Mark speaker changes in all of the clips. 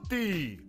Speaker 1: tutti!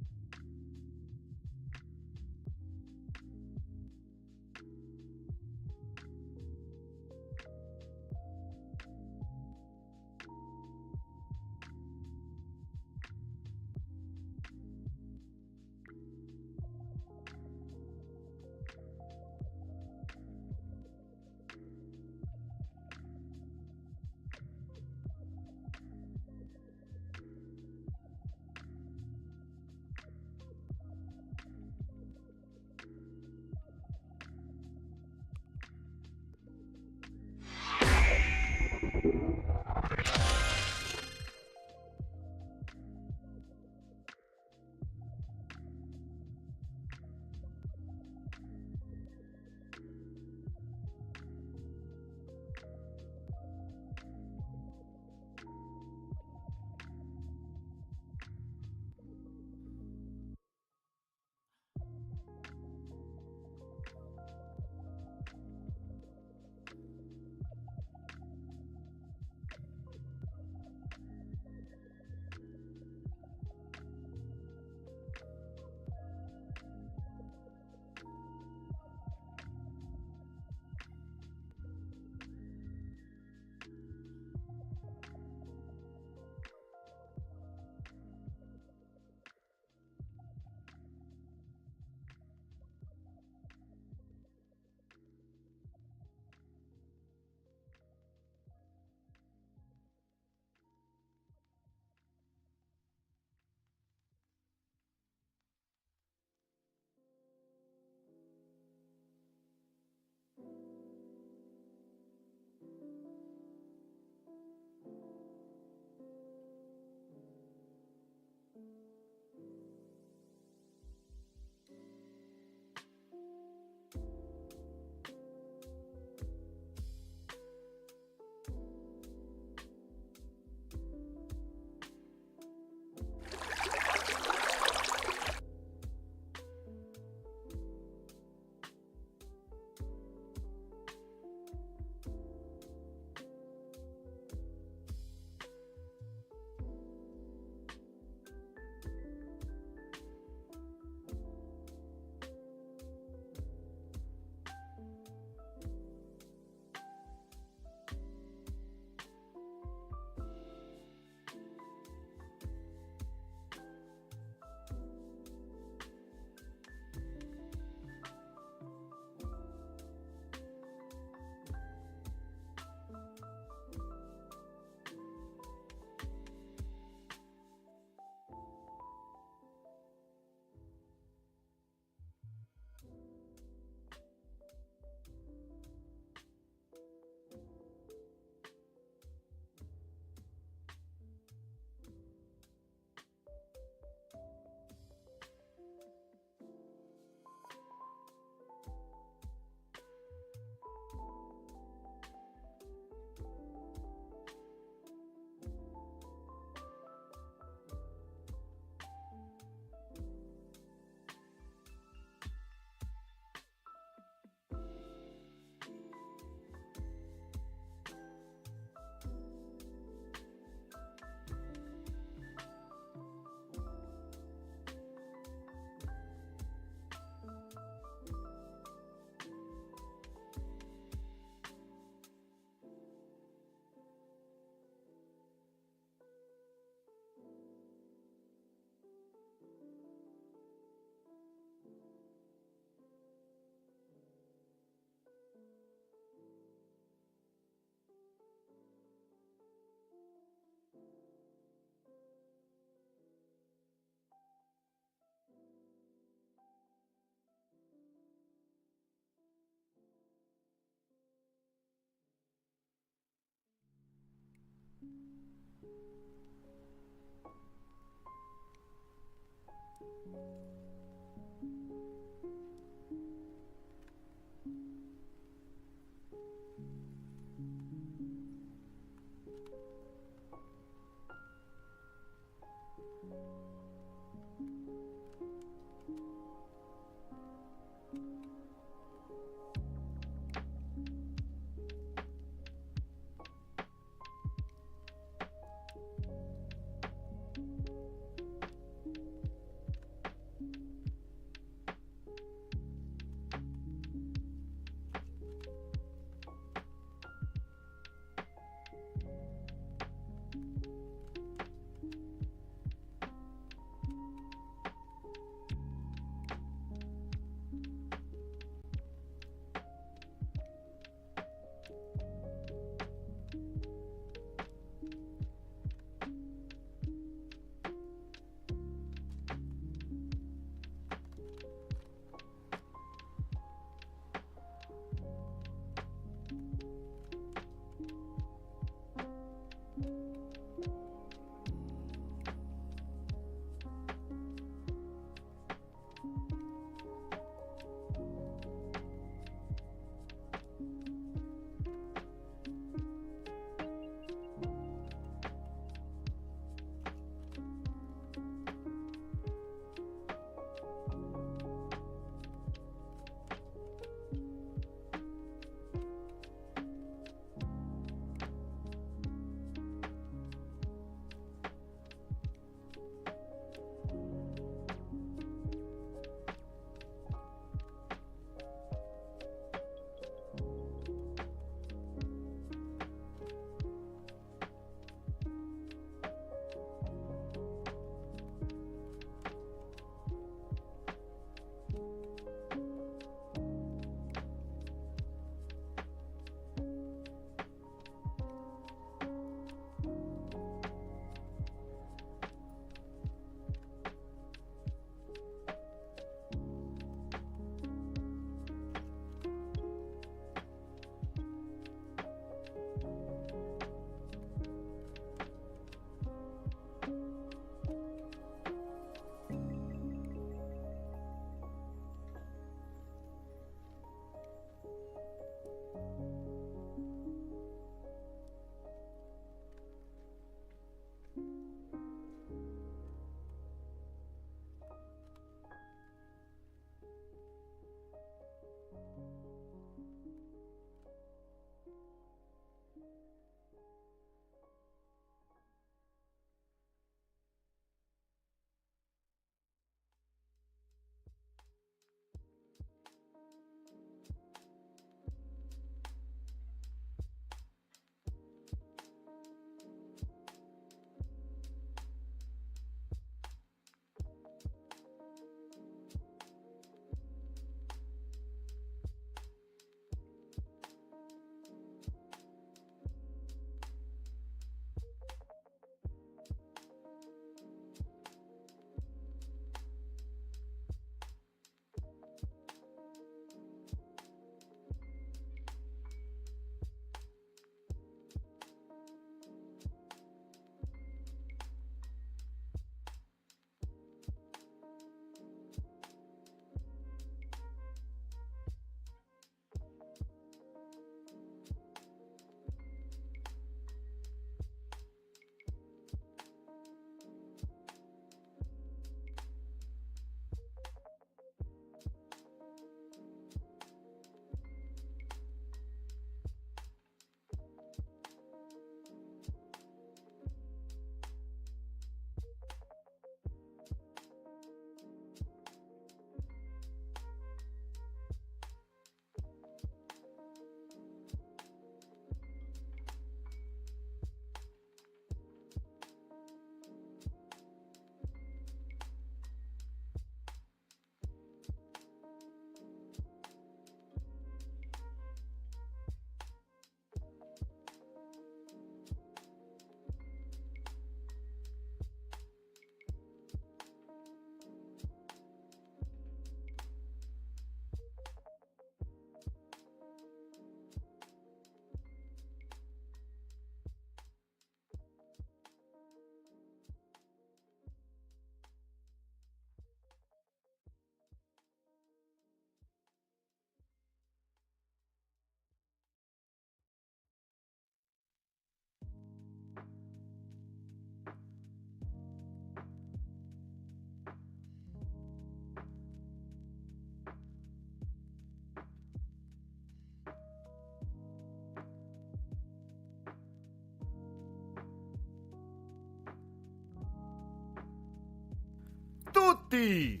Speaker 1: tutti!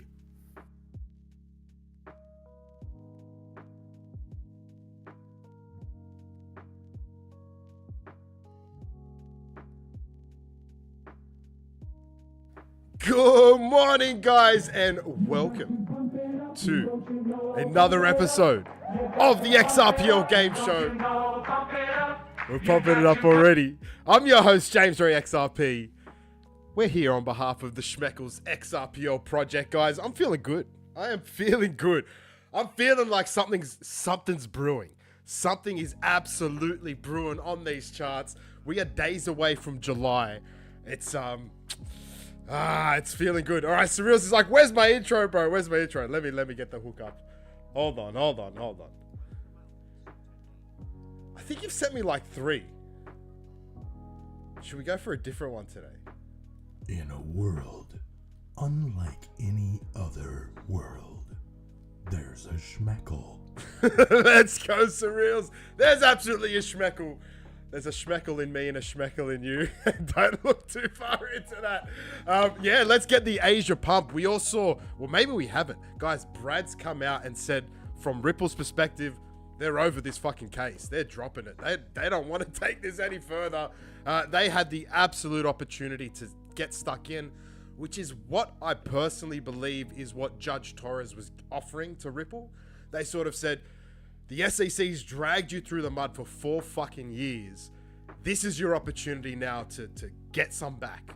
Speaker 1: Good morning, guys, and welcome to another episode of the XRPL Game Show. We're pumping it up already. I'm your host, James Ray XRP. We're here on behalf of the Schmeckles XRPL project, guys. I'm feeling good. I am feeling good. I'm feeling like something's brewing. Something is absolutely brewing on these charts. We are days away from July. It's feeling good. All right, Surreals is like, where's my intro, bro? Where's my intro? Let me get the hook up. Hold on. I think you've sent me like 3. Should we go for a different one today?
Speaker 2: In a world unlike any other world, there's a Schmeckle.
Speaker 1: Let's go, Surreals. There's absolutely a Schmeckle. There's a Schmeckle in me and a Schmeckle in you. Don't look too far into that. Yeah, let's get the Asia pump. We all saw, well, maybe we haven't. Guys, Brad's come out and said, from Ripple's perspective, they're over this fucking case. They're dropping it. They don't want to take this any further. They had the absolute opportunity to get stuck in, which is what I personally believe is what Judge Torres was offering to Ripple. They sort of said, the SEC's dragged you through the mud for 4 fucking years. This is your opportunity now to get some back.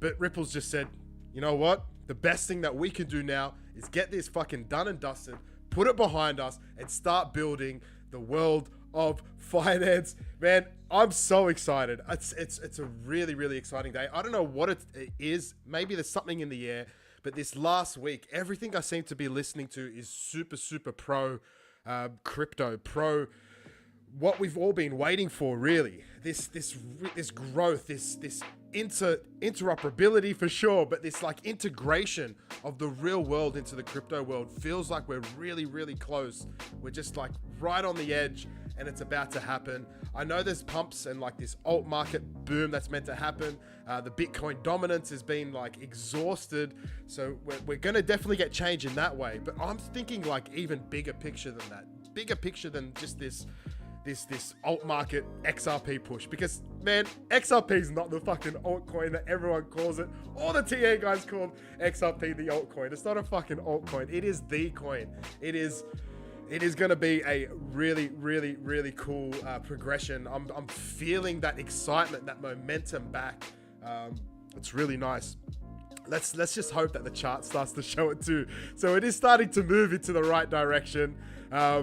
Speaker 1: But Ripple's just said, you know what? The best thing that we can do now is get this fucking done and dusted, put it behind us, and start building the world of finance. Man, I'm so excited. It's a really, really exciting day. I don't know what it is. Maybe there's something in the air. But this last week, everything I seem to be listening to is super, super pro crypto, pro what we've all been waiting for, really. This growth, this interoperability for sure, but this like integration of the real world into the crypto world feels like we're really, really close. We're just like right on the edge, and it's about to happen. I know there's pumps and like this alt market boom that's meant to happen. The Bitcoin dominance has been like exhausted. So we're going to definitely get change in that way. But I'm thinking like even bigger picture than that. Bigger picture than just this alt market XRP push. Because man, XRP is not the fucking altcoin that everyone calls it. All the TA guys called XRP the altcoin. It's not a fucking altcoin. It is the coin. It is going to be a really, really, really cool progression. I'm feeling that excitement, that momentum back. It's really nice. Let's just hope that the chart starts to show it too. So it is starting to move into the right direction. I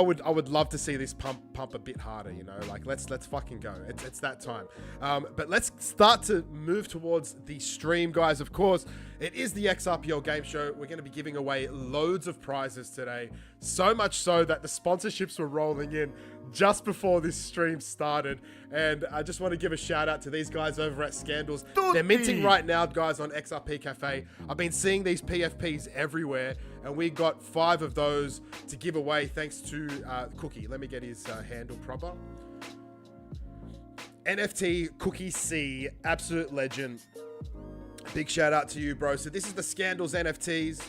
Speaker 1: would love to see this pump a bit harder, you know, like let's fucking go. It's that time. But let's start to move towards the stream, guys. Of course, it is the XRPL Game Show. We're going to be giving away loads of prizes today. So much so that the sponsorships were rolling in just before this stream started. And I just want to give a shout out to these guys over at Scandals. They're minting right now, guys, on XRP Cafe. I've been seeing these PFPs everywhere, and we got 5 of those to give away thanks to Cookie. Let me get his handle proper. NFT Cookie C, absolute legend. Big shout out to you, bro. So this is the Scandals NFTs.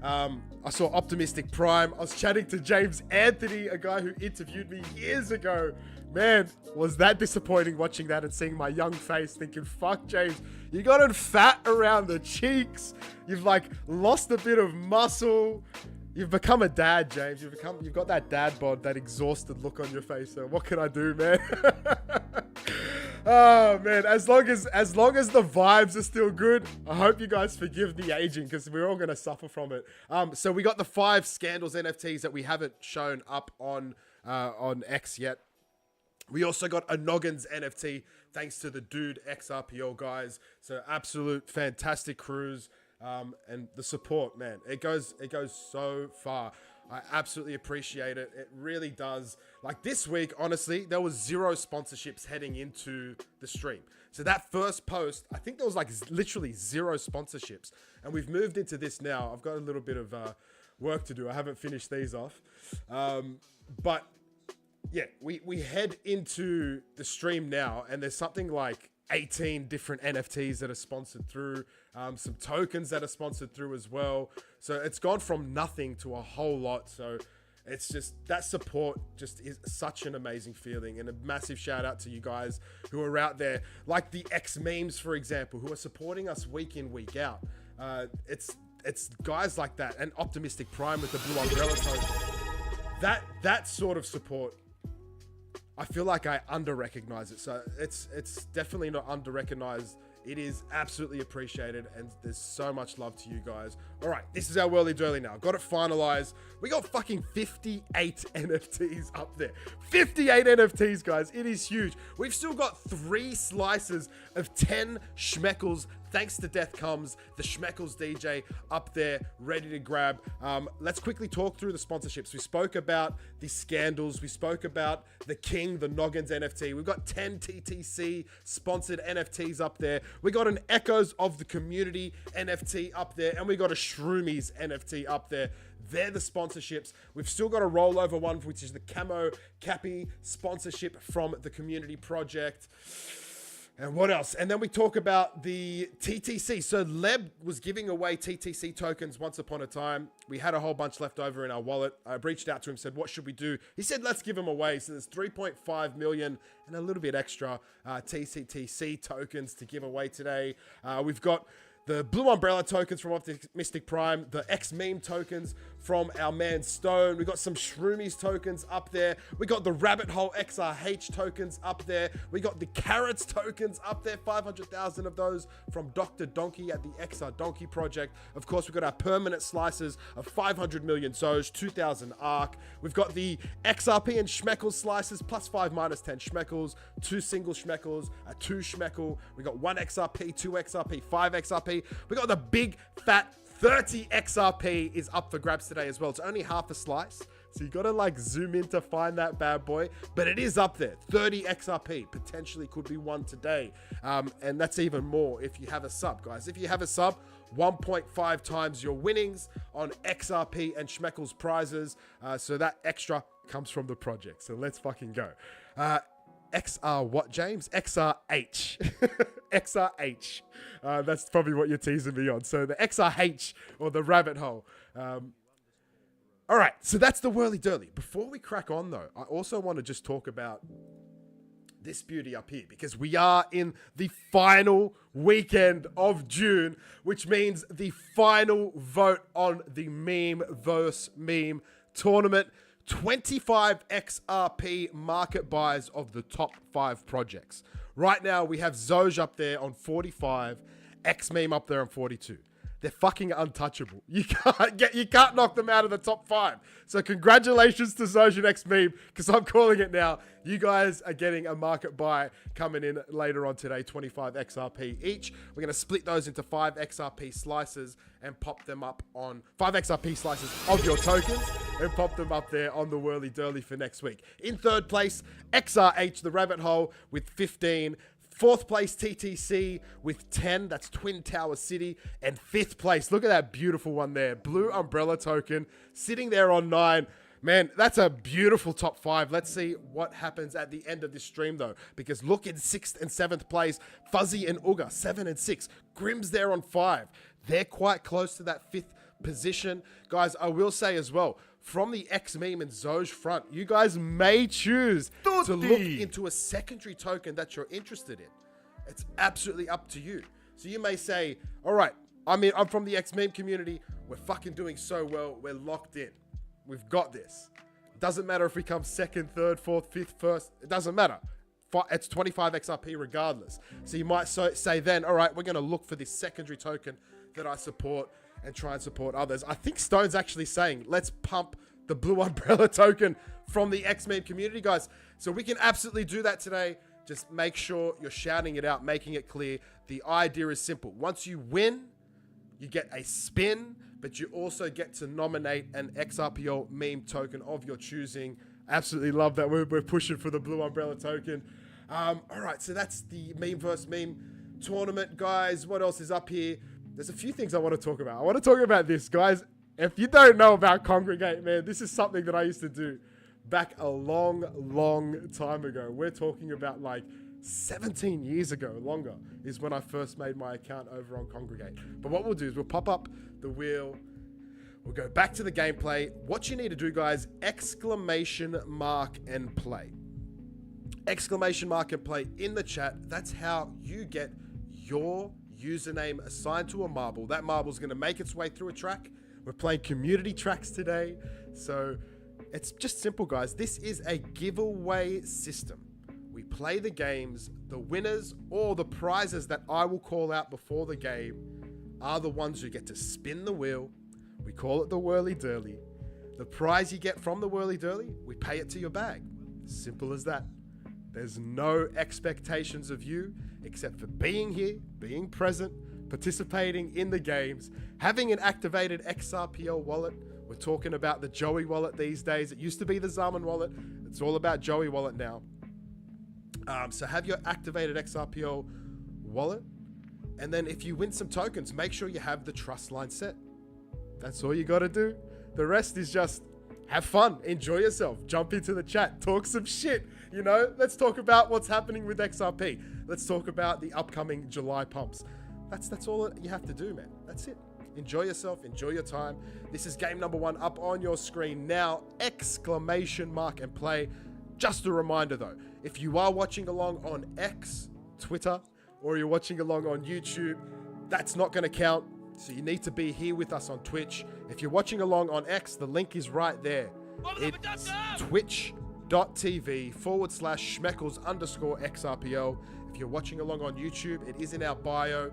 Speaker 1: I saw Optimistic Prime. I was chatting to James Anthony, a guy who interviewed me years ago. Man, was that disappointing watching that and seeing my young face thinking, fuck, James, you gotten fat around the cheeks. You've like lost a bit of muscle. You've become a dad, James. You've got that dad bod, that exhausted look on your face. So what can I do, man? Oh man, as long as the vibes are still good, I hope you guys forgive the aging because we're all gonna suffer from it. So we got the 5 Scandals NFTs that we haven't shown up on X yet. We also got a Noggins NFT thanks to the Dude XRPL guys. So absolute fantastic cruise. And the support, man, it goes so far. I absolutely appreciate it. It really does. Like this week, honestly, there was 0 sponsorships heading into the stream. So that first post, I think there was like literally 0 sponsorships. And we've moved into this now. I've got a little bit of work to do. I haven't finished these off. But yeah, we head into the stream now, and there's something like 18 different NFTs that are sponsored through, some tokens that are sponsored through as well. So it's gone from nothing to a whole lot. So it's just, that support just is such an amazing feeling, and a massive shout out to you guys who are out there, like the X Memes, for example, who are supporting us week in, week out. It's guys like that, and Optimistic Prime with the Blue Umbrella token. That sort of support, I feel like I under-recognize it. So it's definitely not under-recognized. It is absolutely appreciated, and there's so much love to you guys. All right, this is our Whirly Dirly now. Got it finalized. We got fucking 58 NFTs up there. 58 NFTs, guys. It is huge. We've still got 3 slices of 10 Schmeckles. Thanks to Death Comes, the Schmeckles DJ up there, ready to grab. Let's quickly talk through the sponsorships. We spoke about the Scandals. We spoke about the King, the Noggins NFT. We've got 10 TTC sponsored NFTs up there. We got an Echoes of the Community NFT up there, and we got a Shroomies NFT up there. They're the sponsorships. We've still got a rollover one, which is the Camo Cappy sponsorship from the Community Project. And what else? And then we talk about the TTC. So Leb was giving away TTC tokens once upon a time. We had a whole bunch left over in our wallet. I reached out to him, said, what should we do? He said, let's give them away. So there's 3.5 million and a little bit extra TCTC tokens to give away today. We've got the Blue Umbrella tokens from Optimistic Prime, the X-Meme tokens from our man Stone. We got some Shroomies tokens up there. We got the Rabbit Hole XRH tokens up there. We got the Carrots tokens up there, 500,000 of those from Dr. Donkey at the XR Donkey Project. Of course, we've got our permanent slices of 500 million Zoj, 2,000 ARC. We've got the XRP and Schmeckles slices, plus 5 minus 10 Schmeckles, 2 single Schmeckles, a 2 Schmeckle. We got 1 XRP, 2 XRP, 5 XRP. We got the big fat 30 XRP is up for grabs today as well. It's only half a slice, so you gotta like zoom in to find that bad boy, but it is up there. 30 XRP potentially could be one today, and that's even more if you have a sub, guys. If you have a sub, 1.5 times your winnings on XRP and Schmeckles prizes, so that extra comes from the project. So let's fucking go. XR what, James? XRH. XRH. That's probably what you're teasing me on. So the XRH, or the Rabbit Hole. All right, so that's the Whirly Dirly. Before we crack on, though, I also want to just talk about this beauty up here, because we are in the final weekend of June, which means the final vote on the Meme vs. Meme tournament. 25 XRP market buys of the top 5 projects. Right now, we have Zoj up there on 45, X-Meme up there on 42. They're fucking untouchable. You can't knock them out of the top 5. So congratulations to Zoj and X-Meme, because I'm calling it now. You guys are getting a market buy coming in later on today, 25 XRP each. We're going to split those into 5 XRP slices and pop them up on 5 XRP slices of your tokens and pop them up there on the Whirly Dirly for next week. In third place, XRH, the Rabbit Hole, with 15. Fourth place, TTC with 10. That's Twin Tower City. And fifth place, look at that beautiful one there. Blue Umbrella token sitting there on 9. Man, that's a beautiful top 5. Let's see what happens at the end of this stream, though. Because look in 6th and 7th place. Fuzzy and Uga, 7 and 6. Grim's there on 5. They're quite close to that 5th position. Guys, I will say as well, from the X-Meme and Zoj front, you guys may choose to look into a secondary token that you're interested in. It's absolutely up to you. So you may say, all right, I'm from the X-Meme community. We're fucking doing so well. We're locked in. We've got this. It doesn't matter if we come 2nd, 3rd, 4th, 5th, 1st. It doesn't matter. It's 25 XRP regardless. So you might say then, all right, we're going to look for this secondary token that I support and try and support others. I think Stone's actually saying, let's pump the Blue Umbrella token from the X-Meme community, guys. So we can absolutely do that today. Just make sure you're shouting it out, making it clear. The idea is simple. Once you win, you get a spin, but you also get to nominate an XRPO meme token of your choosing. Absolutely love that. We're pushing for the Blue Umbrella token. All right, so that's the Meme vs. Meme tournament, guys. What else is up here? There's a few things I want to talk about. I want to talk about this, guys. If you don't know about Congregate, man, this is something that I used to do back a long, long time ago. We're talking about like 17 years ago, longer, is when I first made my account over on Kongregate. But what we'll do is we'll pop up the wheel. We'll go back to the gameplay. What you need to do, guys, exclamation mark and play. Exclamation mark and play in the chat. That's how you get your username assigned to a marble. That marble's going to make its way through a track. We're playing community tracks today. So it's just simple, guys. This is a giveaway system. We play the games. The winners or the prizes that I will call out before the game are the ones who get to spin the wheel. We call it the whirly-durly. The prize you get from the whirly-durly, we pay it to your bag. Simple as that. There's no expectations of you except for being here, being present, participating in the games, having an activated XRPL wallet. We're talking about the Joey wallet these days. It used to be the Zaman wallet. It's all about Joey wallet now. So have your activated XRPL wallet. And then if you win some tokens, make sure you have the trust line set. That's all you got to do. The rest is just have fun, enjoy yourself, jump into the chat, talk some shit. You know, let's talk about what's happening with XRP. Let's talk about the upcoming July pumps. That's all you have to do, man. That's it. Enjoy yourself, enjoy your time. This is game number 1 up on your screen now. Exclamation mark and play. Just a reminder though, if you are watching along on X, Twitter, or you're watching along on YouTube, that's not going to count. So you need to be here with us on Twitch. If you're watching along on X, the link is right there. It's twitch.tv/Schmeckles_XRPL. If you're watching along on YouTube, it is in our bio.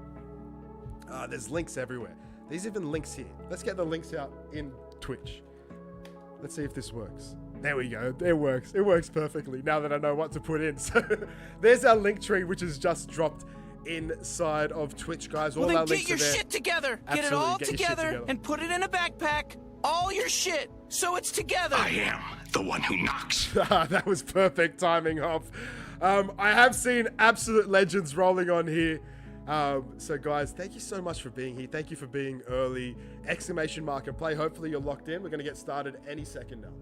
Speaker 1: There's links everywhere. There's even links here. Let's get the links out in Twitch. Let's see if this works. There we go. It works. It works perfectly now that I know what to put in. So there's our link tree, which is just dropped inside of Twitch, guys. All our links are there.
Speaker 3: Get your shit together. Get it all together and put it in a backpack. All your shit, so it's together.
Speaker 4: I am the one who knocks.
Speaker 1: That was perfect timing, Hop. I have seen absolute legends rolling on here. So guys, thank you so much for being here. Thank you for being early. Exclamation mark and play. Hopefully you're locked in. We're going to get started any second now.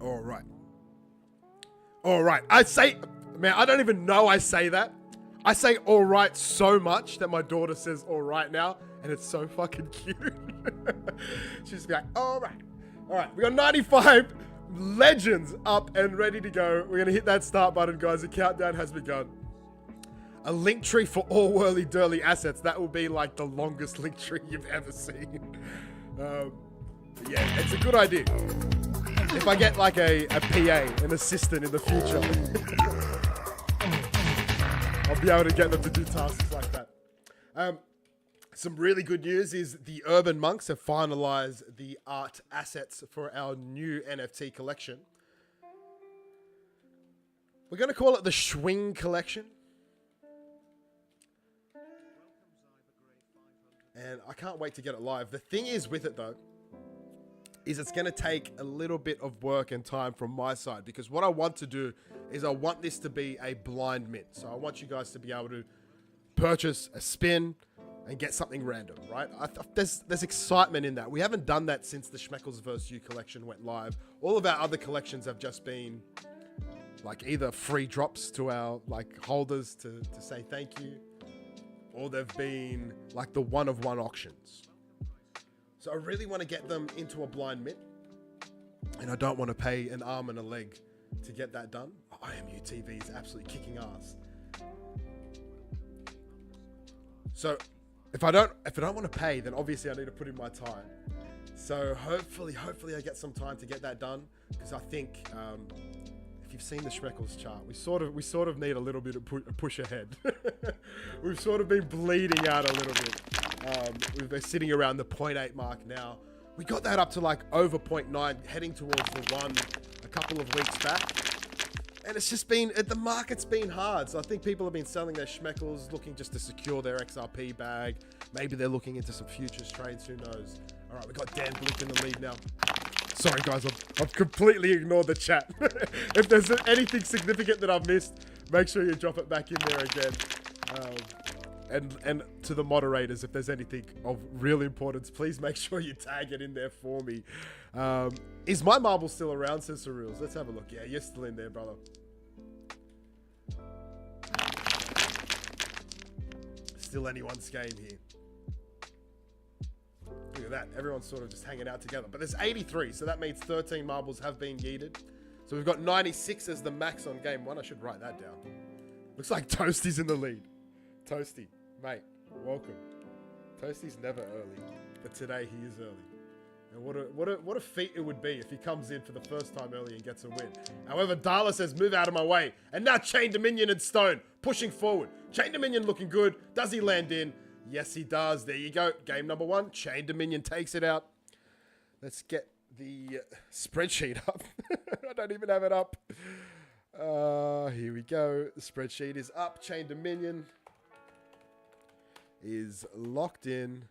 Speaker 1: All right. I say, man, I don't even know I say that. I say all right so much that my daughter says all right now, and it's so fucking cute. She's like, all right. All right, we got 95 legends up and ready to go. We're going to hit that start button, guys. The countdown has begun. A link tree for all whirly-durly assets. That will be like the longest link tree you've ever seen. Yeah, it's a good idea. If I get like a PA, an assistant in the future, I'll be able to get them to do tasks like that. Some really good news is the Urban Monks have finalized the art assets for our new NFT collection. We're going to call it the Schwing Collection. And I can't wait to get it live. The thing is with it though, is it's going to take a little bit of work and time from my side, because what I want to do is I want this to be a blind mint. So I want you guys to be able to purchase a spin and get something random, right? There's excitement in that. We haven't done that since the Schmeckles vs. You collection went live. All of our other collections have just been like either free drops to our like holders to say thank you, or they've been like the one-of-one auctions. So I really want to get them into a blind mint, and I don't want to pay an arm and a leg to get that done. IMU TV is absolutely kicking ass. So if I don't want to pay, then obviously I need to put in my time. So hopefully I get some time to get that done, because I think if you've seen the Schmeckles chart, we sort of need a little bit of push ahead. We've sort of been bleeding out a little bit. We've been sitting around the 0.8 mark now. We got that up to like over 0.9, heading towards the 1 a couple of weeks back. And it's just been, the market's been hard. So I think people have been selling their Schmeckles, looking just to secure their XRP bag. Maybe they're looking into some futures trades, who knows. All right, we got Dan Blick in the lead now. Sorry guys, I've completely ignored the chat. If there's anything significant that I've missed, make sure you drop it back in there again. And to the moderators, if there's anything of real importance, please make sure you tag it in there for me. Is my marble still around, says Surreals? Let's have a look. Yeah, you're still in there, brother. Still anyone's game here. Look at that. Everyone's sort of just hanging out together. But there's 83, so that means 13 marbles have been yeeted. So we've got 96 as the max on game 1. I should write that down. Looks like Toasty's in the lead. Toasty, mate, welcome. Toasty's never early, but today he is early. And what a feat it would be if he comes in for the first time early and gets a win. However, Darla says, move out of my way. And now Chain Dominion and Stone pushing forward. Chain Dominion looking good. Does he land in? Yes, he does. There you go. Game number 1. Chain Dominion takes it out. Let's get the spreadsheet up. I don't even have it up. Here we go. The spreadsheet is up. Chain Dominion is locked in.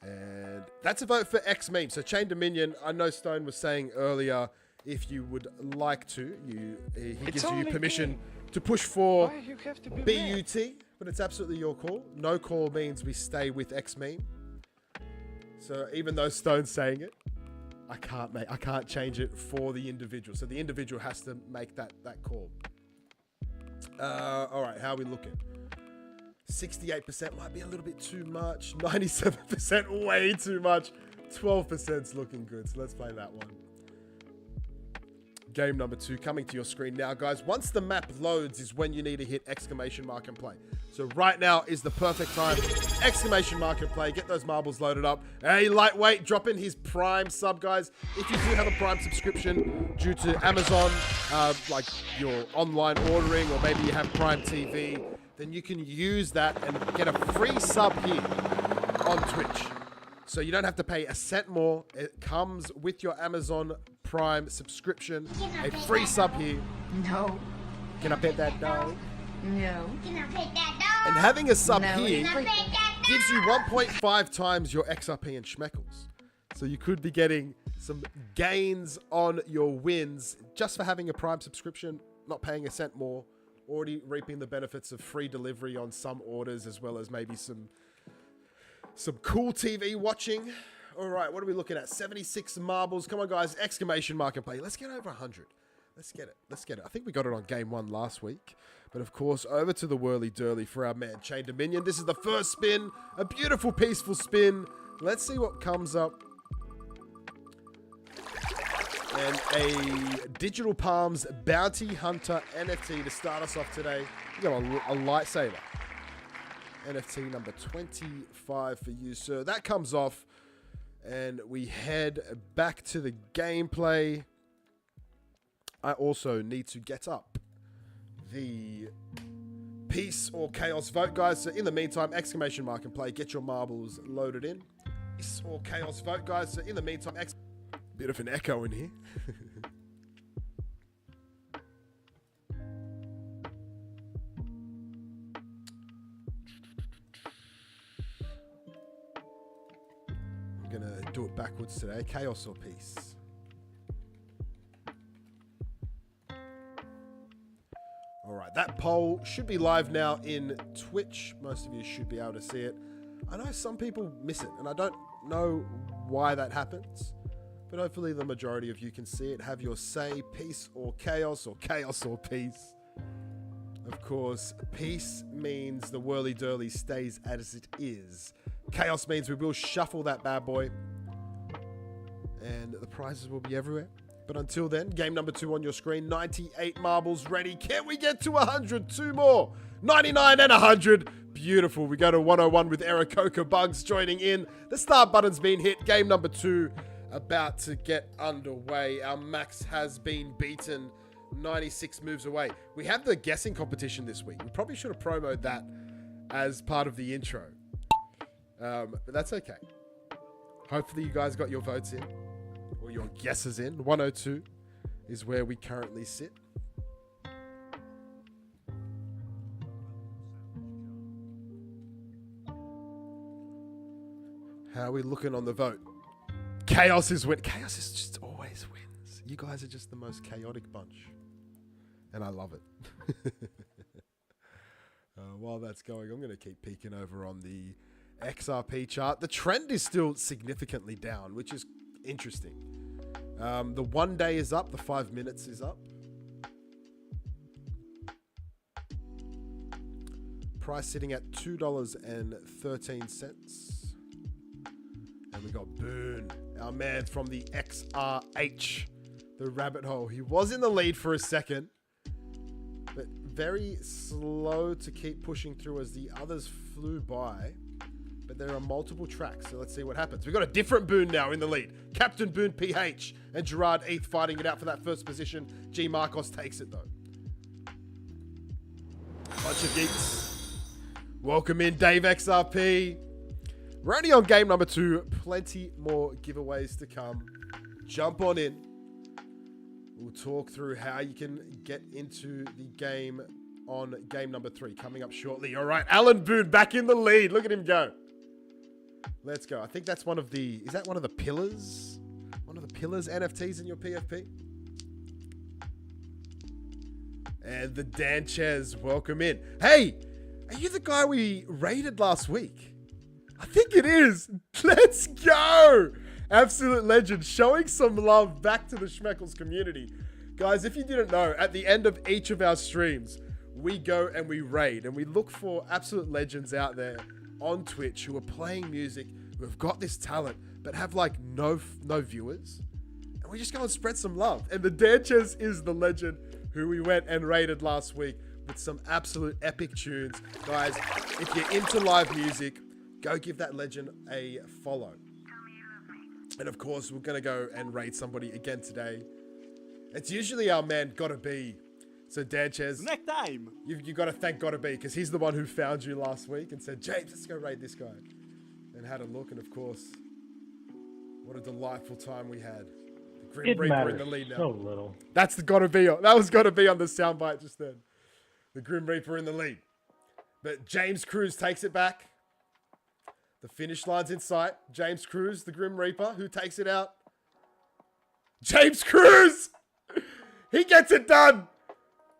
Speaker 1: And that's a vote for X Meme. So Chain Dominion, I know Stone was saying earlier, if you would like to, he gives you permission to push for BUT, but it's absolutely your call. No call means we stay with X Meme. So even though Stone's saying it, I can't change it for the individual. So the individual has to make that call. All right, how are we looking? 68% might be a little bit too much. 97% way too much. 12%'s looking good. So let's play that one. Game number 2 coming to your screen now, guys. Once the map loads is when you need to hit exclamation mark and play. So right now is the perfect time. Exclamation mark and play. Get those marbles loaded up. Hey, Lightweight, drop in his Prime sub, guys. If you do have a Prime subscription due to Amazon, like your online ordering, or maybe you have Prime TV, then you can use that and get a free sub here on Twitch. So you don't have to pay a cent more. It comes with your Amazon Prime subscription. A free sub here.
Speaker 5: No.
Speaker 1: Can I pet that dog?
Speaker 5: No.
Speaker 6: Can I pet that dog?
Speaker 1: And having a sub
Speaker 5: No.
Speaker 1: here
Speaker 6: Can I pet that dog?
Speaker 1: gives you 1.5 times your XRP and Schmeckles. So you could be getting some gains on your wins just for having a Prime subscription, not paying a cent more, already reaping the benefits of free delivery on some orders, as well as maybe some cool TV watching. All right, what are we looking at? 76 marbles. Come on, guys. Exclamation mark and play. Let's get over 100. Let's get it. Let's get it. I think we got it on game 1 last week. But of course, over to the whirly dirly for our man, Chain Dominion. This is the first spin. A beautiful, peaceful spin. Let's see what comes up. And a Digital Palms Bounty Hunter NFT to start us off today. We got a lightsaber. NFT number 25 for you, sir. That comes off, and we head back to the gameplay. I also need to get up the peace or chaos vote, guys. So in the meantime, exclamation mark and play. Get your marbles loaded in. Peace or chaos vote, guys. So in the meantime, bit of an echo in here. I'm gonna do it backwards today. Chaos or peace? All right, that poll should be live now in Twitch. Most of you should be able to see it. I know some people miss it, and I don't know why that happens, but hopefully the majority of you can see it. Have your say, peace or chaos or peace. Of course, peace means the whirly-dirly stays as it is. Chaos means we will shuffle that bad boy, and the prizes will be everywhere. But until then, game number 2 on your screen. 98 marbles ready. Can we get to 100? 2 more. 99 and 100. Beautiful. We go to 101 with Ericoca Bugs joining in. The start button's been hit. Game number 2 about to get underway. Our max has been beaten. 96 moves away. We have the guessing competition this week. We probably should have promoted that as part of the intro. But that's okay. Hopefully you guys got your votes in, or your guesses in. 102 is where we currently sit. How are we looking on the vote? Chaos is win. Chaos is just always wins. You guys are just the most chaotic bunch, and I love it. While that's going, I'm going to keep peeking over on the XRP chart. The trend is still significantly down, which is interesting. The 1 day is up. The 5 minutes is up. Price sitting at $2.13. And we got Boone, our man from the XRH, the rabbit hole. He was in the lead for a second, but very slow to keep pushing through as the others flew by. But there are multiple tracks, so let's see what happens. We've got a different Boone now in the lead. Captain Boone PH and Gerard Eath fighting it out for that first position. G Marcos takes it though. Bunch of geeks. Welcome in, Dave XRP. We're only on game number 2. Plenty more giveaways to come. Jump on in. We'll talk through how you can get into the game on game number 3 coming up shortly. All right, Alan Boone back in the lead. Look at him go. Let's go. I think that's one of the... Is that one of the pillars? One of the pillars NFTs in your PFP? And the Danchez, welcome in. Hey, are you the guy we raided last week? I think it is. Let's go. Absolute legend. Showing some love back to the Schmeckles community. Guys, if you didn't know, at the end of each of our streams, we go and we raid. And we look for absolute legends out there on Twitch who are playing music, who have got this talent, but have like no viewers. And we just go and spread some love. And the Danchez is the legend who we went and raided last week with some absolute epic tunes. Guys, if you're into live music, go give that legend a follow. And of course, we're going to go and raid somebody again today. It's usually our man, Gotta Be. So, Danchez,
Speaker 5: next time,
Speaker 1: you got to thank Gotta Be, because he's the one who found you last week and said, James, let's go raid this guy. And had a look, and of course, what a delightful time we had. The Grim Reaper in the lead now.
Speaker 7: So little.
Speaker 1: That's the Gotta Be. That was Gotta Be on the soundbite just then. The Grim Reaper in the lead. But James Cruz takes it back. The finish line's in sight. James Cruz, the Grim Reaper, who takes it out. James Cruz! He gets it done!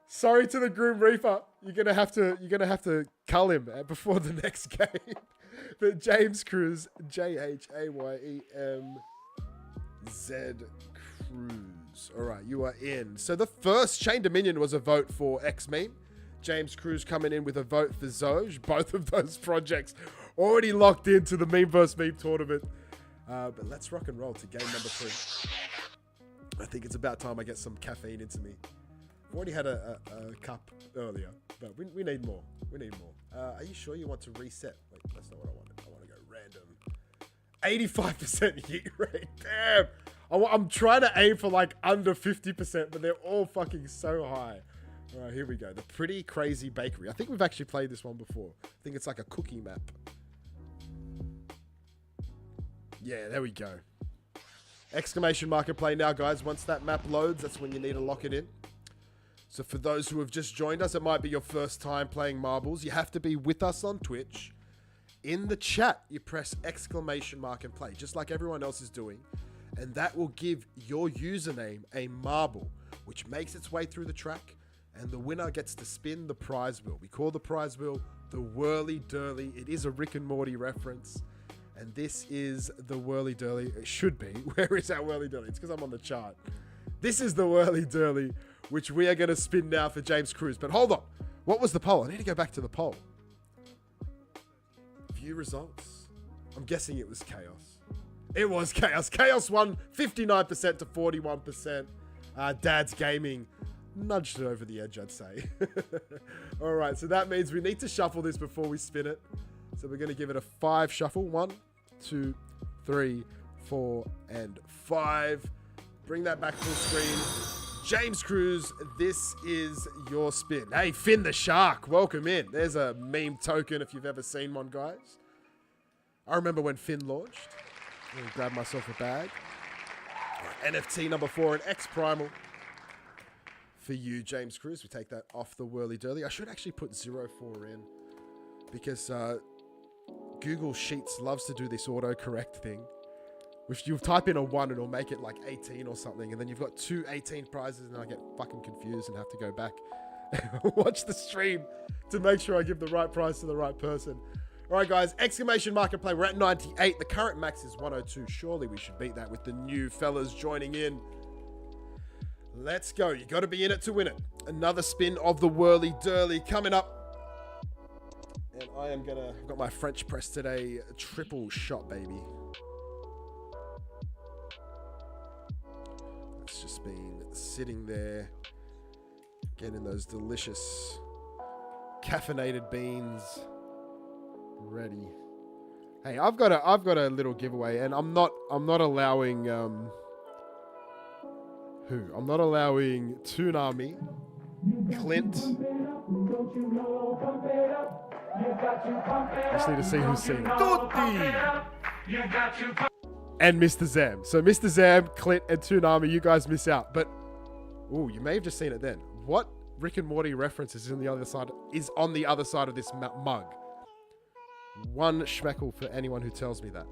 Speaker 1: Sorry to the Grim Reaper. You're gonna have to cull him before the next game. But James Cruz, Jayemz Cruz. All right, you are in. So the first Chain Dominion was a vote for X-Meme. James Cruz coming in with a vote for Zoj. Both of those projects already locked into the Meme vs. Meme tournament. But let's rock and roll to game number 3. I think it's about time I get some caffeine into me. I've already had a cup earlier, but we need more. We need more. Are you sure you want to reset? Wait, that's not what I wanted. I want to go random. 85% hit rate. Damn. I'm trying to aim for like under 50%, but they're all fucking so high. All right, here we go. The Pretty Crazy Bakery. I think we've actually played this one before. I think it's like a cookie map. Yeah, there we go. Exclamation mark and play now, guys. Once that map loads, that's when you need to lock it in. So for those who have just joined us, it might be your first time playing marbles. You have to be with us on Twitch. In the chat, you press exclamation mark and play, just like everyone else is doing. And that will give your username a marble, which makes its way through the track. And the winner gets to spin the prize wheel. We call the prize wheel the Whirly Durly. It is a Rick and Morty reference. And this is the Whirly Durly. It should be. Where is our Whirly Durly? It's because I'm on the chart. This is the Whirly Durly, which we are going to spin now for James Cruz. But hold on. What was the poll? I need to go back to the poll. View results. I'm guessing it was Chaos. It was Chaos. Chaos won 59% to 41%. Dad's Gaming nudged it over the edge, I'd say. All right, so that means we need to shuffle this before we spin it. So we're going to give it a 5 shuffle. 1, 2, 3, 4, and 5. Bring that back full screen. James Cruz, this is your spin. Hey, Finn the Shark, welcome in. There's a meme token if you've ever seen one, guys. I remember when Finn launched. I'm going to grab myself a bag. NFT number 4, an X Primal. For you, James Cruz. We take that off the Whirly Durly. I should actually put 04 in because Google Sheets loves to do this autocorrect thing. If you type in a 1, it'll make it like 18 or something, and then you've got 2 18 prizes, and I get fucking confused and have to go back. Watch the stream to make sure I give the right price to the right person. All right, guys, exclamation mark and play. We're at 98. The current max is 102. Surely we should beat that with the new fellas joining in. Let's go. You got to be in it to win it. Another spin of the whirly durly coming up. And I've got my French press today. Triple shot, baby. It's just been sitting there, getting those delicious caffeinated beans ready. Hey, I've got a little giveaway, and I'm not allowing I'm not allowing Toonami, Clint. I just need to see who's seen it. And Mr. Zam. So Mr. Zam, Clint, and Toonami, you guys miss out. But ooh, you may have just seen it then. What Rick and Morty reference is on the other side of this mug? One schmeckle for anyone who tells me that.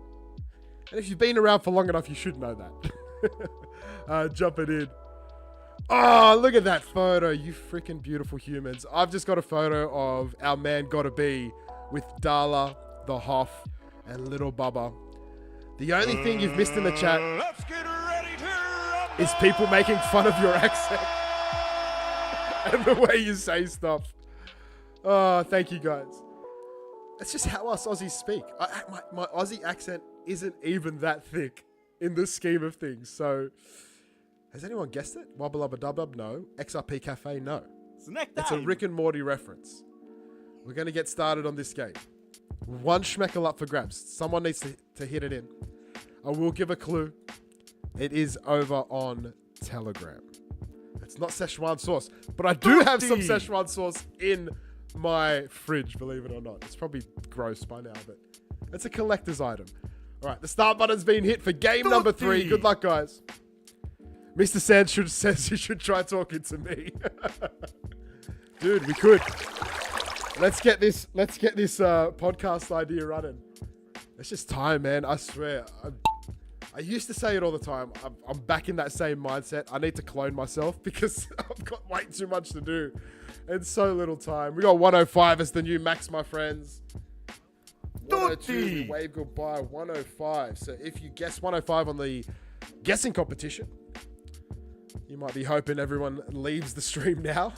Speaker 1: And if you've been around for long enough, you should know that. Jumping in. Oh, look at that photo, you freaking beautiful humans. I've just got a photo of our man Gotta Be with Darla, the Hoff, and Little Bubba. The only thing you've missed in the chat is people making fun of your accent and the way you say stuff. Oh, thank you guys. That's just how us Aussies speak. My Aussie accent isn't even that thick in the scheme of things. So, has anyone guessed it? Wubba Lubba Dub Dub? No. XRP Cafe? No. It's a Rick and Morty reference. We're going to get started on this game. One schmeckle up for grabs. Someone needs to hit it in. I will give a clue. It is over on Telegram. It's not Szechuan sauce, but I do have some Szechuan sauce in my fridge, believe it or not. It's probably gross by now, but it's a collector's item. All right, the start button's been hit for game number 3. Good luck, guys. Mr. Sand says you should try talking to me. Dude, we could. Let's get this podcast idea running. It's just time, man. I swear. I used to say it all the time. I'm back in that same mindset. I need to clone myself because I've got way too much to do and so little time. We got 105 as the new max, my friends. 102, we wave goodbye. 105. So if you guess 105 on the guessing competition, you might be hoping everyone leaves the stream now.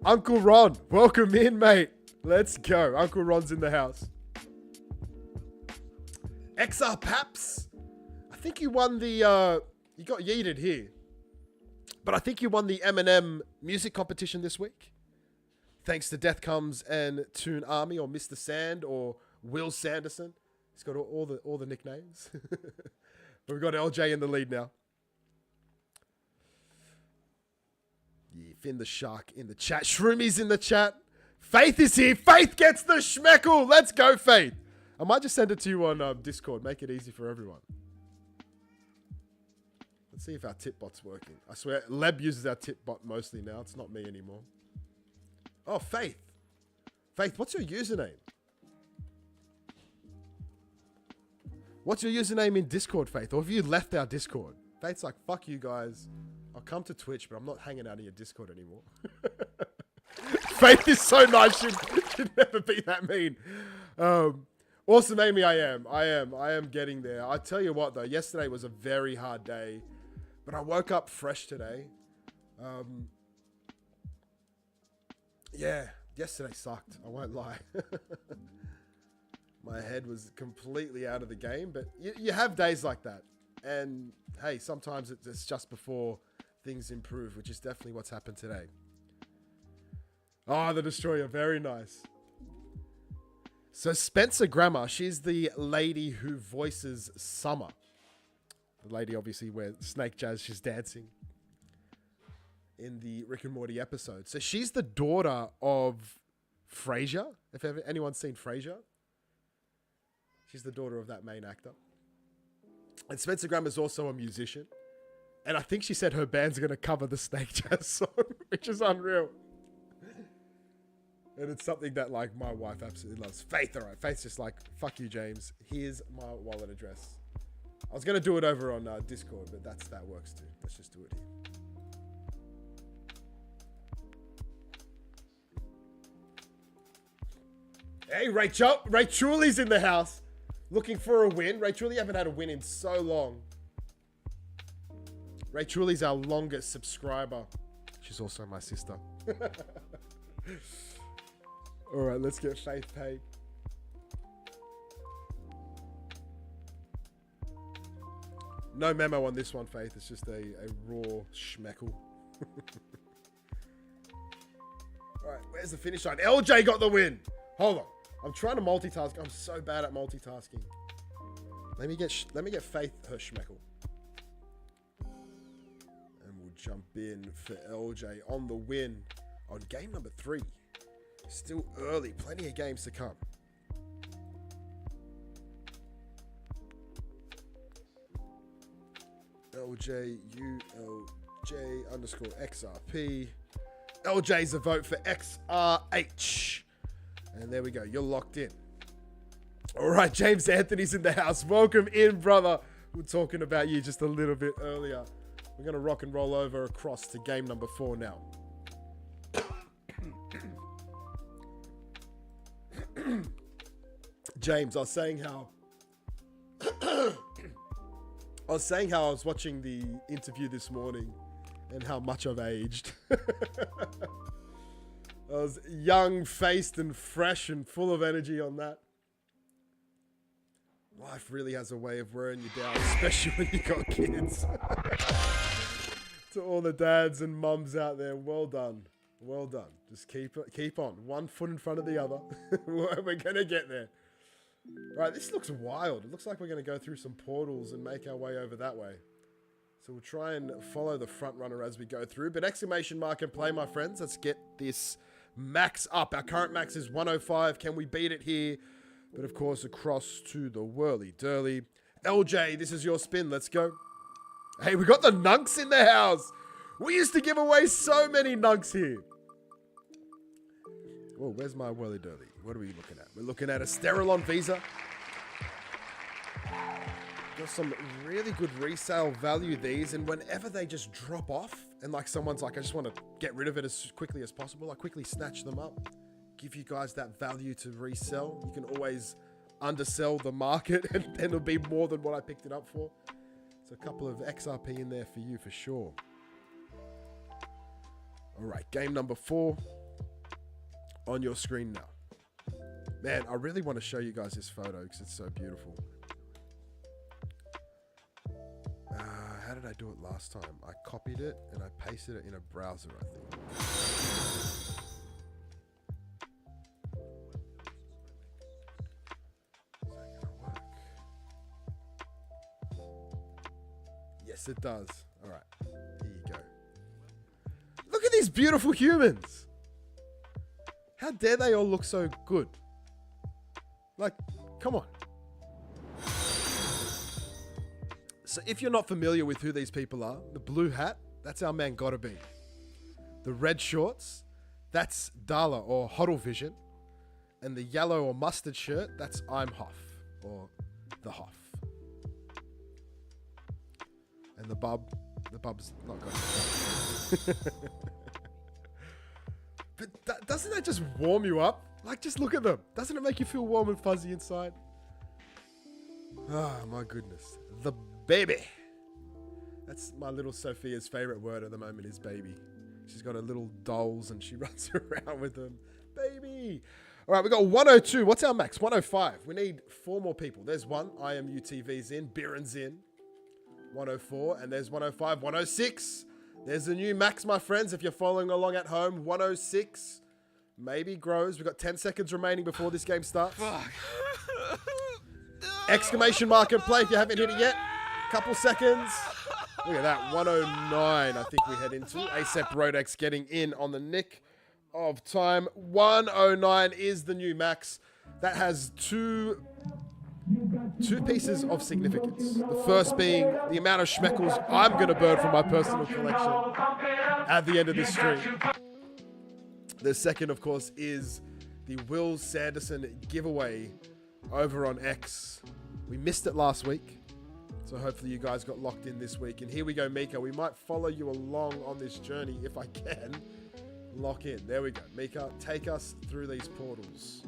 Speaker 1: Uncle Ron, welcome in, mate. Let's go. Uncle Ron's in the house. XR Paps, I think you won the, you got yeeted here, but I think you won the Eminem music competition this week. Thanks to Death Comes and Toon Army, or Mr. Sand, or Will Sanderson. He's got all the nicknames. But we've got LJ in the lead now. Yeah, Finn the Shark in the chat. Shroomies in the chat. Faith is here. Faith gets the schmeckle. Let's go, Faith. I might just send it to you on Discord. Make it easy for everyone. Let's see if our tip bot's working. I swear, Leb uses our tip bot mostly now. It's not me anymore. Oh, Faith. Faith, what's your username? What's your username in Discord, Faith? Or have you left our Discord? Faith's like, fuck you guys. I'll come to Twitch, but I'm not hanging out in your Discord anymore. Faith is so nice. She'd never be that mean. Awesome, Amy, I am getting there. I tell you what, though, yesterday was a very hard day, but I woke up fresh today. Yeah, yesterday sucked. I won't lie. My head was completely out of the game, but you have days like that. And hey, sometimes it's just before things improve, which is definitely what's happened today. Oh, the Destroyer, very nice. So Spencer Grammer, she's the lady who voices Summer. The lady, obviously, where Snake Jazz, she's dancing in the Rick and Morty episode. So she's the daughter of Frasier. If ever anyone's seen Frasier, she's the daughter of that main actor. And Spencer Grammer is also a musician. And I think she said her band's going to cover the Snake Jazz song, which is unreal. And it's something that, like, my wife absolutely loves. Faith, all right. Faith's just like, fuck you, James. Here's my wallet address. I was going to do it over on Discord, but that works too. Let's just do it Hey, Rachel's in the house. Looking for a win. Rachel, you haven't had a win in so long. Rachel's our longest subscriber. She's also my sister. All right, let's get Faith paid. No memo on this one, Faith. It's just a raw schmeckle. All right, where's the finish line? LJ got the win. Hold on. I'm trying to multitask. I'm so bad at multitasking. Let me get Faith her schmeckle. And we'll jump in for LJ on the win on game number 3. Still early. Plenty of games to come. LJULJ_XRP. LJ's a vote for XRH. And there we go. You're locked in. All right, James Anthony's in the house. Welcome in, brother. We were talking about you just a little bit earlier. We're going to rock and roll over across to game number 4 now. James, I was saying how I was watching the interview this morning and how much I've aged. I was young-faced and fresh and full of energy on that. Life really has a way of wearing you down, especially when you got kids. To all the dads and mums out there, well done. Well done. Just keep on. One foot in front of the other. We're going to get there. Right, this looks wild. It looks like we're going to go through some portals and make our way over that way. So we'll try and follow the front runner as we go through. But exclamation mark and play, my friends. Let's get this max up. Our current max is 105. Can we beat it here? But of course, across to the whirly-durly. LJ, this is your spin. Let's go. Hey, we got the nunks in the house. We used to give away so many nunks here. Whoa, where's my whirly-durly? What are we looking at? We're looking at a Sterilon Visa. Got some really good resale value, these. And whenever they just drop off, and like someone's like, I just want to get rid of it as quickly as possible, I quickly snatch them up. Give you guys that value to resell. You can always undersell the market and it'll be more than what I picked it up for. So a couple of XRP in there for you for sure. All right, game number 4 on your screen now. Man, I really want to show you guys this photo because it's so beautiful. How did I do it last time? I copied it and I pasted it in a browser, I think. Yes, it does. All right, here you go. Look at these beautiful humans. How dare they all look so good? Like, come on. So if you're not familiar with who these people are, the blue hat, that's our man Gotta Be. The red shorts, that's Dala or Huddle Vision. And the yellow or mustard shirt, that's I'm Hoff or the Hoff. And the bub's not got it. But doesn't that just warm you up? Like, just look at them. Doesn't it make you feel warm and fuzzy inside? Oh, my goodness. The baby. That's my little Sophia's favorite word at the moment is baby. She's got her little dolls and she runs around with them. Baby. All right, we got 102. What's our max? 105. We need 4 more people. There's one. IMUTV's in. Biren's in. 104. And there's 105. 106. There's the new max, my friends, if you're following along at home. 106. Maybe grows. We've got 10 seconds remaining before this game starts.
Speaker 3: Fuck.
Speaker 1: Exclamation mark and play if you haven't hit it yet. Couple seconds. Look at that. 109, I think we head into. ASAP Rodex getting in on the nick of time. 109 is the new max. That has two pieces of significance. The first being the amount of schmeckles I'm going to burn from my personal collection at the end of this stream. The second, of course, is the Will Sanderson giveaway over on X. We missed it last week, so hopefully you guys got locked in this week. And here we go, Mika. We might follow you along on this journey if I can. Lock in. There we go. Mika, take us through these portals.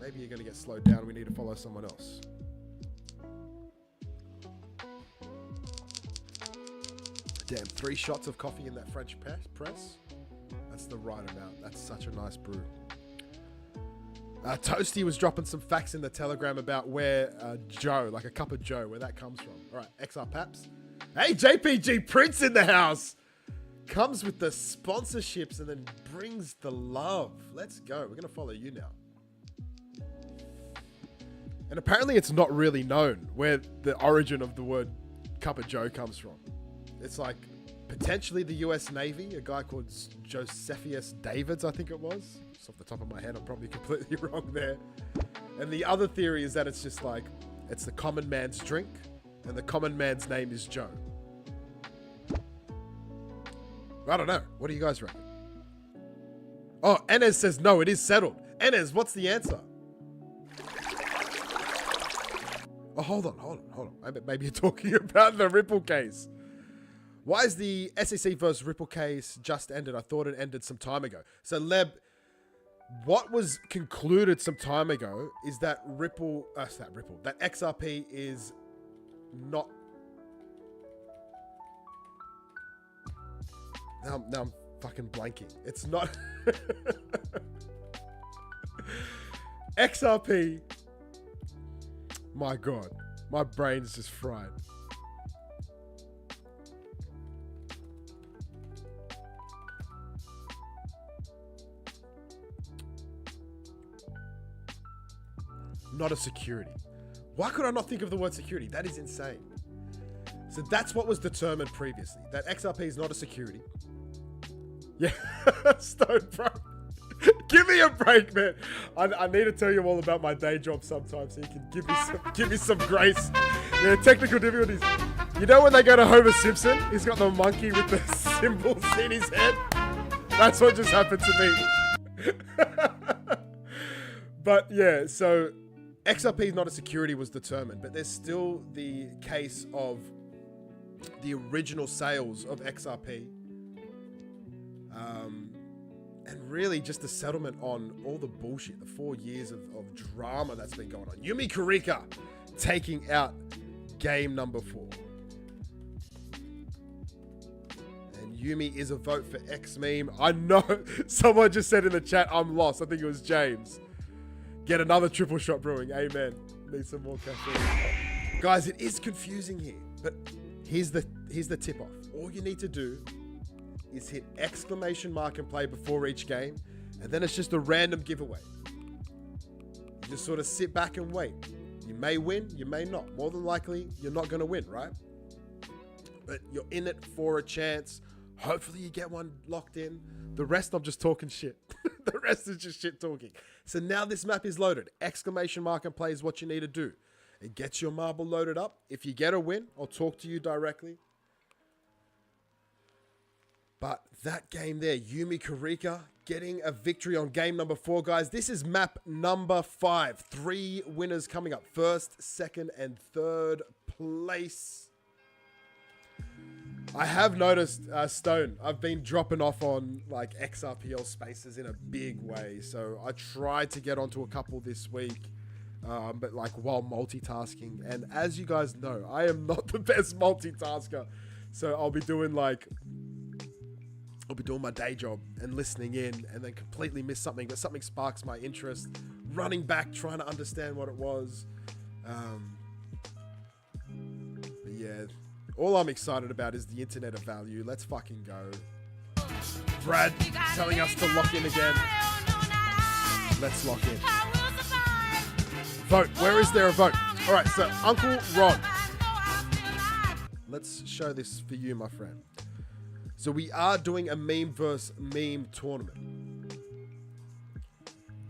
Speaker 1: Maybe you're going to get slowed down. We need to follow someone else. Damn, 3 shots of coffee in that French press. That's the right amount. That's such a nice brew. Toasty was dropping some facts in the Telegram about where Joe, like a cup of Joe, where that comes from. All right, XR Paps. Hey, JPG Prince in the house. Comes with the sponsorships and then brings the love. Let's go. We're going to follow you now. And apparently it's not really known where the origin of the word cup of Joe comes from. It's like potentially the US Navy, a guy called Josephus Davids, I think it was. Just off the top of my head, I'm probably completely wrong there. And the other theory is that it's just like, it's the common man's drink, and the common man's name is Joe. I don't know. What do you guys reckon? Oh, Enes says no, it is settled. Enes, what's the answer? Oh, hold on. Maybe you're talking about the Ripple case. Why is the SEC versus Ripple case just ended? I thought it ended some time ago. So, Leb, what was concluded some time ago is that that XRP is not... Now I'm fucking blanking. It's not... XRP... My God. My brain's just fried. Not a security. Why could I not think of the word security? That is insane. So that's what was determined previously. That XRP is not a security. Yeah. Stone, bro. Give me a break, man. I need to tell you all about my day job sometimes so you can give me some grace. Yeah, technical difficulties. You know when they go to Homer Simpson? He's got the monkey with the symbols in his head? That's what just happened to me. But yeah, so XRP is not a security was determined, but there's still the case of the original sales of XRP. And really just a settlement on all the bullshit, the 4 years of drama that's been going on. Yumi Kurika taking out game number 4. And Yumi is a vote for X meme. I know someone just said in the chat, I'm lost. I think it was James. Get another triple shot brewing. Amen. Need some more caffeine. Guys, it is confusing here, but here's the tip off. All you need to do is hit exclamation mark and play before each game, and then it's just a random giveaway. You just sort of sit back and wait. You may win, you may not. More than likely, you're not going to win, right? But you're in it for a chance. Hopefully you get one locked in. The rest, I'm just talking shit. The rest is just shit talking. So now this map is loaded. Exclamation mark and play is what you need to do. It gets your marble loaded up. If you get a win, I'll talk to you directly. But that game there, Yumi Kurika getting a victory on game number 4, guys. This is map number 5. 3 winners coming up. 1st, 2nd, and 3rd place. I have noticed, Stone, I've been dropping off on like XRPL spaces in a big way. So I tried to get onto a couple this week, but like while multitasking. And as you guys know, I am not the best multitasker. So I'll be doing my day job and listening in and then completely miss something, but something sparks my interest. Running back, trying to understand what it was. But yeah, all I'm excited about is the internet of value. Let's fucking go. Brad telling us to lock in again. Let's lock in. Vote. Where is there a vote? All right, so Uncle Ron. Let's show this for you, my friend. So we are doing a meme versus meme tournament.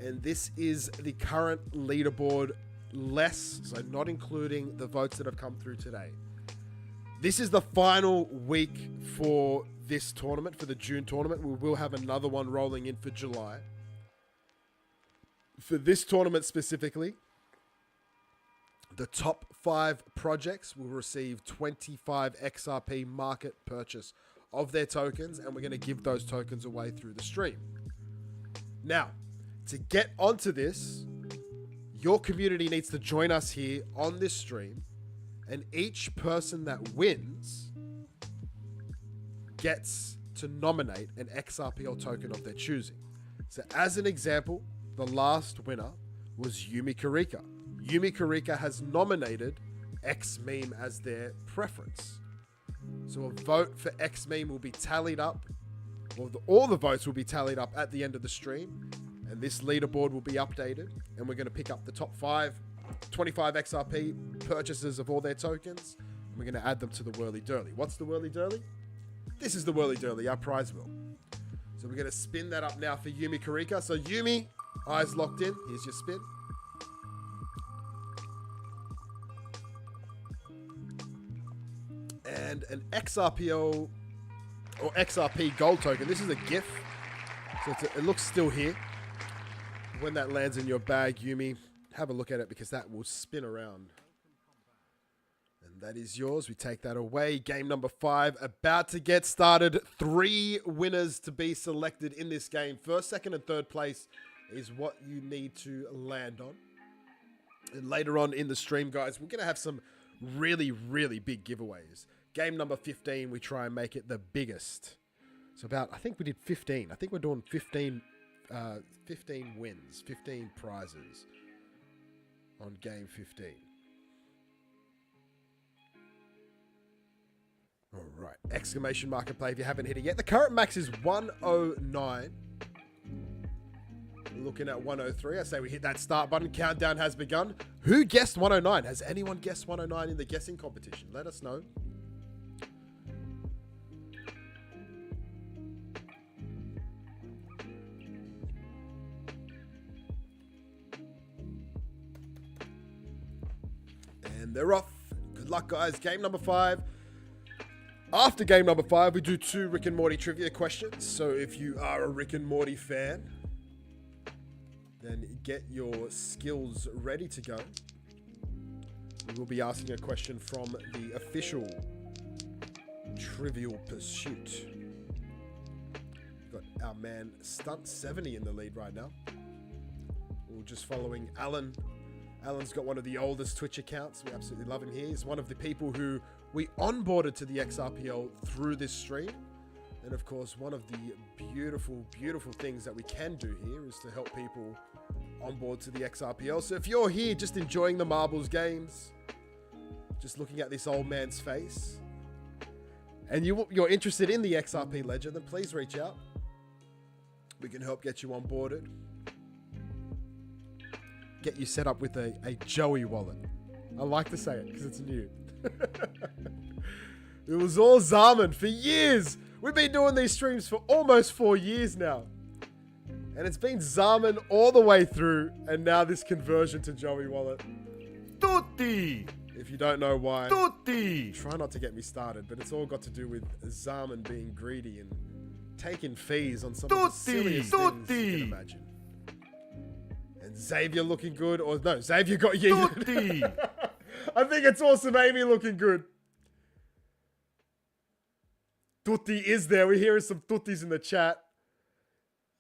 Speaker 1: And this is the current leaderboard less, so not including the votes that have come through today. This is the final week for this tournament, for the June tournament. We will have another one rolling in for July. For this tournament specifically, the top 5 projects will receive 25 XRP market purchase of their tokens, and we're going to give those tokens away through the stream. Now, to get onto this, Your community needs to join us here on this stream, and each person that wins gets to nominate an XRPL token of their choosing. So as an example, the last winner was Yumi Karika. Yumi Karika has nominated X Meme as their preference. So a vote for X Meme will be tallied up, or all the votes will be tallied up at the end of the stream, and this leaderboard will be updated, and we're going to pick up the top 25 XRP purchases of all their tokens, and we're going to add them to the Whirly Durly. What's the Whirly Durly? This is the Whirly Durly, our prize wheel. So we're going to spin that up now for Yumi Karika. So Yumi, eyes locked in. Here's your spin. And an XRPO or XRP gold token. This is a GIF. So it looks still here. When that lands in your bag, Yumi, have a look at it because that will spin around. And that is yours. We take that away. Game number 5 about to get started. 3 winners to be selected in this game. First, second, and third place is what you need to land on. And later on in the stream, guys, we're going to have some really, really big giveaways. Game number 15, we try and make it the biggest. So I think we did 15. I think we're doing 15 wins, 15 prizes on game 15. All right, exclamation mark play if you haven't hit it yet. The current max is 109. Looking at 103. I say we hit that start button. Countdown has begun. Who guessed 109? Has anyone guessed 109 in the guessing competition? Let us know. And they're off. Good luck, guys. Game number 5. After game number 5, we do 2 Rick and Morty trivia questions. So if you are a Rick and Morty fan, then get your skills ready to go. We will be asking a question from the official Trivial Pursuit. We've got our man Stunt 70 in the lead right now. We're just following Alan. Alan's got one of the oldest Twitch accounts. We absolutely love him here. He's one of the people who we onboarded to the XRPL through this stream. And of course, one of the beautiful, beautiful things that we can do here is to help people onboard to the XRPL. So if you're here just enjoying the marbles games, just looking at this old man's face, and you're interested in the XRP ledger, then please reach out. We can help get you onboarded. Get you set up with a Joey wallet. I like to say it because it's new. It was all Zaman for years. We've been doing these streams for almost 4 years now. And it's been Zaman all the way through, and now this conversion to Joey wallet.
Speaker 2: Tutti!
Speaker 1: If you don't know why,
Speaker 2: Tutti!
Speaker 1: try not to get me started, but it's all got to do with Zaman being greedy and taking fees on some of the silliest things you can imagine. And Xavier looking good, or no, Xavier got yeeted.
Speaker 2: Tutti!
Speaker 1: I think it's awesome. Amy looking good. Tutti is there. We're hearing some tuttis in the chat.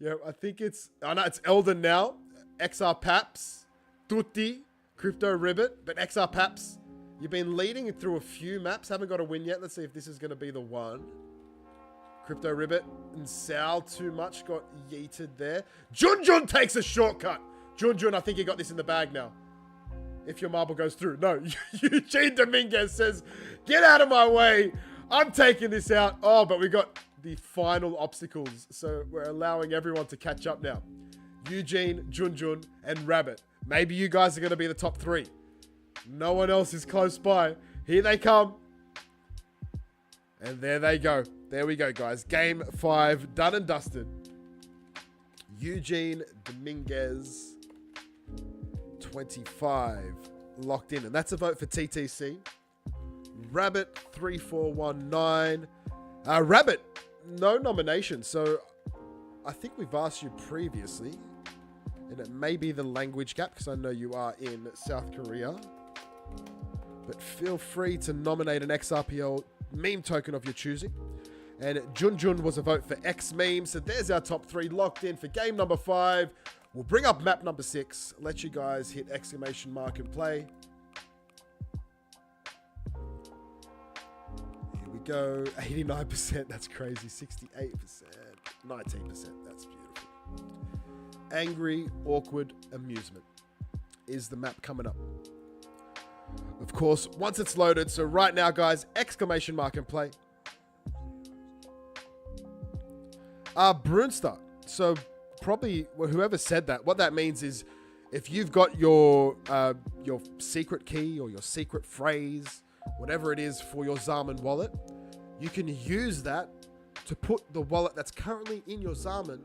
Speaker 1: Yeah, I think it's... I know it's Elden now. XR Paps. Tutti. Crypto Ribbit. But XR Paps, you've been leading through a few maps. Haven't got a win yet. Let's see if this is going to be the one. Crypto Ribbit and Sal too much got yeeted there. Junjun takes a shortcut. Junjun, I think you got this in the bag now. If your marble goes through. No, Eugene Dominguez says, get out of my way. I'm taking this out. Oh, but we got the final obstacles. So we're allowing everyone to catch up now. Eugene, Junjun, and Rabbit. Maybe you guys are going to be the top 3. No one else is close by. Here they come. And there they go. There we go, guys. Game 5 done and dusted. Eugene Dominguez, 25, locked in. And that's a vote for TTC. Rabbit, 3419. Rabbit, no nomination. So I think we've asked you previously, and it may be the language gap because I know you are in South Korea. But feel free to nominate an XRPL meme token of your choosing. And Junjun was a vote for X Meme. So there's our top 3 locked in for game number 5 We'll bring up map number 6, let you guys hit exclamation mark and play. Here we go. 89%, that's crazy. 68%, 19%, that's beautiful. Angry, awkward, amusement is the map coming up. Of course, once it's loaded, so right now, guys, exclamation mark and play. Brunster. So probably whoever said that, what that means is if you've got your secret key or your secret phrase, whatever it is for your Zaman wallet, you can use that to put the wallet that's currently in your Zaman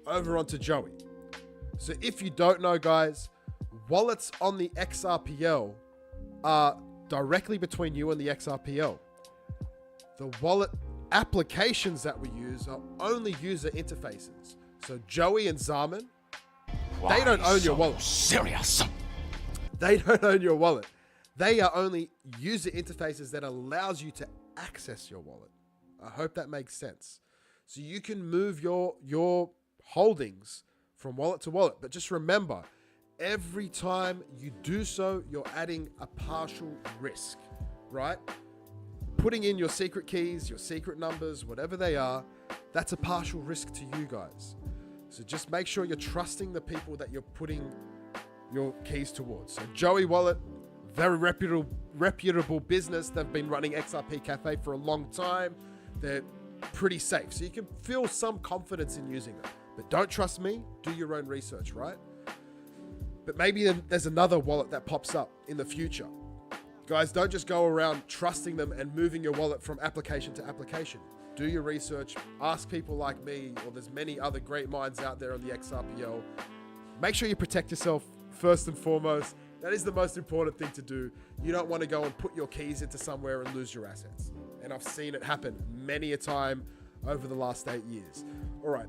Speaker 1: over onto Joey. So if you don't know, guys, wallets on the XRPL are directly between you and the XRPL. The wallet applications that we use are only user interfaces. So Joey and Zaman, they don't own your wallet.
Speaker 4: Serious.
Speaker 1: They don't own your wallet. They are only user interfaces that allows you to access your wallet. I hope that makes sense. So you can move your holdings from wallet to wallet. But just remember, every time you do so, you're adding a partial risk, right? Putting in your secret keys, your secret numbers, whatever they are, that's a partial risk to you guys. So just make sure you're trusting the people that you're putting your keys towards. So Joey Wallet, very reputable business. They've been running XRP Cafe for a long time. They're pretty safe. So you can feel some confidence in using them. But don't trust me, do your own research, right? But maybe there's another wallet that pops up in the future. Guys, don't just go around trusting them and moving your wallet from application to application. Do your research, ask people like me, or there's many other great minds out there on the XRPL. Make sure you protect yourself first and foremost. That is the most important thing to do. You don't want to go and put your keys into somewhere and lose your assets. And I've seen it happen many a time over the last 8 years. All right,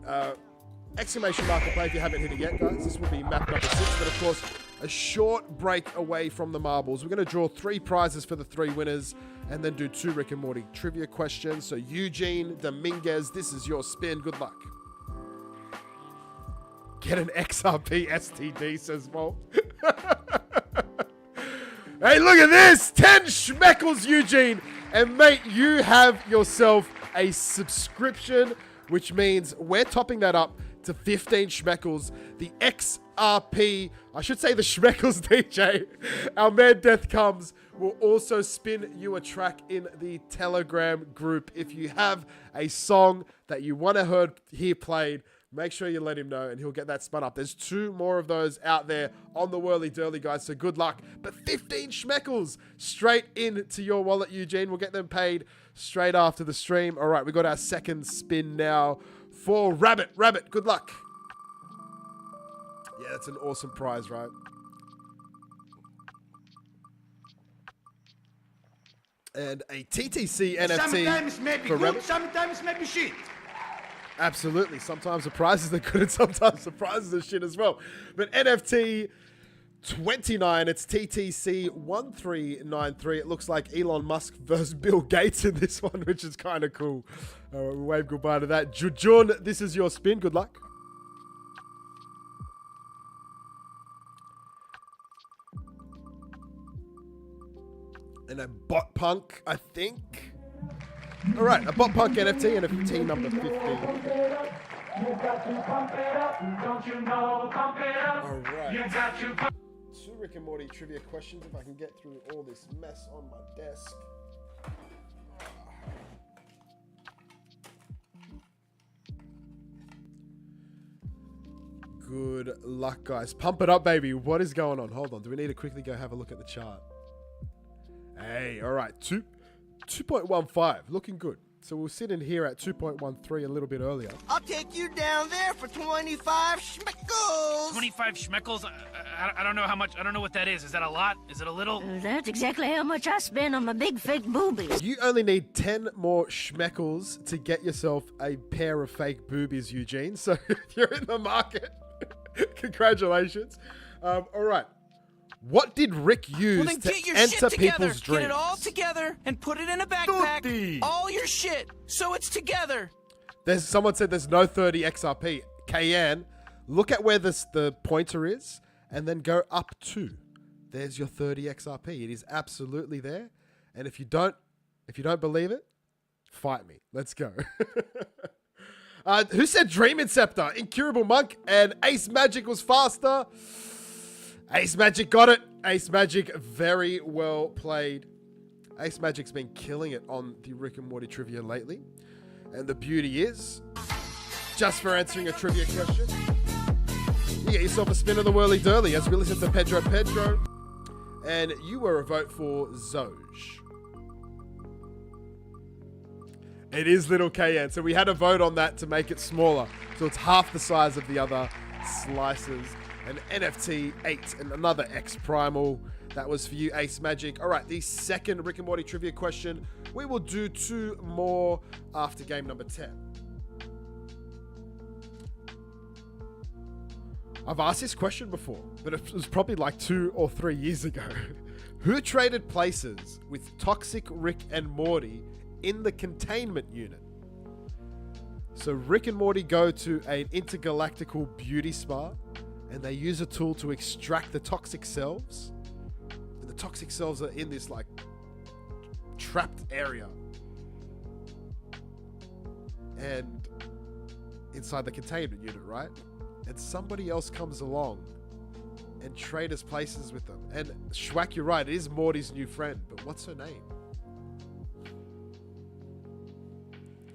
Speaker 1: exclamation mark and play if you haven't hit it yet, guys. This will be map number 6, but of course, a short break away from the marbles. We're going to draw 3 prizes for the 3 winners and then do 2 Rick and Morty trivia questions. So Eugene Dominguez, this is your spin. Good luck. Get an XRP STD, says Mo. Hey, look at this. 10 schmeckles, Eugene. And mate, you have yourself a subscription, which means we're topping that up to 15 schmeckles. The XRP, I should say the schmeckles DJ, our man Death Comes, will also spin you a track in the Telegram group. If you have a song that you want to hear played, make sure you let him know and he'll get that spun up. There's 2 more of those out there on the Whirly Dirly, guys, so good luck. But 15 schmeckles straight into your wallet, Eugene. We'll get them paid straight after the stream. All right, we got our second spin now for Rabbit. Rabbit, good luck. Yeah, that's an awesome prize, right? And a TTC NFT
Speaker 2: Sometimes maybe
Speaker 1: for
Speaker 2: good,
Speaker 1: Rabbit.
Speaker 2: sometimes maybe shit.
Speaker 1: Absolutely. Sometimes the prizes are good and sometimes the prizes are shit as well. But NFT 29, it's TTC 1393. It looks like Elon Musk versus Bill Gates in this one, which is kind of cool. We'll wave goodbye to that. Jujun, this is your spin. Good luck. And a bot punk, I think. All right, a bot punk NFT and a NFT number 15. All right. 2 Rick and Morty trivia questions if I can get through all this mess on my desk. Good luck, guys. Pump it up, baby. What is going on? Hold on. Do we need to quickly go have a look at the chart? Hey, all right. 2.15. Looking good. So we'll sit in here at 2.13 a little bit earlier.
Speaker 3: I'll take you down there for 25 schmeckles.
Speaker 5: 25 schmeckles? I don't know how much. I don't know what that is. Is that a lot? Is it a little?
Speaker 7: That's exactly how much I spend on my big fake boobies.
Speaker 1: You only need 10 more schmeckles to get yourself a pair of fake boobies, Eugene. So if you're in the market, congratulations. All right. What did Rick use
Speaker 3: Well, then
Speaker 1: to
Speaker 3: get your
Speaker 1: enter
Speaker 3: shit together.
Speaker 1: people's dreams?
Speaker 3: Get it all together and put it in a backpack.
Speaker 2: Tutti.
Speaker 3: All your shit, so it's together.
Speaker 1: Someone said there's no 30 XRP. KN, Look at where the pointer is and then go up 2. There's your 30 XRP. It is absolutely there. And if you don't believe it, fight me. Let's go. Who said Dream Inceptor? Incurable Monk and Ace Magic was faster. Ace Magic got it. Ace Magic, very well played. Ace Magic's been killing it on the Rick and Morty trivia lately. And the beauty is, just for answering a trivia question, you get yourself a spin of the Whirly Durly as we listen to Pedro. And you were a vote for Zoj. It is Little KN. So we had a vote on that to make it smaller. So it's half the size of the other slices. An NFT 8 and another X Primal. That was for you, Ace Magic. All right, the second Rick and Morty trivia question. We will do 2 more after game number 10. I've asked this question before, but it was probably like 2 or 3 years ago. Who traded places with Toxic Rick and Morty in the containment unit? So Rick and Morty go to an intergalactical beauty spa and they use a tool to extract the toxic cells. And the toxic cells are in this like trapped area. And inside the containment unit, right? And somebody else comes along and trades places with them. And Schwack, you're right, it is Morty's new friend, but what's her name?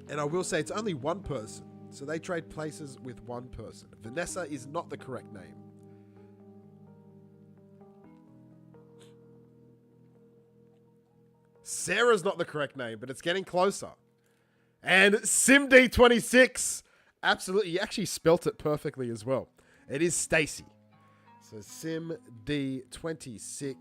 Speaker 1: And I will say it's only one person. So they trade places with one person. Vanessa is not the correct name. Sarah's not the correct name, but it's getting closer. And SimD26. Absolutely. You actually spelt it perfectly as well. It is Stacy. So SimD26.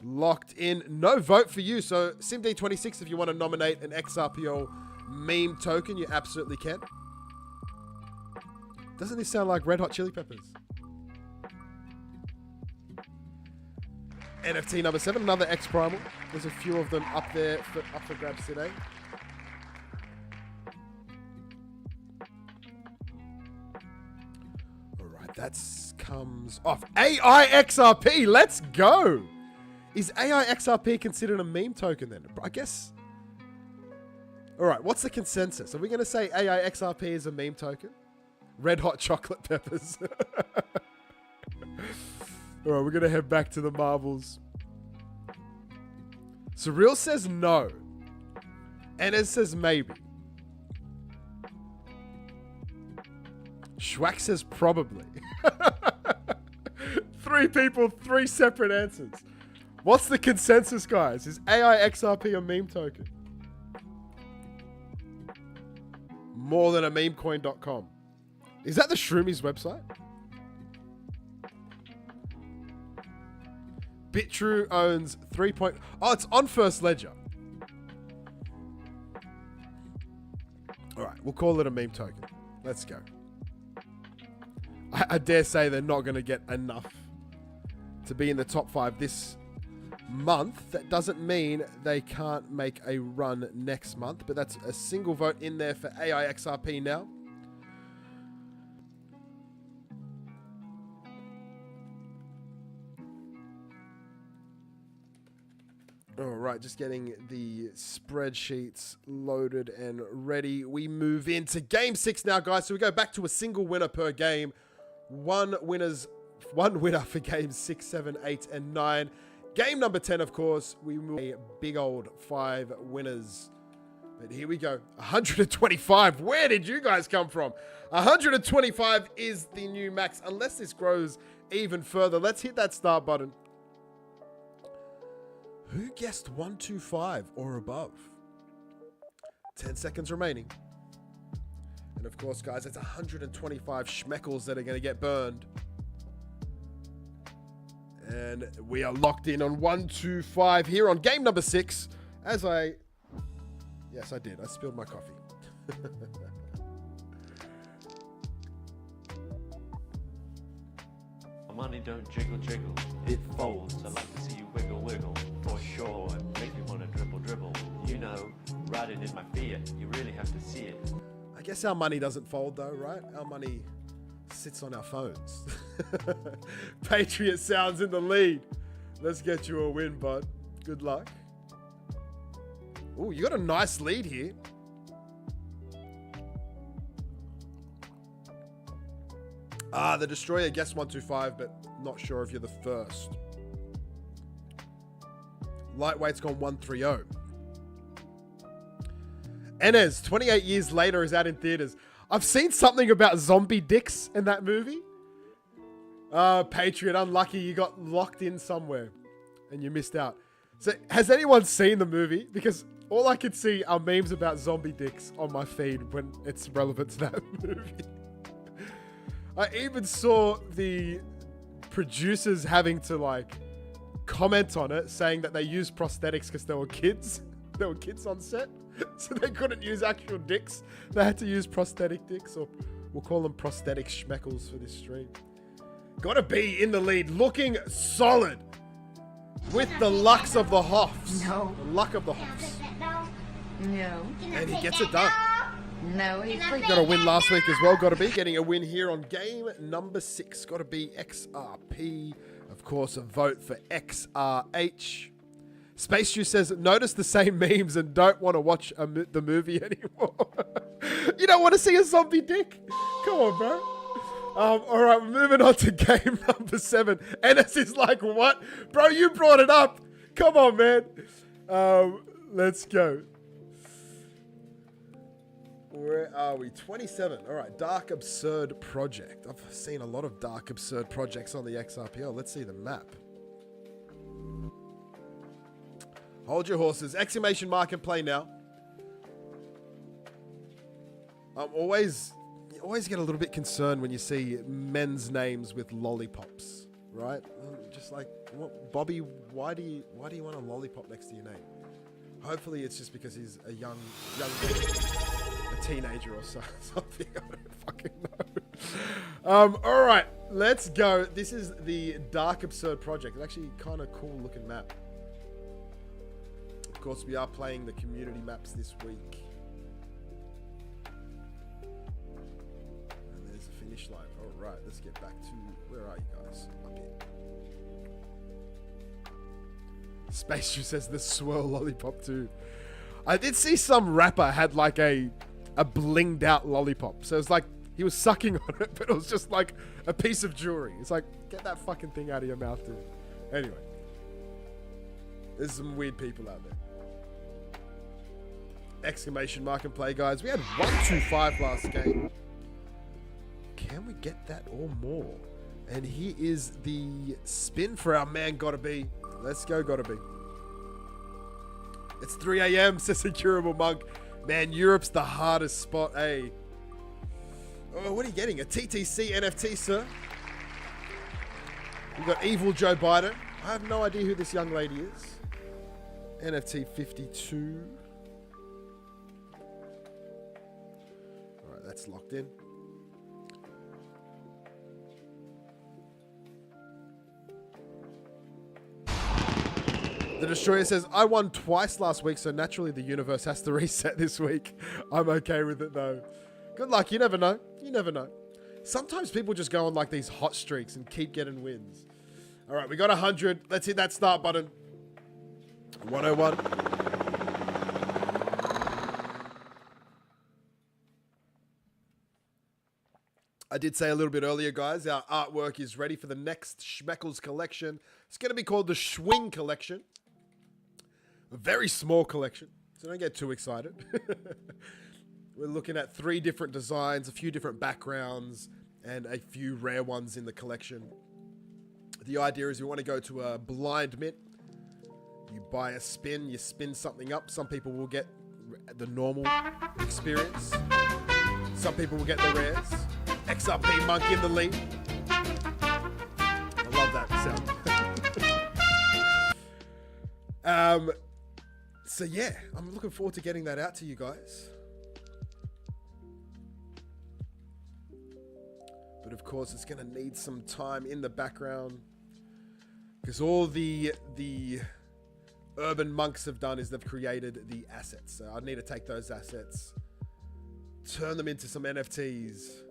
Speaker 1: Locked in. No vote for you. So SimD26, if you want to nominate an XRPL meme token, you absolutely can. Doesn't this sound like Red Hot Chili Peppers? NFT number 7, another X Primal. There's a few of them up there up for grabs today. All right, that comes off. AI XRP, let's go. Is AI XRP considered a meme token then? I guess. All right, what's the consensus? Are we going to say AI XRP is a meme token? Red Hot Chocolate Peppers. All right, we're going to head back to the marbles. Surreal says no. Enes says maybe. Schwack says probably. 3 people, 3 separate answers. What's the consensus, guys? Is AI XRP a meme token? More than a memecoin.com. Is that the Shroomies website? BitTrue owns 3. Oh, it's on First Ledger. All right, we'll call it a meme token. Let's go. I dare say they're not going to get enough to be in the top 5 this month. That doesn't mean they can't make a run next month, but that's a single vote in there for AI XRP now. All right, just getting the spreadsheets loaded and ready. We move into game 6 now, guys. So we go back to a single winner per game. One winner for games 6, 7, 8, and 9. Game number 10, of course, we move a big old 5 winners. But here we go. 125. Where did you guys come from? 125 is the new max, unless this grows even further. Let's hit that start button. Who guessed 125 or above? 10 seconds remaining. And of course, guys, it's 125 schmeckles that are going to get burned. And we are locked in on 125 here on game number 6. Yes, I did. I spilled my coffee.
Speaker 8: Money don't jiggle jiggle, it folds. I like to see you wiggle wiggle, for sure, and make me want to dribble dribble. You know, riding in my Fiat, you really have to see it.
Speaker 1: I guess our money doesn't fold though, right? Our money sits on our phones. Patriot Sounds in the lead. Let's get you a win, bud. Good luck. Oh, you got a nice lead here. The Destroyer guessed 125, but not sure if you're the first. Lightweight's gone 130. Enes, 28 years later, is out in theaters. I've seen something about zombie dicks in that movie. Patriot, unlucky you got locked in somewhere and you missed out. So, has anyone seen the movie? Because all I could see are memes about zombie dicks on my feed when it's relevant to that movie. I even saw the producers having to like comment on it, saying that they used prosthetics because they were kids. There were kids on set, so they couldn't use actual dicks. They had to use prosthetic dicks, or we'll call them prosthetic schmeckles for this stream. Gotta be in the lead, looking solid with the lucks of the Hoffs.
Speaker 6: No.
Speaker 1: The luck of the Hoffs.
Speaker 6: No.
Speaker 1: And he gets it done.
Speaker 6: No, he's
Speaker 1: Got a win last week as well. Gotta be getting a win here on game number 6. Gotta be XRP. Of course, a vote for XRH. Space Juice says, notice the same memes and don't want to watch the movie anymore. You don't want to see a zombie dick? Come on, bro. All right, we're moving on to game number 7. Enes is like, what? Bro, you brought it up. Come on, man. Let's go. Where are we? 27. All right, Dark Absurd Project. I've seen a lot of Dark Absurd projects on the XRPL. Let's see the map. Hold your horses. Exclamation mark and play now. You always get a little bit concerned when you see men's names with lollipops, right? Just like, what, Bobby, why do you want a lollipop next to your name? Hopefully it's just because he's a young a teenager or something. I don't fucking know. All right, let's go. This is the Dark Absurd Project. It's actually kind of cool looking map. Of course, we are playing the community maps this week. And there's the finish line. All right, let's get back to, where are you guys? Up here. Space Juice says the swirl lollipop too. I did see some rapper had like a blinged out lollipop. So it's like he was sucking on it, but it was just like a piece of jewelry. It's like, get that fucking thing out of your mouth, dude. Anyway. There's some weird people out there. Exclamation mark and play, guys. We had 125 last game. Can we get that or more? And here is the spin for our man, Gotta Be. Let's go, Gotta Be. It's 3 a.m., says Incurable Monk. Man, Europe's the hardest spot, eh? Oh, what are you getting? A TTC NFT, sir? We've got Evil Joe Biden. I have no idea who this young lady is. NFT 52. All right, that's locked in. The Destroyer says, I won twice last week, so naturally the universe has to reset this week. I'm okay with it, though. Good luck. You never know. You never know. Sometimes people just go on like these hot streaks and keep getting wins. All right, we got 100. Let's hit that start button. 101. I did say a little bit earlier, guys, our artwork is ready for the next Schmeckles collection. It's going to be called the Schwing Collection. A very small collection, so don't get too excited. We're looking at 3 different designs, a few different backgrounds, and a few rare ones in the collection. The idea is we want to go to a blind mint. You buy a spin, you spin something up. Some people will get the normal experience. Some people will get the rares. XRP Monk in the lead. I love that sound. So yeah, I'm looking forward to getting that out to you guys. But of course, it's going to need some time in the background because all the urban monks have done is they've created the assets. So I need to take those assets, turn them into some NFTs,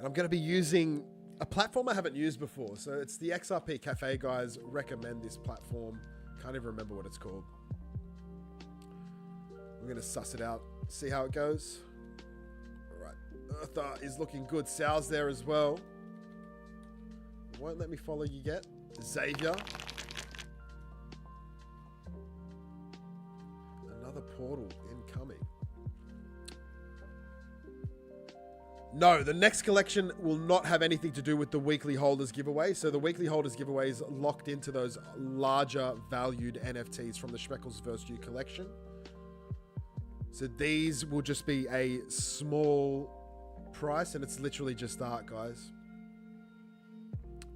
Speaker 1: And I'm going to be using a platform I haven't used before. So it's the XRP Cafe guys recommend this platform. Can't even remember what it's called. We're going to suss it out, see how it goes. All right. Eartha is looking good. Sal's there as well. Won't let me follow you yet. Xavier. Another portal incoming. No, the next collection will not have anything to do with the weekly holders giveaway. So the weekly holders giveaway is locked into those larger valued NFTs from the Schmeckles vs. You collection. So these will just be a small price, and it's literally just art, guys.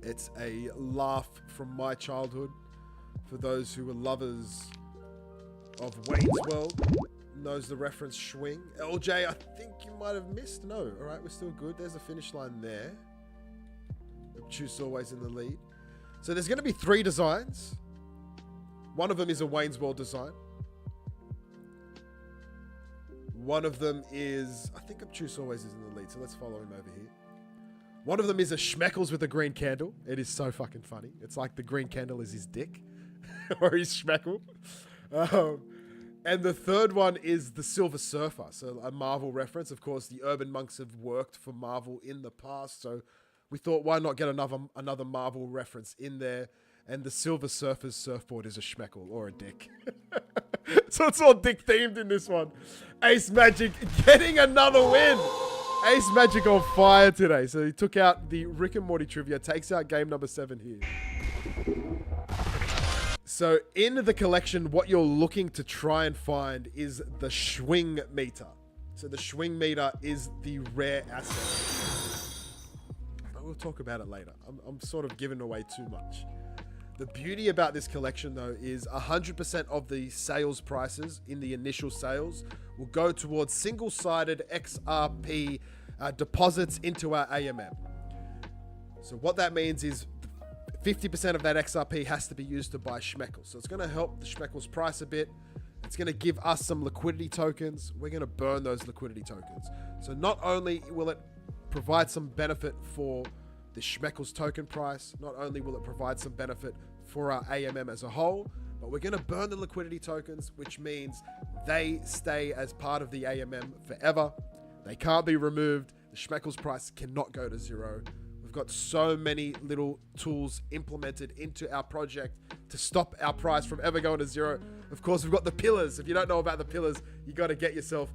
Speaker 1: It's a laugh from my childhood for those who were lovers of Wayne's World. Knows the reference Schwing. LJ, I think you might have missed. No, all right, we're still good. There's a finish line there. Obtuse always in the lead. So there's going to be 3 designs. One of them is a Wayne's World design. One of them is, I think Obtuse always is in the lead, so let's follow him over here. One of them is a Schmeckles with a green candle. It is so fucking funny. It's like the green candle is his dick or his Schmeckle. And the third one is the Silver Surfer, so a Marvel reference. Of course, the Urban Monks have worked for Marvel in the past, so we thought, why not get another Marvel reference in there? And the Silver Surfer's surfboard is a Schmeckle or a dick. So it's all dick themed in this one. Ace Magic getting another win. Ace Magic on fire today. So he took out the Rick and Morty trivia, takes out game number 7 here. So in the collection, what you're looking to try and find is the Schwing meter. So the Schwing meter is the rare asset. But we'll talk about it later. I'm sort of giving away too much. The beauty about this collection, though, is 100% of the sales prices in the initial sales will go towards single-sided XRP deposits into our AMM. So what that means is 50% of that XRP has to be used to buy Schmeckles. So it's going to help the Schmeckles price a bit. It's going to give us some liquidity tokens. We're going to burn those liquidity tokens. So not only will it provide some benefit for the Schmeckles token price, not only will it provide some benefit for our AMM as a whole, but we're going to burn the liquidity tokens, which means they stay as part of the AMM forever. They can't be removed. The Schmeckles price cannot go to 0. We've got so many little tools implemented into our project to stop our price from ever going to 0. Of course, we've got the pillars. If you don't know about the pillars, you got to get yourself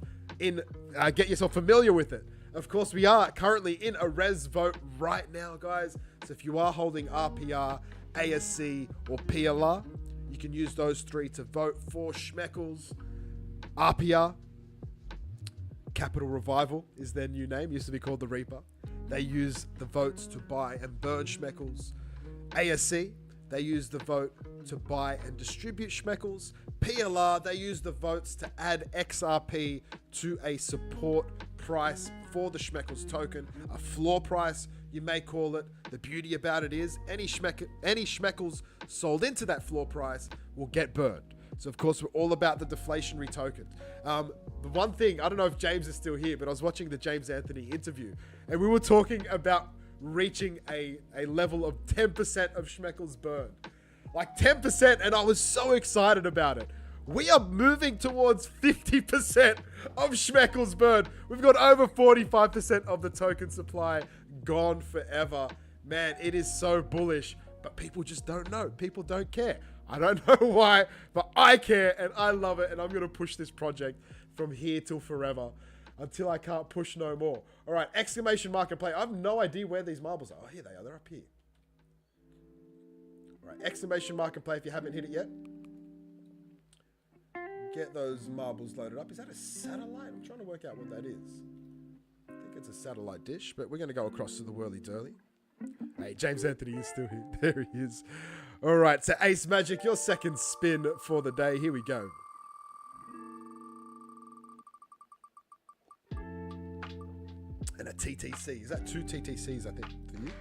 Speaker 1: familiar with it. Of course, we are currently in a res vote right now, guys. So if you are holding RPR, ASC, or PLR, you can use those 3 to vote for Schmeckles. RPR, Capital Revival is their new name. Used to be called the Reaper. They use the votes to buy and burn Schmeckles. ASC, they use the vote to buy and distribute Schmeckles. PLR, they use the votes to add XRP to a support price for the Schmeckles token, a floor price, you may call it. The beauty about it is any Schmeckles sold into that floor price will get burned. So of course, we're all about the deflationary token. The one thing, I don't know if James is still here, but I was watching the James Anthony interview and we were talking about reaching a level of 10% of Schmeckles burned. Like 10%, and I was so excited about it. We are moving towards 50% of Schmeckles burned. We've got over 45% of the token supply gone forever. Man, it is so bullish, but people just don't know. People don't care. I don't know why, but I care and I love it, and I'm going to push this project from here till forever until I can't push no more. All right, exclamation mark and play. I have no idea where these marbles are. Oh, here they are. They're up here. All right, exclamation mark and play if you haven't hit it yet. Get those marbles loaded up. Is that a satellite? I'm trying to work out what that is. I think it's a satellite dish, but we're going to go across to the whirly-durly. Hey, James Anthony is still here. There he is. All right, so Ace Magic, your second spin for the day. Here we go. And a TTC. Is that 2 TTCs, I think, for you?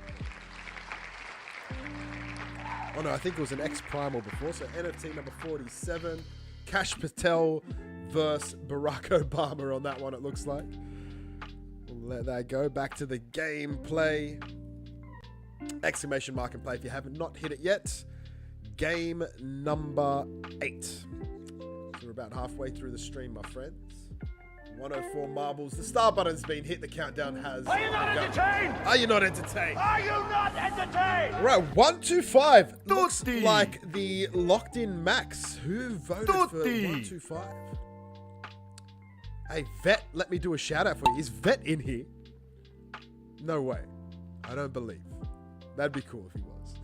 Speaker 1: Oh, no, I think it was an X Primal before. So NFT number 47. Cash Patel versus Barack Obama on that one, it looks like. Let that go. Back to the gameplay. Exclamation mark and play if you haven't not hit it yet. Game number 8. So we're about halfway through the stream, my friends. 104 marbles. The star button's been hit. The countdown has.
Speaker 2: Are you not entertained?
Speaker 1: Are you not entertained?
Speaker 2: Are you not entertained?
Speaker 1: All right, 125. Looks like the locked in Max. Who voted for 125? Hey, Vet, let me do a shout out for you. Is Vet in here? No way. I don't believe. That'd be cool if he was.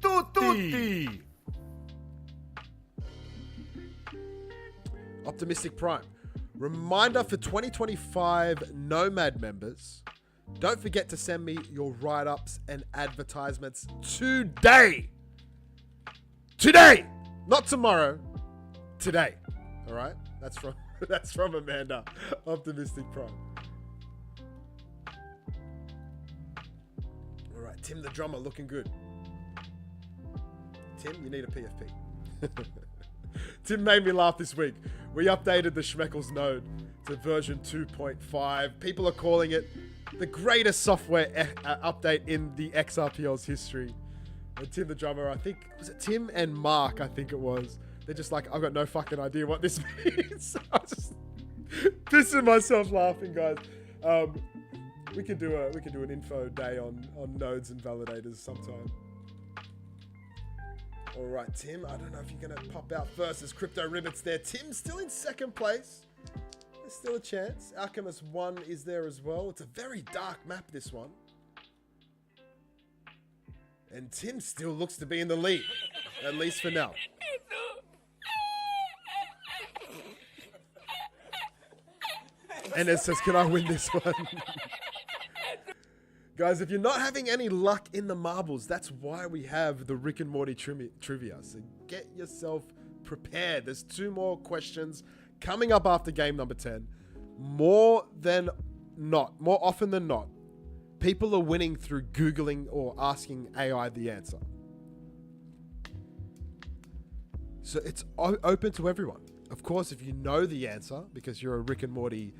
Speaker 1: Tutti. Optimistic Prime. Reminder for 2025 Nomad members. Don't forget to send me your write-ups and advertisements today. Today! Not tomorrow. Today. All right? That's from Amanda. Optimistic Prime. All right, Tim the drummer looking good. Tim, you need a PFP. Tim made me laugh this week. We updated the Schmeckles node to version 2.5. People are calling it the greatest software update in the XRPL's history. And Tim the drummer, I think, was it Tim and Mark, I think it was. They're just like, I've got no fucking idea what this means. I'm just pissing myself laughing, guys. We could do an info day on nodes and validators sometime. All right, Tim. I don't know if you're gonna pop out first. There's Crypto Ribbits there. Tim's still in second place. There's still a chance. Alchemist 1 is there as well. It's a very dark map, this one. And Tim still looks to be in the lead, at least for now. And it says, can I win this one? Guys, if you're not having any luck in the marbles, that's why we have the Rick and Morty trivia. So get yourself prepared. There's 2 more questions coming up after game number 10. More often than not, people are winning through Googling or asking AI the answer. So it's open to everyone. Of course, if you know the answer, because you're a Rick and Morty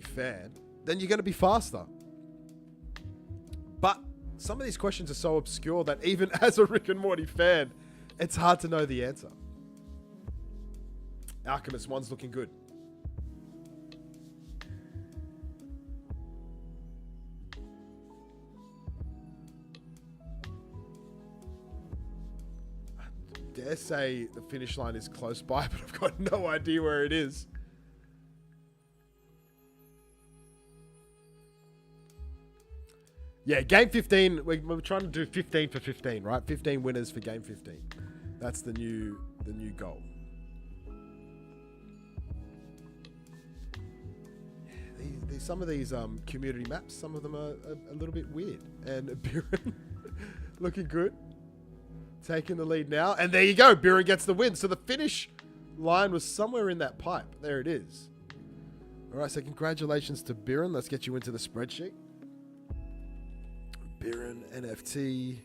Speaker 1: fan, then you're going to be faster. But some of these questions are so obscure that even as a Rick and Morty fan, it's hard to know the answer. Alchemist 1's looking good. I dare say the finish line is close by, but I've got no idea where it is. Yeah, game 15, we're trying to do 15 for 15, right? 15 winners for game 15. That's the new goal. Some of these community maps, some of them are a little bit weird. And Biren looking good. Taking the lead now. And there you go, Biren gets the win. So the finish line was somewhere in that pipe. There it is. All right, so congratulations to Biren. Let's get you into the spreadsheet. Biren, NFT.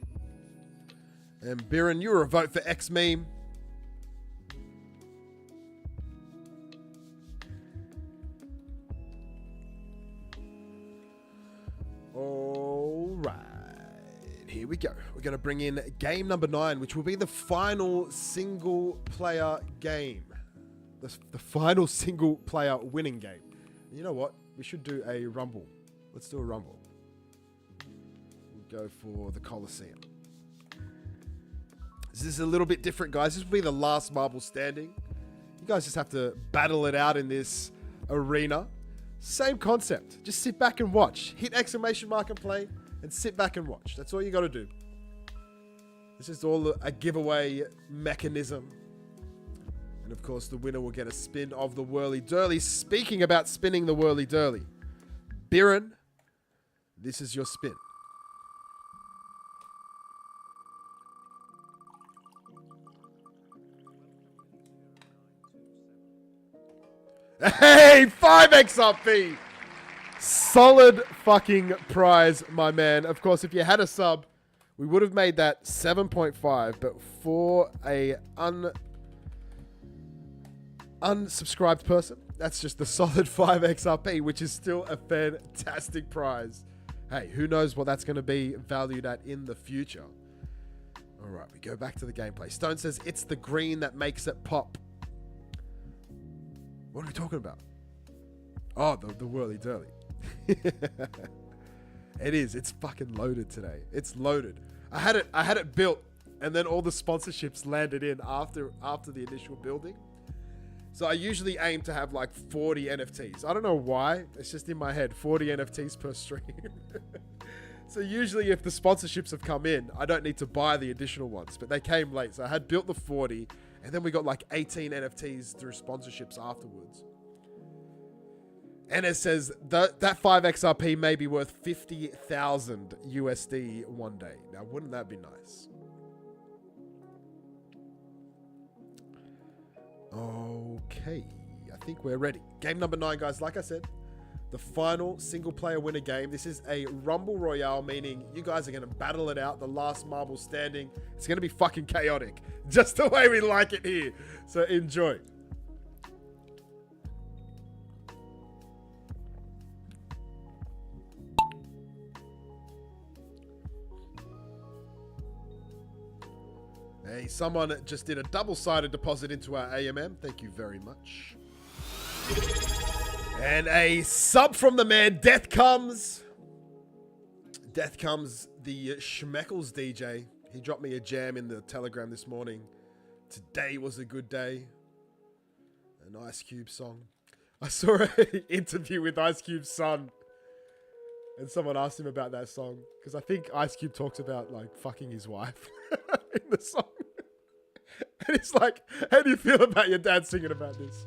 Speaker 1: And Biren, you were a vote for X-Meme. All right. Here we go. We're going to bring in game number 9, which will be the final single-player game. The final single-player winning game. And you know what? We should do a rumble. Let's do a rumble. Go for the Colosseum. This is a little bit different, guys. This will be the last marble standing. You guys just have to battle it out in this arena. Same concept. Just sit back and watch. Hit exclamation mark and play and sit back and watch. That's all you got to do. This is all a giveaway mechanism. And of course, the winner will get a spin of the Whirly Durly. Speaking about spinning the Whirly Durly, Biren, this is your spin. Hey, 5x RP! Solid fucking prize, my man. Of course, if you had a sub, we would have made that 7.5, but for a unsubscribed person. That's just the solid 5 XRP, which is still a fantastic prize. Hey, who knows what that's going to be valued at in the future. All right, we go back to the gameplay. Stone says, it's the green that makes it pop. What are we talking about? Oh, the whirly dirly. It is. It's fucking loaded today. It's loaded. I had it built, and then all the sponsorships landed in after the initial building. So I usually aim to have like 40 NFTs. I don't know why. It's just in my head. 40 NFTs per stream. So usually if the sponsorships have come in, I don't need to buy the additional ones. But they came late. So I had built the 40. And then we got like 18 NFTs through sponsorships afterwards. And it says that 5 XRP may be worth 50,000 USD one day. Now, wouldn't that be nice? Okay, I think we're ready. Game number 9, guys. Like I said, the final single-player winner game. This is a Rumble Royale, meaning you guys are going to battle it out. The last marble standing. It's going to be fucking chaotic. Just the way we like it here. So enjoy. Hey, someone just did a double-sided deposit into our AMM. Thank you very much. And a sub from the man, Death Comes. Death Comes, the Schmeckles DJ. He dropped me a jam in the Telegram this morning. Today was a good day. An Ice Cube song. I saw an interview with Ice Cube's son. And someone asked him about that song. Because I think Ice Cube talks about, like, fucking his wife in the song. And he's like, how do you feel about your dad singing about this?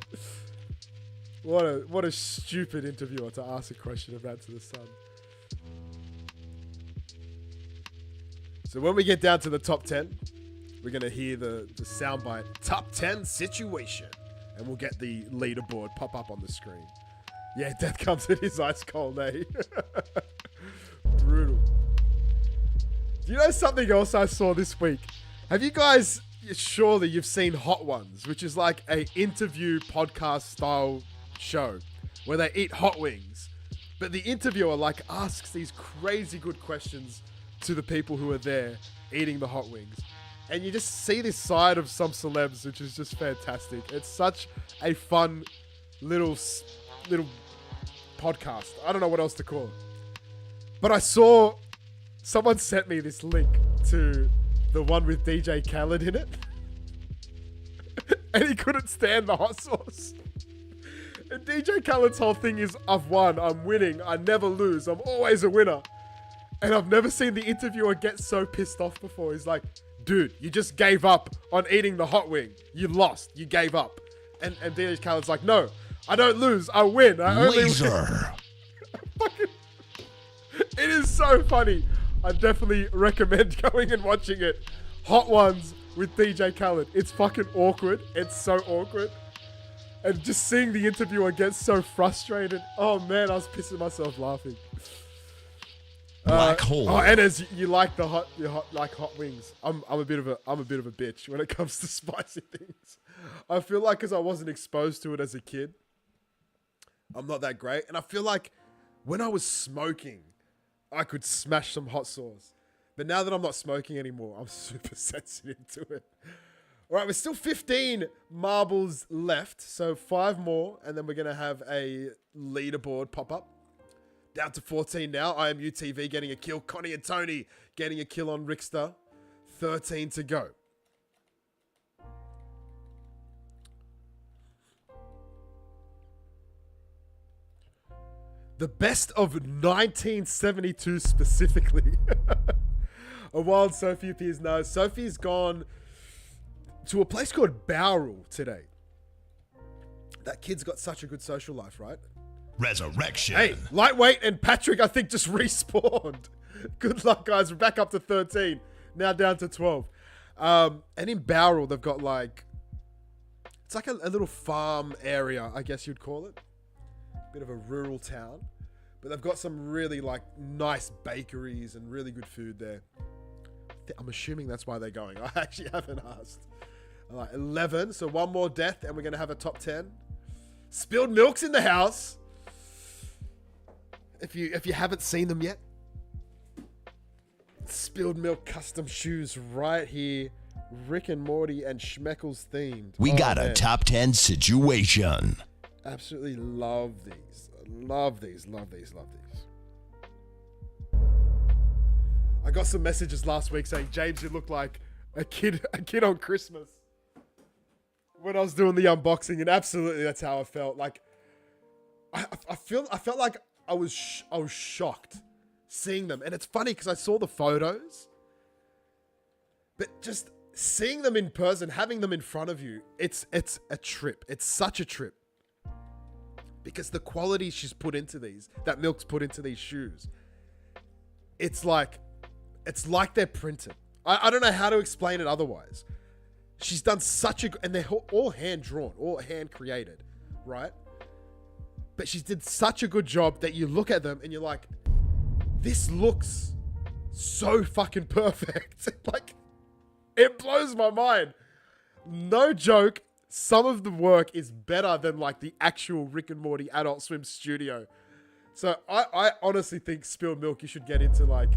Speaker 1: What a stupid interviewer to ask a question about to the son. So when we get down to the top 10, we're going to hear the soundbite top 10 situation. And we'll get the leaderboard pop up on the screen. Yeah, Death Comes in his ice cold, eh? Brutal. Do you know something else I saw this week? Have you guys, surely you've seen Hot Ones, which is like a interview podcast style show where they eat hot wings. But the interviewer like asks these crazy good questions to the people who are there eating the hot wings. And you just see this side of some celebs, which is just fantastic. It's such a fun little podcast. I don't know what else to call it. But I saw someone sent me this link to the one with DJ Khaled in it. And he couldn't stand the hot sauce. And DJ Khaled's whole thing is, I've won, I'm winning, I never lose, I'm always a winner. And I've never seen the interviewer get so pissed off before. He's like, dude, you just gave up on eating the hot wing. You lost, you gave up. And DJ Khaled's like, no, I don't lose, I win. I only
Speaker 4: Laser.
Speaker 1: Fucking, it is so funny. I definitely recommend going and watching it. Hot Ones with DJ Khaled. It's fucking awkward. It's so awkward. And just seeing the interviewer get so frustrated. Oh man, I was pissing myself laughing.
Speaker 4: Black hole.
Speaker 1: Oh, and as you like the hot wings. I'm a bit of a bitch when it comes to spicy things. I feel like because I wasn't exposed to it as a kid, I'm not that great. And I feel like when I was smoking, I could smash some hot sauce. But now that I'm not smoking anymore, I'm super sensitive to it. All right, we're still 15 marbles left. So 5 more, and then we're going to have a leaderboard pop up. Down to 14 now. I am UTV getting a kill. Connie and Tony getting a kill on Rickster. 13 to go. The best of 1972 specifically. A wild Sophie appears now. Sophie's gone to a place called Bowral today. That kid's got such a good social life, right?
Speaker 4: Resurrection.
Speaker 1: Hey, Lightweight and Patrick, I think, just respawned. Good luck, guys. We're back up to 13. Now down to 12. And in Bowral, they've got like... It's like a little farm area, I guess you'd call it. Bit of a rural town. But they've got some really like nice bakeries and really good food there. I'm assuming that's why they're going. I actually haven't asked. All right, 11. So one more death and we're going to have a top 10. Spilled Milk's in the house. If you haven't seen them yet. Spilled Milk custom shoes right here. Rick and Morty and Schmeckles themed.
Speaker 4: We got a top 10 situation.
Speaker 1: Absolutely love these. Love these. I got some messages last week saying, James, you look like a kid on Christmas. When I was doing the unboxing, and absolutely that's how I felt. Like, I felt like I was shocked seeing them. And it's funny because I saw the photos, but just seeing them in person, having them in front of you, it's a trip. It's such a trip. Because the quality she's put into these, that Milk's put into these shoes, it's like they're printed. I don't know how to explain it otherwise. She's done such a, and they're all hand drawn, all hand created, right? But she did such a good job that you look at them and you're like, this looks so fucking perfect. Like, it blows my mind. No joke. Some of the work is better than like the actual Rick and Morty Adult Swim studio. So I honestly think Spilled Milk, you should get into like,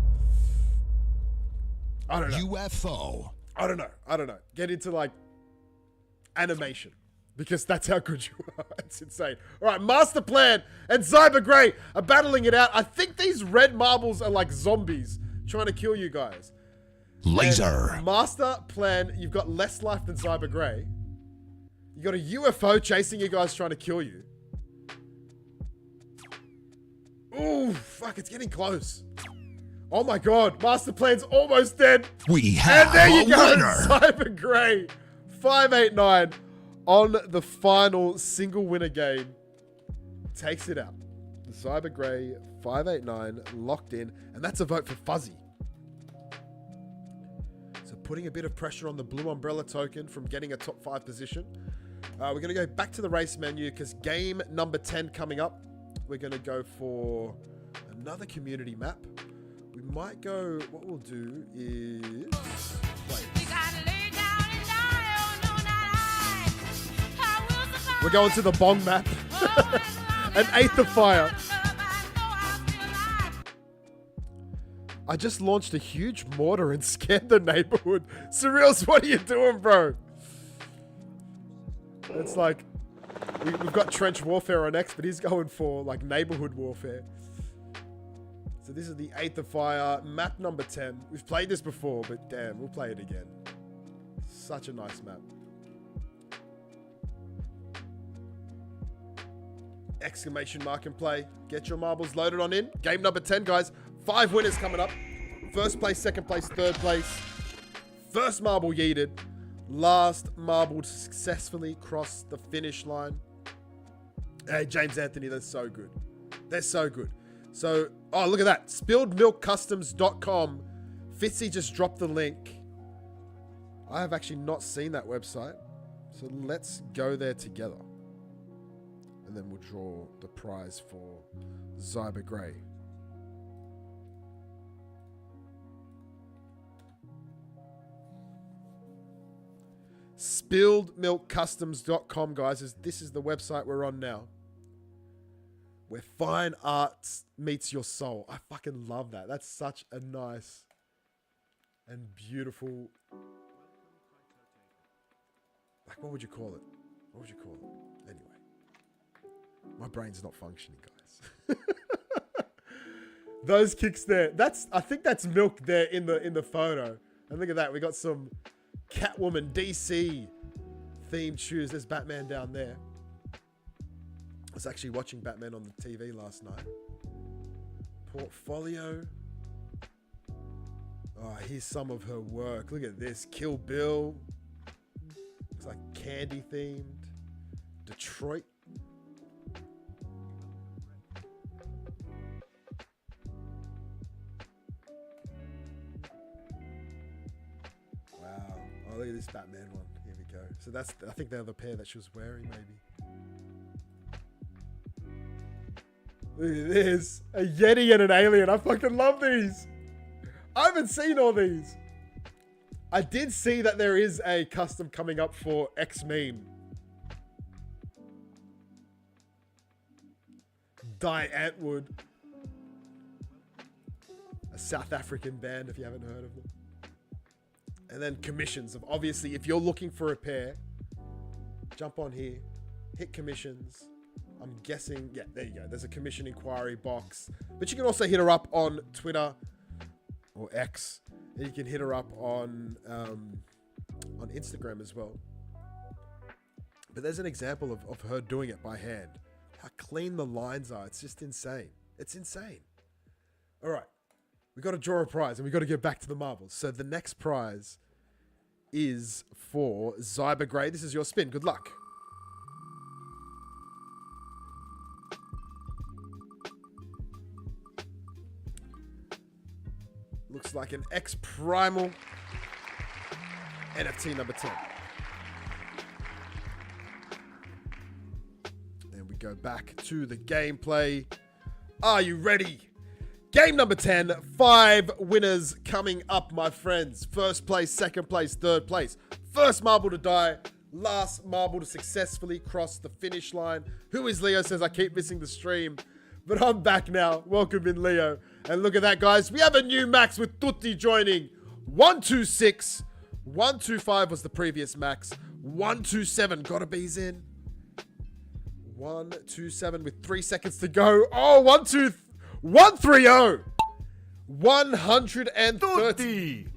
Speaker 1: I don't know.
Speaker 4: UFO.
Speaker 1: I don't know. Get into like animation because that's how good you are. It's insane. All right, Master Plan and Cyber Grey are battling it out. I think these red marbles are like zombies trying to kill you guys.
Speaker 4: Laser.
Speaker 1: And Master Plan, you've got less life than Cyber Grey. You got a UFO chasing you guys trying to kill you. Ooh, fuck, it's getting close. Oh my god, Master Plan's almost dead.
Speaker 4: We have
Speaker 1: and there you
Speaker 4: a
Speaker 1: go,
Speaker 4: winner.
Speaker 1: Cyber Grey. 589 on the final single winner game. Takes it out. Cyber Grey, 589, locked in. And that's a vote for Fuzzy. So putting a bit of pressure on the Blue Umbrella token from getting a top 5 position. We're going to go back to the race menu because game number 10 coming up. We're going to go for another community map. We might go, what we'll do is, wait. We're going to the Bong map. An Eighth of Fire. I just launched a huge mortar and scared the neighborhood. Surreals, what are you doing, bro? It's like, we've got trench warfare on X, but he's going for like neighborhood warfare. So this is the Eighth of Fire, map number 10. We've played this before, but damn, we'll play it again. Such a nice map. Exclamation mark and play. Get your marbles loaded on in. Game number 10, guys. 5 winners coming up. First place, second place, third place. First marble yeeted. Last marble to successfully cross the finish line. Hey, James Anthony, they're so good. They're so good. So, oh, look at that. SpilledMilkCustoms.com. Fitzy just dropped the link. I have actually not seen that website. So let's go there together. And then we'll draw the prize for Cyber Grey. SpilledMilkCustoms.com, guys. This is the website we're on now. Where fine arts meets your soul. I fucking love that. That's such a nice and beautiful... Like, what would you call it? What would you call it? Anyway. My brain's not functioning, guys. Those kicks there. I think that's Milk there in the photo. And look at that. We got some Catwoman DC themed shoes. There's Batman down there. I was actually watching Batman on the TV last night. Portfolio. Oh, here's some of her work. Look at this. Kill Bill. Looks like candy themed. Detroit. Wow. Oh, look at this Batman one. Here we go. So that's, I think they're the pair that she was wearing, maybe. Look at this. A Yeti and an alien. I fucking love these. I haven't seen all these. I did see that there is a custom coming up for X-Meme. Die Antwood. A South African band, if you haven't heard of them. And then commissions. Of obviously, if you're looking for a pair, jump on here, hit commissions. I'm guessing, yeah, there you go. There's a commission inquiry box. But you can also hit her up on Twitter or X. And you can hit her up on Instagram as well. But there's an example of her doing it by hand. How clean the lines are. It's just insane. It's insane. All right. We got to draw a prize and we got to get back to the marbles. So the next prize is for Zyber Grey. This is your spin. Good luck. Looks like an X Primal NFT number 10. And we go back to the gameplay. Are you ready? Game number 10. 5 winners coming up, my friends. First place, second place, third place. First marble to die. Last marble to successfully cross the finish line. Who is Leo? Says I keep missing the stream. But I'm back now. Welcome in, Leo. And look at that, guys. We have a new max with Tutti joining. 126. 125 was the previous max. 127. Gotta be's in. 127 with 3 seconds to go. Oh, 130. 130.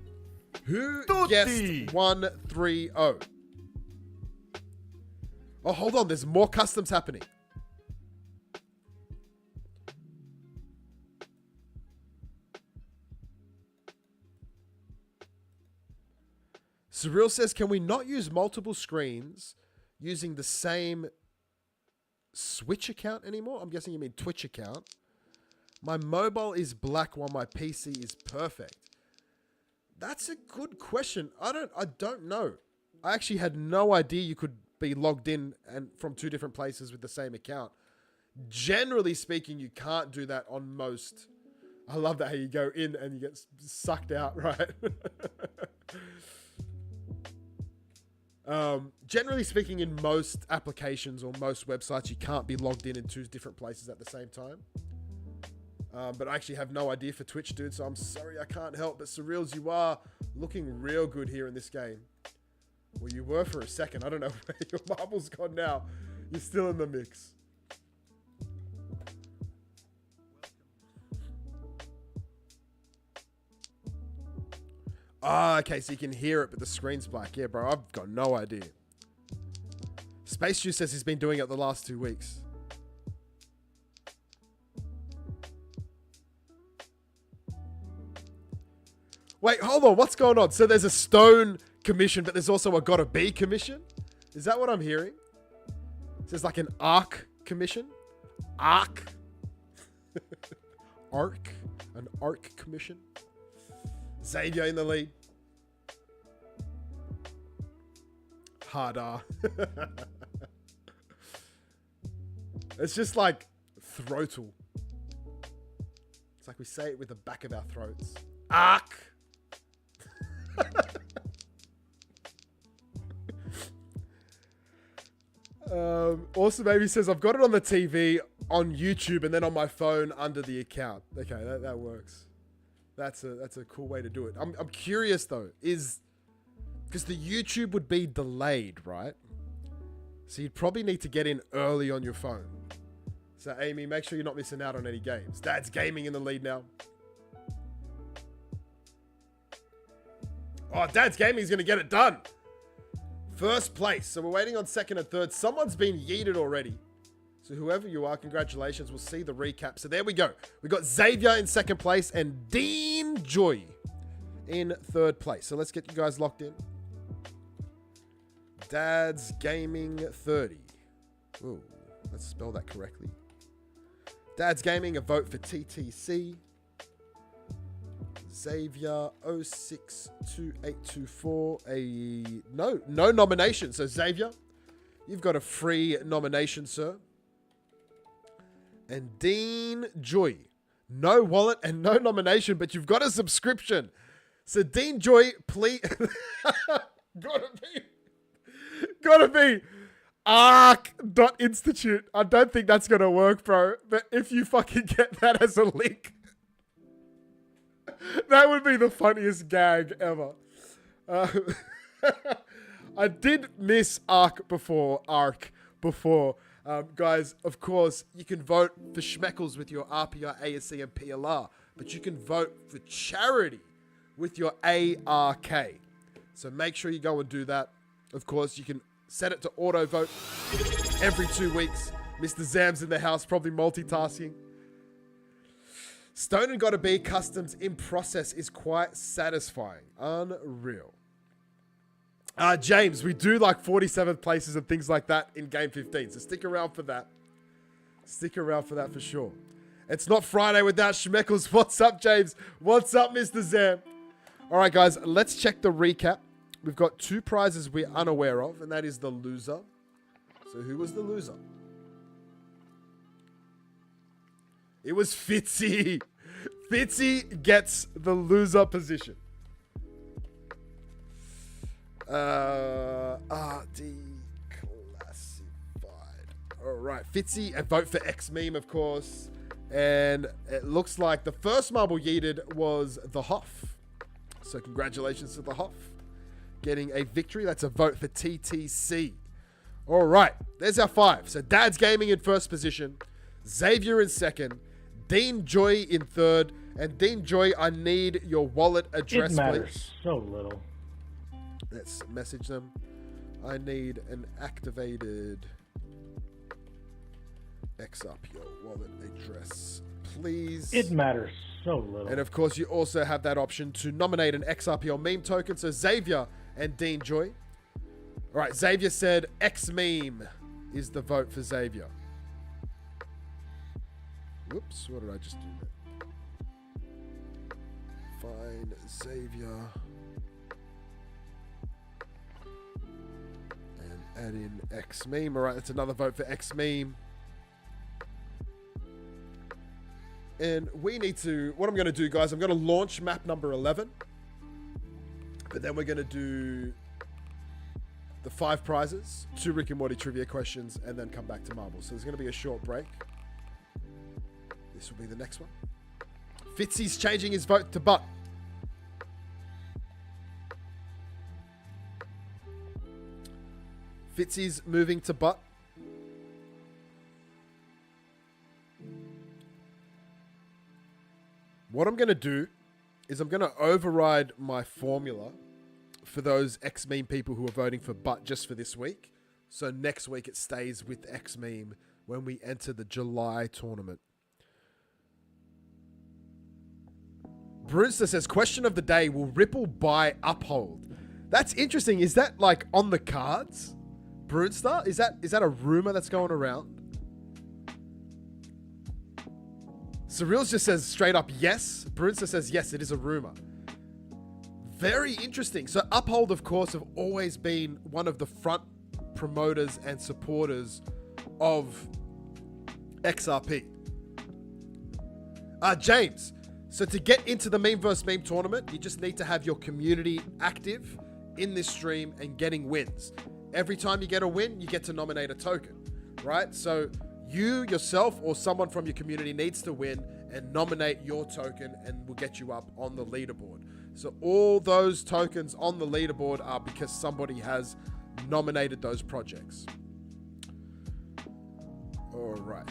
Speaker 1: Who guessed 130? Oh, hold on. There's more customs happening. Surreal says, can we not use multiple screens using the same Switch account anymore? I'm guessing you mean Twitch account. My mobile is black while my PC is perfect. That's a good question. I don't know. I actually had no idea you could be logged in and from 2 different places with the same account. Generally speaking, you can't do that on most. I love that how you go in and you get sucked out, right? Generally speaking, in most applications or most websites, you can't be logged in 2 different places at the same time. But I actually have no idea for Twitch, dude, so I'm sorry I can't help. But Surreals, you are looking real good here in this game. Well, you were for a second. I don't know where your marble's gone now. You're still in the mix. Ah, okay, so you can hear it, but the screen's black. Yeah, bro, I've got no idea. Space Juice says he's been doing it the last 2 weeks. Wait, hold on. What's going on? So there's a stone commission, but there's also a gotta be commission? Is that what I'm hearing? There's like an arc commission? Arc? Arc? An arc commission? Xavier in the lead. Harder. It's just like throatal. It's like we say it with the back of our throats. Arc. Also, maybe says I've got it on the TV, on YouTube, and then on my phone under the account. Okay, that works. That's a cool way to do it. I'm curious though, is because the YouTube would be delayed, right? So you'd probably need to get in early on your phone. So Amy, make sure you're not missing out on any games. Dad's Gaming in the lead now. Oh, Dad's Gaming is going to get it done. First place. So we're waiting on second and third. Someone's been yeeted already. So whoever you are, congratulations. We'll see the recap. So there we go. We got Xavier in second place and Dean Joy in third place. So let's get you guys locked in. Dad's Gaming 30. Ooh, let's spell that correctly. Dad's Gaming, a vote for TTC. Xavier 062824, no nomination. So Xavier, you've got a free nomination, sir. And Dean Joy, no wallet and no nomination, but you've got a subscription. So Dean Joy, please. Gotta be arc.institute. I don't think that's gonna work, bro. But if you fucking get that as a link, that would be the funniest gag ever. I did miss arc before. Guys, of course, you can vote for Schmeckles with your RPR, ASC, and PLR, but you can vote for charity with your ARK. So make sure you go and do that. Of course, you can set it to auto vote every 2 weeks. Mr. Zam's in the house, probably multitasking. Stone and Gotta Be customs in process is quite satisfying. Unreal. James, we do like 47th places and things like that in Game 15, so stick around for that. Stick around for that for sure. It's not Friday without Schmeckles. What's up, James? What's up, Mr. Zam? All right, guys, let's check the recap. We've got 2 prizes we're unaware of, and that is the loser. So who was the loser? It was Fitzy. Fitzy gets the loser position. RD classified. All right, Fitzy, a vote for X-Meme, of course. And it looks like the first marble yeeted was the Hoff. So congratulations to the Hoff. Getting a victory. That's a vote for TTC. All right, there's our 5. So Dad's Gaming in first position. Xavier in second. Dean Joy in third. And Dean Joy, I need your wallet address,
Speaker 9: it matters
Speaker 1: please.
Speaker 9: So little.
Speaker 1: Let's message them. I need an activated XRPO wallet address, please.
Speaker 9: It matters so little.
Speaker 1: And of course, you also have that option to nominate an XRPO meme token. So Xavier and Dean Joy. All right, Xavier said X-Meme is the vote for Xavier. Whoops, what did I just do there? Find Xavier. Add in X-Meme. All right, that's another vote for X-Meme. And we need to... What I'm going to do, guys, I'm going to launch map number 11. But then we're going to do the 5 prizes, 2 Rick and Morty trivia questions, and then come back to marbles. So there's going to be a short break. This will be the next one. Fitzy's changing his vote to Butt. Fitzy's moving to Butt. What I'm going to do is I'm going to override my formula for those X-Meme people who are voting for Butt just for this week. So next week it stays with X-Meme when we enter the July tournament. Brewster says, question of the day, will Ripple buy Uphold? That's interesting. Is that like on the cards? Brewster? Is that a rumor that's going around? Surreals just says straight up yes. Brewster says yes, it is a rumor. Very interesting. So Uphold, of course, have always been one of the front promoters and supporters of XRP. James, so to get into the Meme vs. Meme tournament, you just need to have your community active in this stream and getting wins. Every time you get a win, you get to nominate a token, right? So you yourself or someone from your community needs to win and nominate your token, and we'll get you up on the leaderboard. So all those tokens on the leaderboard are because somebody has nominated those projects. All right.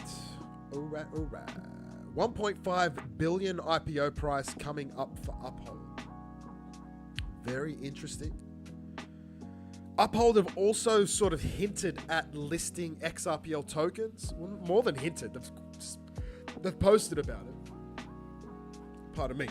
Speaker 1: 1.5 billion IPO price coming up for Uphold. Very interesting. Uphold have also sort of hinted at listing XRPL tokens. Well, more than hinted, they've posted about it. Pardon me.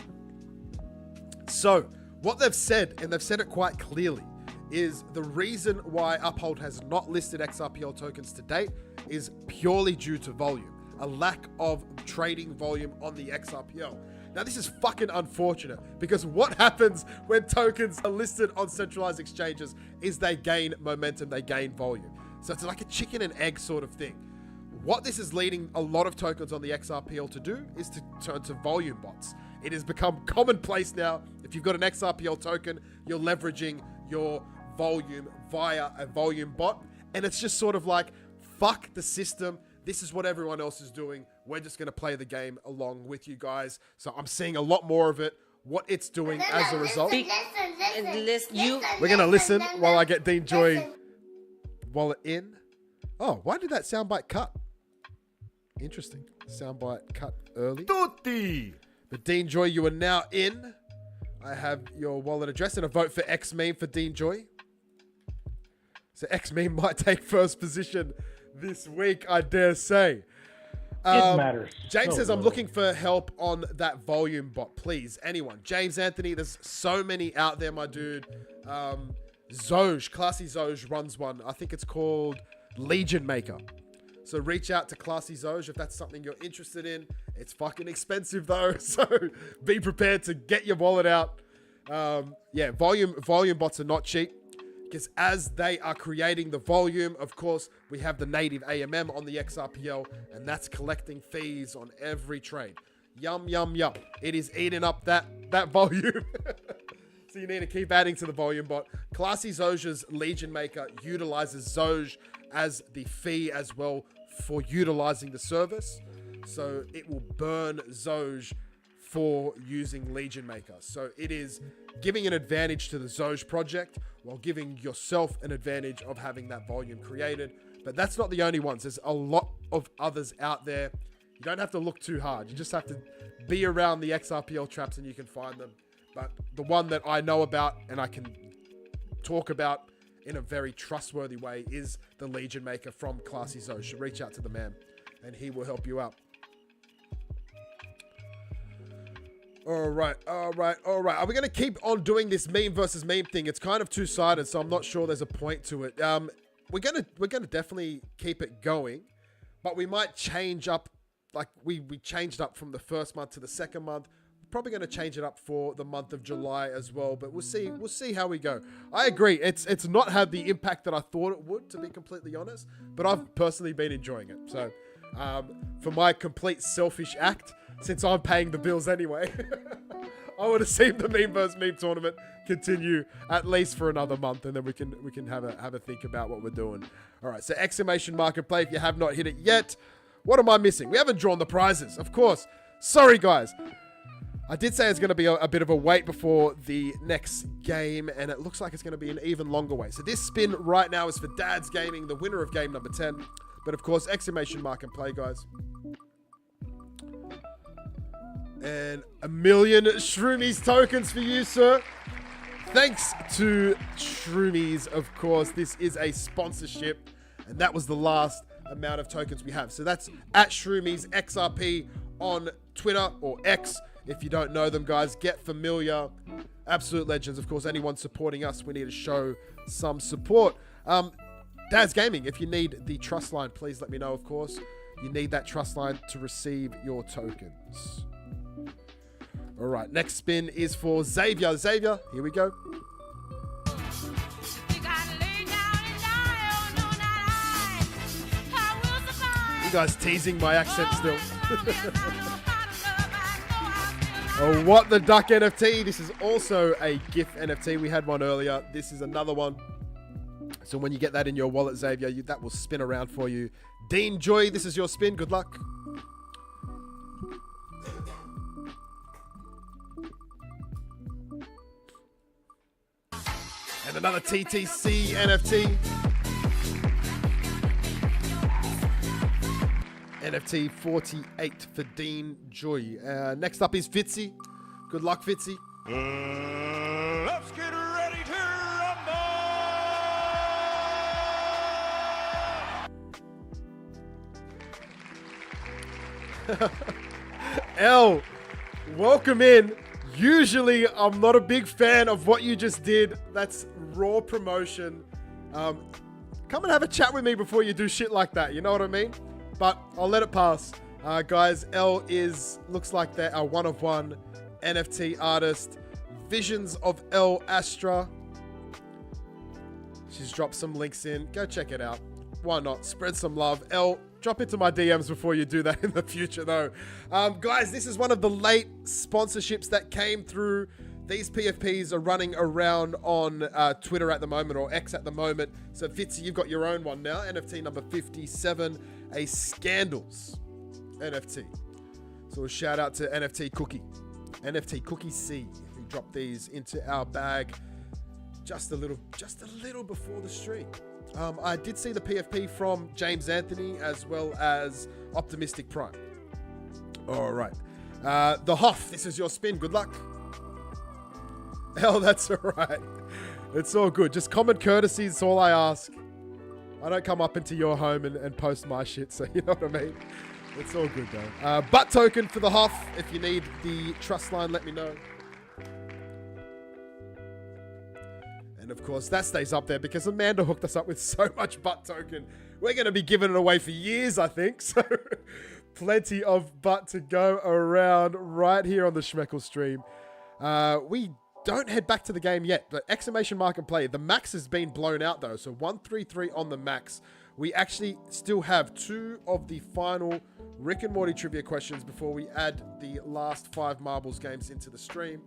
Speaker 1: So, what they've said, and they've said it quite clearly, is the reason why Uphold has not listed XRPL tokens to date is purely due to volume. A lack of trading volume on the XRPL. Now, this is fucking unfortunate because what happens when tokens are listed on centralized exchanges is they gain momentum, they gain volume. So it's like a chicken and egg sort of thing. What this is leading a lot of tokens on the XRPL to do is to turn to volume bots. It has become commonplace now. If you've got an XRPL token, you're leveraging your volume via a volume bot. And it's just sort of like, fuck the system. This is what everyone else is doing. We're just going to play the game along with you guys. So I'm seeing a lot more of it. What it's doing as a result.
Speaker 6: We're
Speaker 1: going to listen while I get Dean Joy wallet in. Oh, why did that soundbite cut? Interesting. Soundbite cut early.
Speaker 9: Tutti!
Speaker 1: But Dean Joy, you are now in. I have your wallet address and a vote for X-Meme for Dean Joy. So X-Meme might take first position this week, I dare say.
Speaker 10: It matters.
Speaker 1: James
Speaker 10: so
Speaker 1: says, I'm
Speaker 10: little.
Speaker 1: looking for help on that volume bot, please. Anyone. James Anthony, there's so many out there, my dude. Zoj, Classy Zoj runs one. I think it's called Legion Maker. So reach out to Classy Zoj if that's something you're interested in. It's fucking expensive though, so be prepared to get your wallet out. Yeah, volume bots are not cheap. Because as they are creating the volume, of course, we have the native AMM on the XRPL, and that's collecting fees on every trade. Yum, yum, yum. It is eating up that volume. So you need to keep adding to the volume bot. Classy Zoj's Legion Maker utilizes Zoj as the fee as well for utilizing the service. So it will burn Zoj for using Legion Maker. So it is giving an advantage to the Zoj project while giving yourself an advantage of having that volume created. But that's not the only ones. There's a lot of others out there. You don't have to look too hard. You just have to be around the XRPL traps and you can find them. But the one that I know about and I can talk about in a very trustworthy way is the Legion Maker from Classy Zoj. So reach out to the man and he will help you out. All right. Are we going to keep on doing this meme versus meme thing? It's kind of two-sided, so I'm not sure there's a point to it. We're gonna definitely keep it going, but we might change up. Like we changed up from the first month to the second month. Probably going to change it up for the month of July as well, but we'll see how we go. I agree. It's not had the impact that I thought it would, to be completely honest, but I've personally been enjoying it. So for my complete selfish act, since I'm paying the bills anyway, I would have seen the meme versus meme tournament continue at least for another month, and then we can have a think about what we're doing. All right, so exclamation mark and play if you have not hit it yet. What am I missing? We haven't drawn the prizes, of course. Sorry, guys. I did say it's going to be a bit of a wait before the next game, and it looks like it's going to be an even longer wait. So this spin right now is for Dad's Gaming, the winner of game number 10. But of course, exclamation mark and play, guys. And 1 million Shroomies tokens for you, sir. Thanks to Shroomies, of course. This is a sponsorship, and that was the last amount of tokens we have. So that's at Shroomies XRP on Twitter or X. If you don't know them, guys, get familiar. Absolute legends. Of course, anyone supporting us, we need to show some support. Dad's Gaming, if you need the trust line, please let me know, of course. You need that trust line to receive your tokens. All right, next spin is for Xavier. Xavier, here we go. You guys teasing my accent still. Oh, what the duck NFT. This is also a GIF NFT. We had one earlier. This is another one. So when you get that in your wallet, Xavier, that will spin around for you. Dean Joy, this is your spin. Good luck. And another TTC NFT. NFT 48 for Dean Joy. Next up is Fitzy. Good luck, Fitzy.
Speaker 9: Let's get ready to rumble!
Speaker 1: L, welcome in. Usually, I'm not a big fan of what you just did. That's raw promotion. Come and have a chat with me before you do shit like that. You know what I mean? But I'll let it pass. Guys, L looks like they're a one-of-one NFT artist. Visions of L Astra. She's dropped some links in. Go check it out. Why not? Spread some love. L, Drop into my DMs before you do that in the future, though. Guys, this is one of the late sponsorships that came through. These PFPs are running around on Twitter at the moment, or X at the moment. So, Fitzy, you've got your own one now. NFT number 57, a Scandals NFT. So, a shout out to NFT Cookie C, who dropped these into our bag just a little before the stream. I did see the PFP from James Anthony as well as Optimistic Prime. All right. The Hoff, this is your spin. Good luck. Hell, that's all right. It's all good. Just common courtesy is all I ask. I don't come up into your home and post my shit, so you know what I mean? It's all good, though. Butt token for the Hoff. If you need the trust line, let me know. And of course, that stays up there because Amanda hooked us up with so much butt token. We're going to be giving it away for years, I think. So plenty of butt to go around right here on the Schmeckle stream. We don't head back to the game yet, but exclamation mark and play. The max has been blown out, though. So 133 on the max. We actually still have 2 of the final Rick and Morty trivia questions before we add the last 5 marbles games into the stream.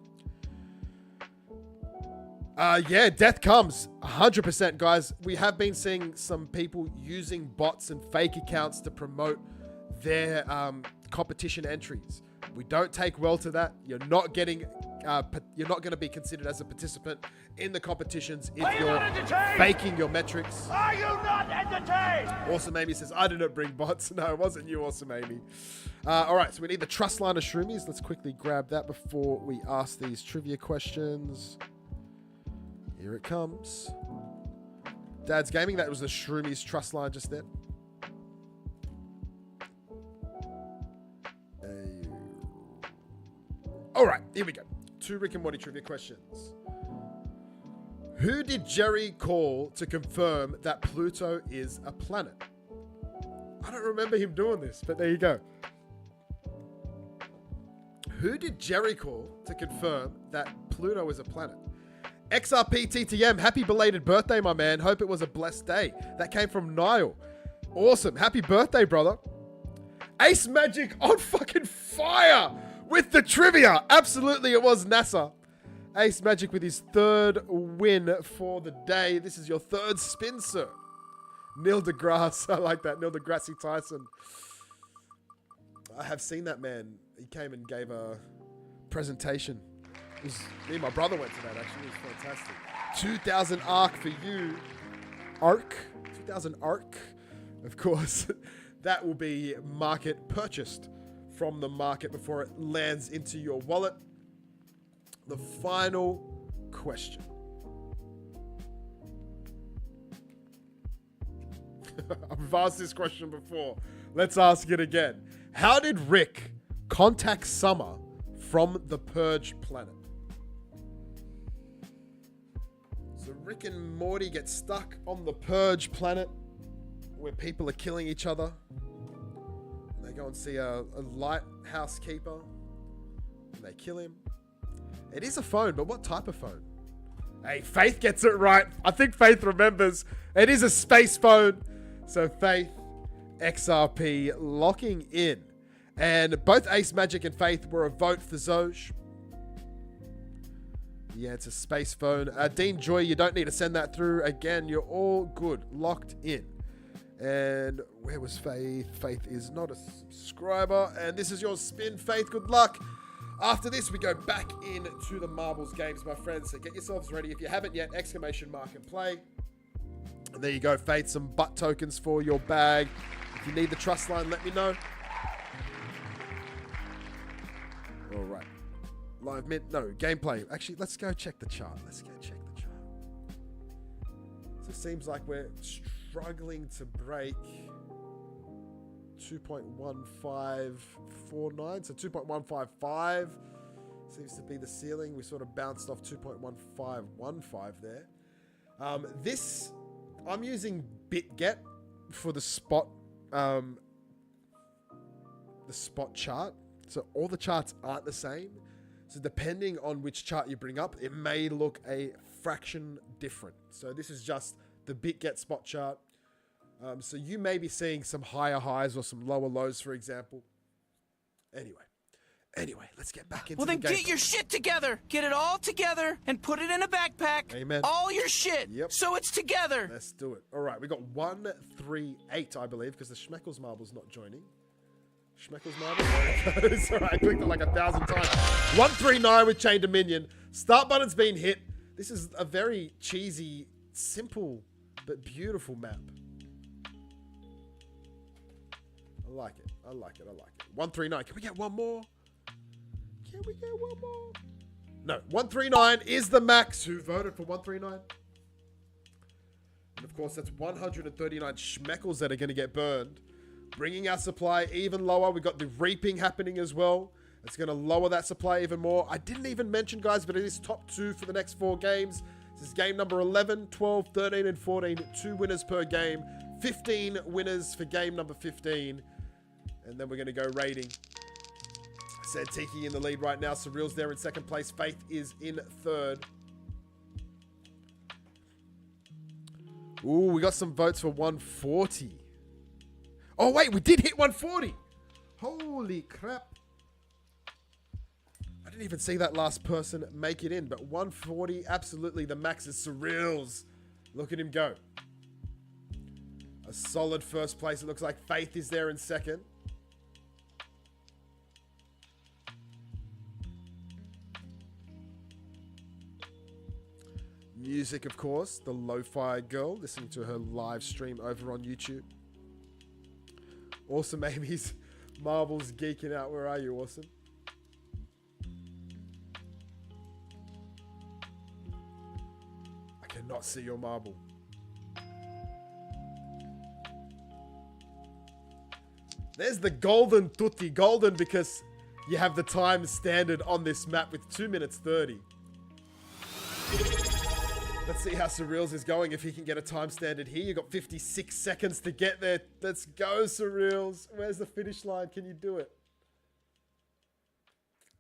Speaker 1: Yeah, death comes 100%, guys. We have been seeing some people using bots and fake accounts to promote their competition entries. We don't take well to that. You're not getting, you're not going to be considered as a participant in the competitions if you're faking your metrics.
Speaker 2: Are you not entertained?
Speaker 1: Awesome Amy says, I didn't bring bots. No, it wasn't you, Awesome Amy. All right, so we need the trust line of Shroomies. Let's quickly grab that before we ask these trivia questions. Here it comes. Dad's Gaming, that was the Shroomies trust line just then. All right, here we go. 2 Rick and Morty trivia questions. Who did Jerry call to confirm that Pluto is a planet? I don't remember him doing this, but there you go. Who did Jerry call to confirm that Pluto is a planet? XRP TTM, happy belated birthday, my man. Hope it was a blessed day. That came from Niall. Awesome. Happy birthday, brother. Ace Magic on fucking fire with the trivia. Absolutely, it was NASA. Ace Magic with his 3rd win for the day. This is your 3rd spin, sir. Neil deGrasse. I like that. Neil deGrasse Tyson. I have seen that man. He came and gave a presentation. Me and my brother went to that, actually. It was fantastic. 2,000 ARC for you. ARC. 2,000 ARC. Of course, that will be market purchased from the market before it lands into your wallet. The final question. I've asked this question before. Let's ask it again. How did Rick contact Summer from the Purge planet? So Rick and Morty get stuck on the Purge planet where people are killing each other. And they go and see a lighthouse keeper and they kill him. It is a phone, but what type of phone? Hey, Faith gets it right. I think Faith remembers. It is a space phone. So Faith, XRP locking in. And both Ace Magic and Faith were a vote for Zoj. Yeah, it's a space phone. Dean Joy, you don't need to send that through. Again, you're all good. Locked in. And where was Faith? Faith is not a subscriber. And this is your spin, Faith. Good luck. After this, we go back into the marbles games, my friends. So get yourselves ready. If you haven't yet, exclamation mark and play. And there you go, Faith. Some butt tokens for your bag. If you need the trust line, let me know. All right. Live mint. No, gameplay. Actually, let's go check the chart. So it seems like we're struggling to break 2.1549. So 2.155 seems to be the ceiling. We sort of bounced off 2.1515 there. This, I'm using BitGet for the spot chart. So all the charts aren't the same. So depending on which chart you bring up, it may look a fraction different. So this is just the BitGet spot chart. So you may be seeing some higher highs or some lower lows, for example. Anyway, let's get back into
Speaker 3: Well, then
Speaker 1: the game.
Speaker 3: get your shit together. Get it all together and put it in a backpack.
Speaker 1: Amen.
Speaker 3: All your shit.
Speaker 1: Yep.
Speaker 3: So it's together.
Speaker 1: Let's do it. All right, we got 1, 3, 8, I believe, because the Schmeckles marble's not joining. Schmeckles marble? It's all right, I clicked it like 1,000 times. 139 with Chain Dominion. Start button's been hit. This is a very cheesy, simple, but beautiful map. I like it. 139. Can we get one more? No, 139 is the max. Who voted for 139? And of course, that's 139 Schmeckles that are going to get burned. Bringing our supply even lower. We got the reaping happening as well. It's going to lower that supply even more. I didn't even mention, guys, but it is top 2 for the next 4 games. This is game number 11, 12, 13, and 14. 2 winners per game. 15 winners for game number 15. And then we're going to go rating. Said Tiki in the lead right now. Surreal's there in second place. Faith is in third. Ooh, we got some votes for 140. Oh, wait, we did hit 140. Holy crap. I didn't even see that last person make it in, but 140, absolutely the max is Surreal's. Look at him go. A solid first place. It looks like Faith is there in second. Music, of course, the Lo-Fi Girl, listening to her live stream over on YouTube. Awesome Amy's Marbles geeking out. Where are you, Awesome? I cannot see your marble. There's the golden tutti. Golden because you have the time standard on this map with 2 minutes 30. Let's see how Surreal's is going, if he can get a time standard here. You got 56 seconds to get there. Let's go, Surreal's. Where's the finish line? Can you do it?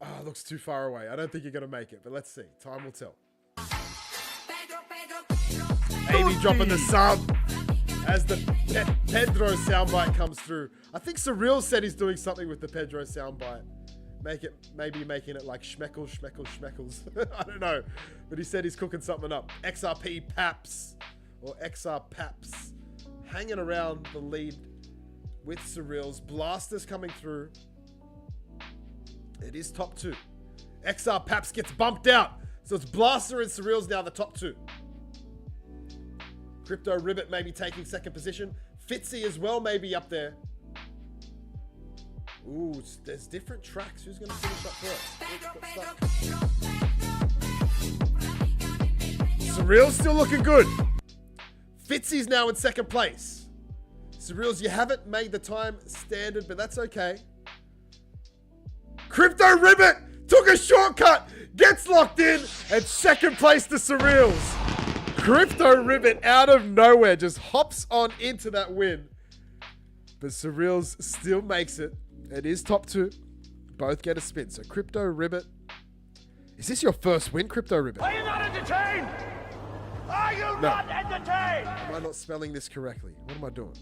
Speaker 1: Oh, it looks too far away. I don't think you're going to make it, but let's see. Time will tell. Amy dropping the sub as the Pedro soundbite comes through. I think Surreal said he's doing something with the Pedro soundbite. Maybe making it like Schmeckles. I don't know. But he said he's cooking something up. XRP Paps, or XR Paps, hanging around the lead with Surreal's. Blasters coming through. It is top 2. XR Paps gets bumped out. So it's Blaster and Surreal's now the top 2. Crypto Ribbit maybe taking second position. Fitzy as well maybe up there. Ooh, there's different tracks. Who's going to finish up first? Surreal's still looking good. Fitzy's now in second place. Surreal's, you haven't made the time standard, but that's okay. Crypto Ribbit took a shortcut, gets locked in, and second place to Surreal's. Crypto Ribbit out of nowhere just hops on into that win. But Surreal's still makes it. It is top 2. Both get a spin. So Crypto Ribbit. Is this your first win, Crypto Ribbit?
Speaker 2: Are you not entertained? Are you not entertained?
Speaker 1: Am I not spelling this correctly? What am I doing?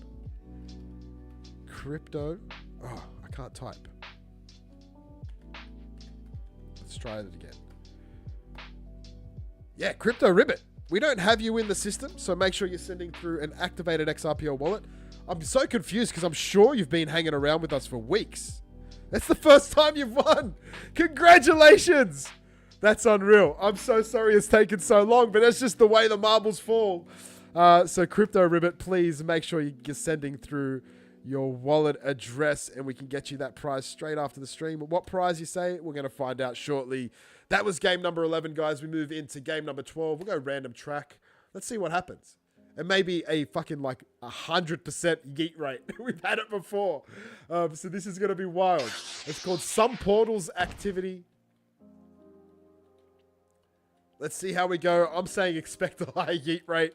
Speaker 1: Crypto. Oh, I can't type. Let's try it again. Yeah, Crypto Ribbit. We don't have you in the system, so make sure you're sending through an activated XRPO wallet. I'm so confused because I'm sure you've been hanging around with us for weeks. That's the first time you've won. Congratulations. That's unreal. I'm so sorry it's taken so long, but that's just the way the marbles fall. So Crypto Ribbit, please make sure you're sending through your wallet address and we can get you that prize straight after the stream. What prize you say, we're going to find out shortly. That was game number 11, guys. We move into game number 12. We'll go random track. Let's see what happens. It may be a fucking like 100% yeet rate. We've had it before. So this is going to be wild. It's called Some Portals Activity. Let's see how we go. I'm saying expect a high yeet rate.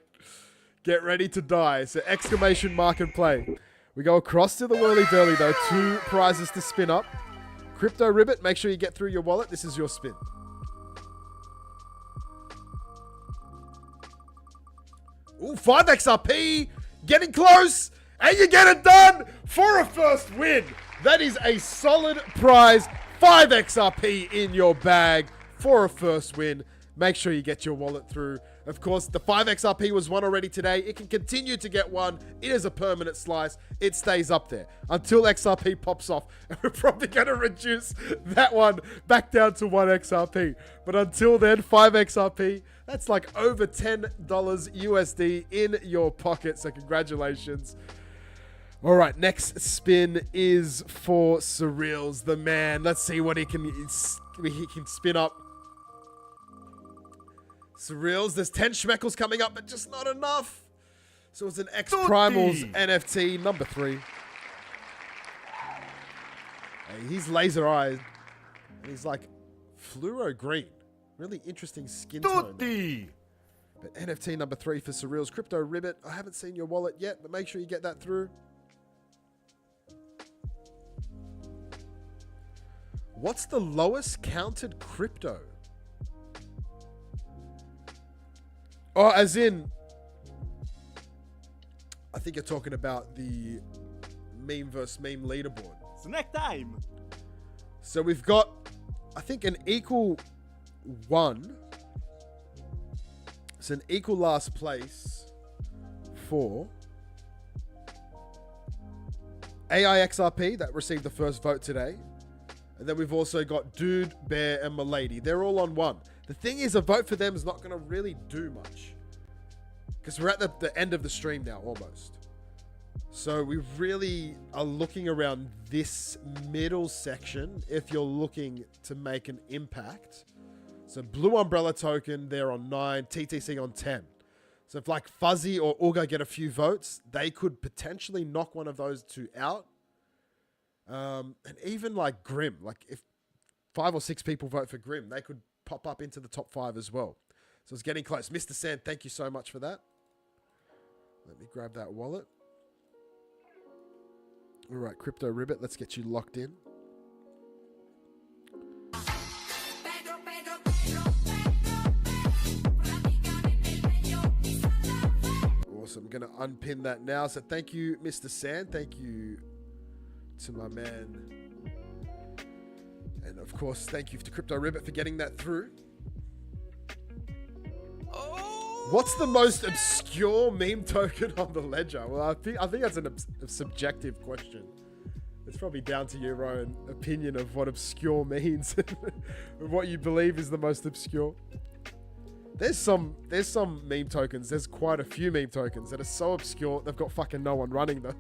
Speaker 1: Get ready to die. So exclamation mark and play. We go across to the whirly-durly though. 2 prizes to spin up. Crypto Ribbit, make sure you get through your wallet. This is your spin. Ooh, 5 XRP Getting close, and you get it done for a first win. That is a solid prize. 5 XRP in your bag for a first win. Make sure you get your wallet through. Of course, the 5 XRP was won already today. It can continue to get one. It is a permanent slice. It stays up there until XRP pops off. And we're probably going to reduce that one back down to 1 XRP. But until then, 5 XRP, that's like over $10 USD in your pocket. So congratulations. All right, next spin is for Surreals, the man. Let's see what he can spin up. Surreals, there's 10 schmeckles coming up, but just not enough. So it's an X Primals NFT, number 3. Hey, he's laser eyed. And he's like fluoro green. Really interesting skin tone. But NFT number 3 for Surreals. Crypto Ribbit. I haven't seen your wallet yet, but make sure you get that through. What's the lowest counted crypto? Oh, as in, I think you're talking about the meme versus meme leaderboard.
Speaker 2: Snack time.
Speaker 1: So we've got, I think, an equal 1. It's an equal last place for AIXRP that received the first vote today. And then we've also got Dude, Bear, and Milady. They're all on 1. The thing is, a vote for them is not going to really do much. Because we're at the end of the stream now, almost. So we really are looking around this middle section if you're looking to make an impact. So Blue Umbrella Token, they're on 9. TTC on 10. So if like Fuzzy or Uga get a few votes, they could potentially knock one of those two out. And even like Grim, like if 5 or 6 people vote for Grim, they could pop up into the top 5 as well. So it's getting close. Mr. Sand, thank you so much for that. Let me grab that wallet. All right, Crypto Ribbit, let's get you locked in. Awesome. I'm going to unpin that now. So thank you, Mr. Sand. Thank you to my man. And of course, thank you to Crypto Ribbit for getting that through. What's the most obscure meme token on the ledger? Well, I think that's a subjective question. It's probably down to your own opinion of what obscure means and what you believe is the most obscure. There's some meme tokens. There's quite a few meme tokens that are so obscure they've got fucking no one running them.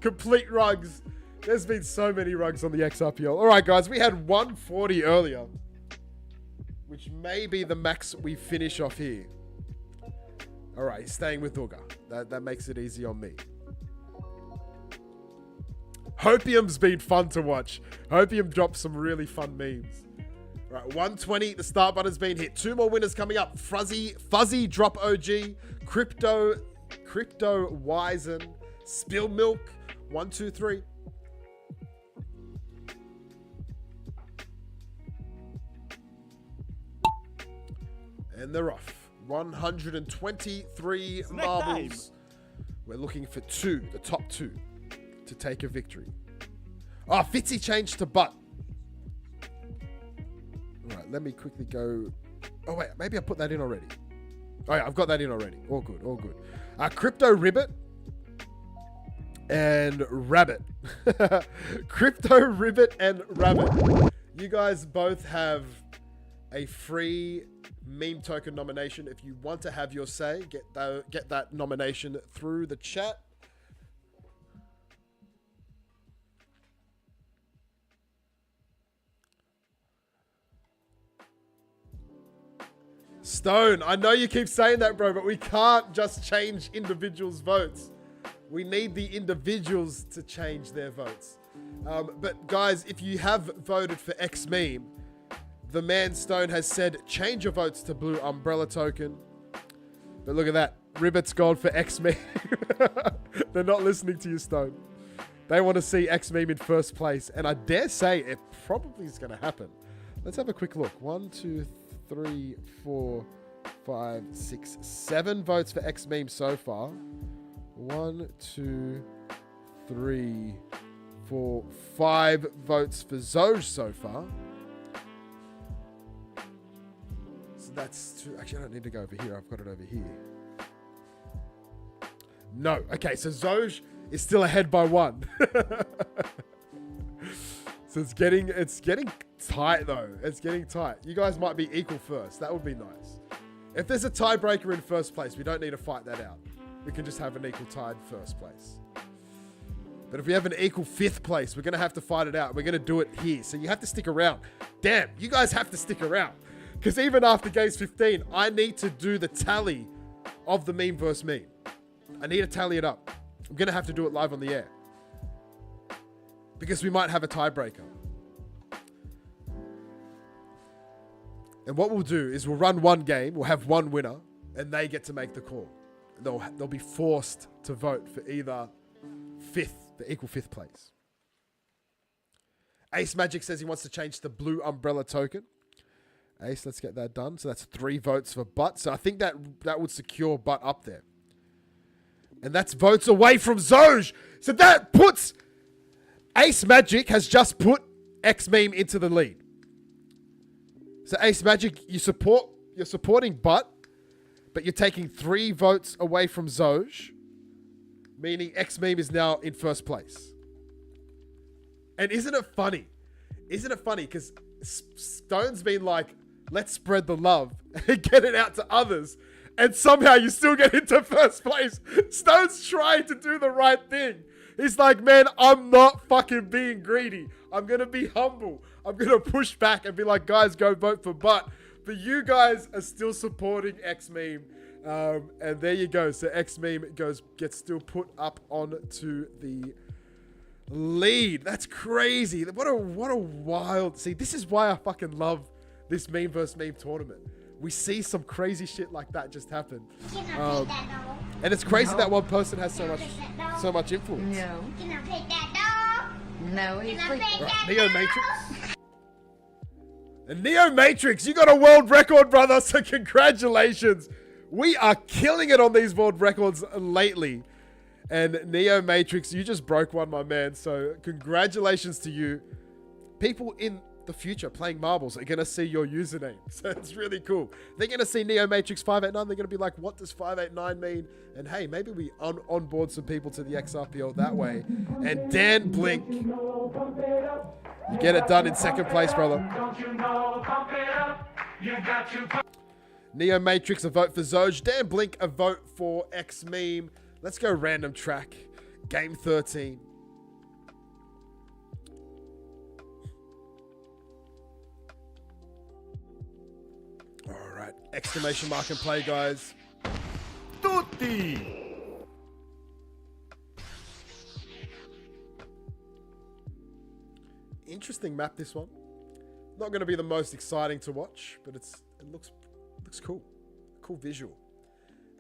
Speaker 1: Complete rugs. There's been so many rugs on the XRPL. All right, guys, we had 140 earlier, which may be the max we finish off here. All right, staying with Uga. That makes it easy on me. Hopium's been fun to watch. Hopium dropped some really fun memes. All right, 120. The start button's been hit. 2 more winners coming up. Fuzzy Drop OG, Crypto Wisen, Spill Milk. 1, 2, 3. And they're off. 123 marbles. We're looking for 2, the top 2, to take a victory. Oh, Fitzy changed to butt. All right, let me quickly go. Oh, wait, maybe I put that in already. Oh, yeah, I've got that in already. All good, all good. Crypto Ribbit and Rabbit. Crypto Ribbit and Rabbit. You guys both have a free meme token nomination. If you want to have your say, get that nomination through the chat. Stone, I know you keep saying that, bro, but we can't just change individuals' votes. We need the individuals to change their votes. But guys, if you have voted for X meme, the man Stone has said, change your votes to Blue Umbrella Token. But look at that. Ribbit's gone for X-Meme. They're not listening to you, Stone. They want to see X-Meme in first place. And I dare say it probably is going to happen. Let's have a quick look. 1, 2, 3, 4, 5, 6, 7 votes for X-Meme so far. 1, 2, 3, 4, 5 votes for Zoj so far. So that's 2. Actually, I don't need to go over here. I've got it over here. No. Okay, so Zoj is still ahead by 1. So it's getting tight though. It's getting tight. You guys might be equal first. That would be nice. If there's a tiebreaker in first place, we don't need to fight that out. We can just have an equal tied first place. But if we have an equal 5th place, we're going to have to fight it out. We're going to do it here. So you have to stick around. Damn, you guys have to stick around. Because even after Games 15, I need to do the tally of the meme versus meme. I need to tally it up. I'm going to have to do it live on the air. Because we might have a tiebreaker. And what we'll do is we'll run one game, we'll have one winner, and they get to make the call. They'll be forced to vote for either the equal 5th place. Ace Magic says he wants to change the blue umbrella token. Ace, let's get that done. So that's 3 votes for Butt. So I think that would secure Butt up there. And that's votes away from Zoj. So that puts... Ace Magic has just put X-Meme into the lead. So Ace Magic, you're supporting Butt, but you're taking 3 votes away from Zoj, meaning X-Meme is now in first place. And isn't it funny? Isn't it funny? Because Stone's been like, let's spread the love and get it out to others. And somehow you still get into first place. Stone's trying to do the right thing. He's like, man, I'm not fucking being greedy. I'm going to be humble. I'm going to push back and be like, guys, go vote for Butt. But you guys are still supporting X-Meme. And there you go. So X-Meme gets still put up onto the lead. That's crazy. What a wild... See, this is why I fucking love this meme versus meme tournament. We see some crazy shit like that just happen. And it's crazy that one person has so much influence.
Speaker 6: No. Can I pet that dog? No, he's
Speaker 1: right, Neo Matrix. And Neo Matrix, you got a world record, brother. So congratulations. We are killing it on these world records lately. And Neo Matrix, you just broke one, my man. So congratulations to you. People in the future playing marbles are going to see your username. So it's really cool. They're going to see Neo Matrix 589. They're going to be like, what does 589 mean? And hey, maybe we onboard some people to the XRPL that way. And Dan Blink, you get it done in 2nd place, brother. Neo Matrix, a vote for Zoj. Dan Blink, a vote for X-Meme. Let's go random track. Game 13. Exclamation mark and play, guys.
Speaker 9: Tutti!
Speaker 1: Interesting map, this one. Not going to be the most exciting to watch, but it looks cool. Cool visual.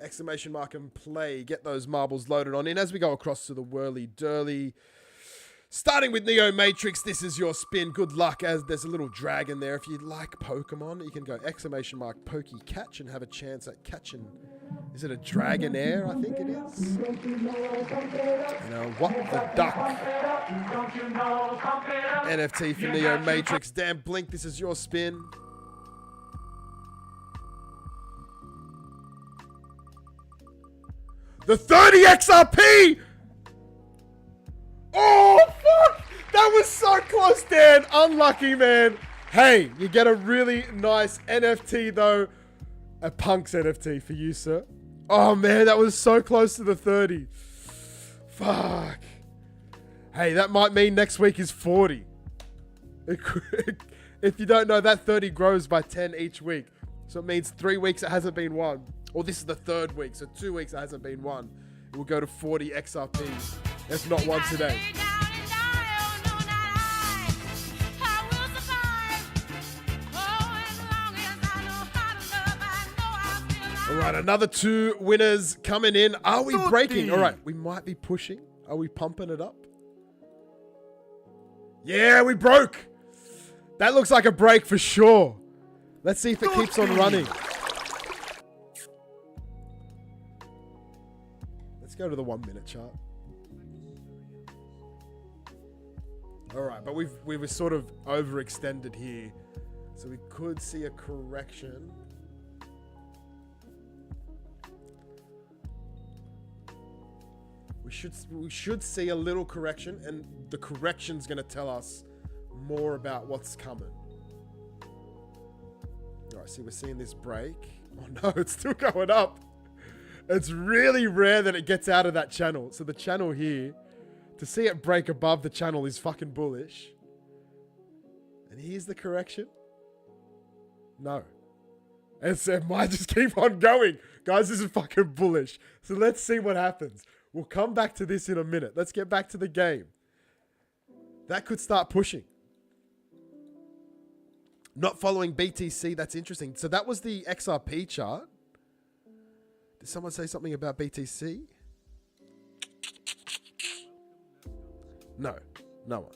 Speaker 1: Exclamation mark and play. Get those marbles loaded on in as we go across to the whirly-durly. Starting with Neo Matrix, this is your spin. Good luck, as there's a little dragon there. If you like Pokemon, you can go exclamation mark Pokey Catch and have a chance at catching. Is it a Dragonair? I think it is. You know, what the duck. NFT for Neo Matrix. Damn Blink, this is your spin. The 30 XRP! Oh, fuck! That was so close, Dan. Unlucky, man. Hey, you get a really nice NFT, though. A Punks NFT for you, sir. Oh, man, that was so close to the 30. Fuck. Hey, that might mean next week is 40. If you don't know, that 30 grows by 10 each week. So it means 3 weeks it hasn't been won. Or this is the 3rd week, so 2 weeks it hasn't been won. It will go to 40 XRP. If not one today. All right, another 2 winners coming in. Are we breaking? All right, we might be pushing. Are we pumping it up? Yeah, we broke. That looks like a break for sure. Let's see if it keeps on running. Let's go to the 1 minute chart. All right, but we were sort of overextended here, so we could see a correction. We should see a little correction, and the correction's going to tell us more about what's coming. All right, see, we're seeing this break. Oh no, it's still going up. It's really rare that it gets out of that channel. So the channel here, to see it break above the channel is fucking bullish. And here's the correction. No. And so it might just keep on going. Guys, this is fucking bullish. So let's see what happens. We'll come back to this in a minute. Let's get back to the game. That could start pushing. Not following BTC, that's interesting. So that was the XRP chart. Did someone say something about BTC? No, no one.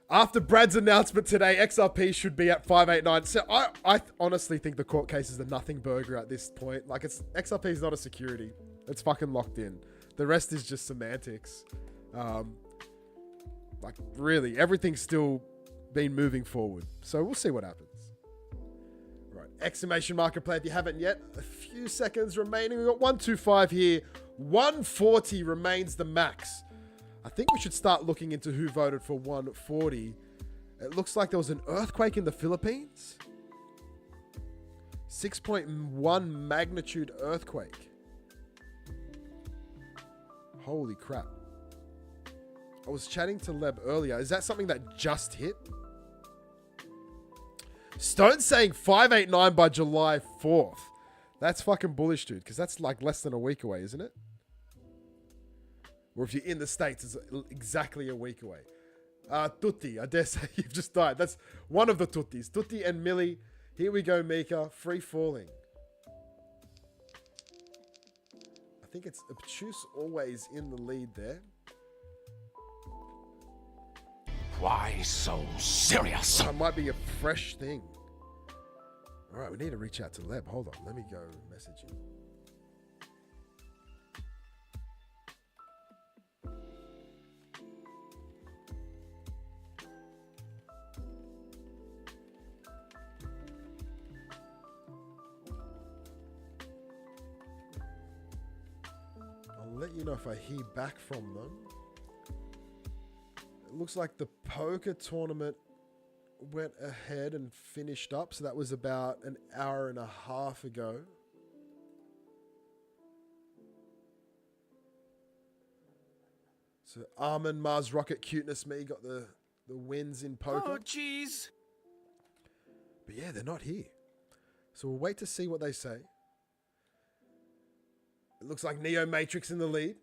Speaker 1: After Brad's announcement today, XRP should be at 589. So I honestly think the court case is a nothing burger at this point. Like, XRP is not a security. It's fucking locked in. The rest is just semantics. Like, really, everything's still been moving forward. So we'll see what happens. Right, exclamation mark play if you haven't yet. A few seconds remaining. We've got 125 here. 140 remains the max. I think we should start looking into who voted for 140. It looks like there was an earthquake in the Philippines. 6.1 magnitude earthquake. Holy crap. I was chatting to Leb earlier. Is that something that just hit? Stone saying 589 by July 4th. That's fucking bullish, dude, because that's like less than a week away, isn't it? Or if you're in the States, it's exactly a week away. Tutti, I dare say you've just died. That's one of the Tuttis. Tutti and Millie. Here we go, Mika. Free falling. I think it's Obtuse always in the lead there.
Speaker 4: Why so serious?
Speaker 1: That might be a fresh thing. All right, we need to reach out to Leb. Hold on. Let me go message him. I'll let you know if I hear back from them. It looks like the poker tournament went ahead and finished up. So that was about an hour and a half ago. So Armin, Mars, Rocket, Cuteness, Me got the wins in poker.
Speaker 3: Oh, jeez.
Speaker 1: But yeah, they're not here. So we'll wait to see what they say. It looks like Neo Matrix in the lead.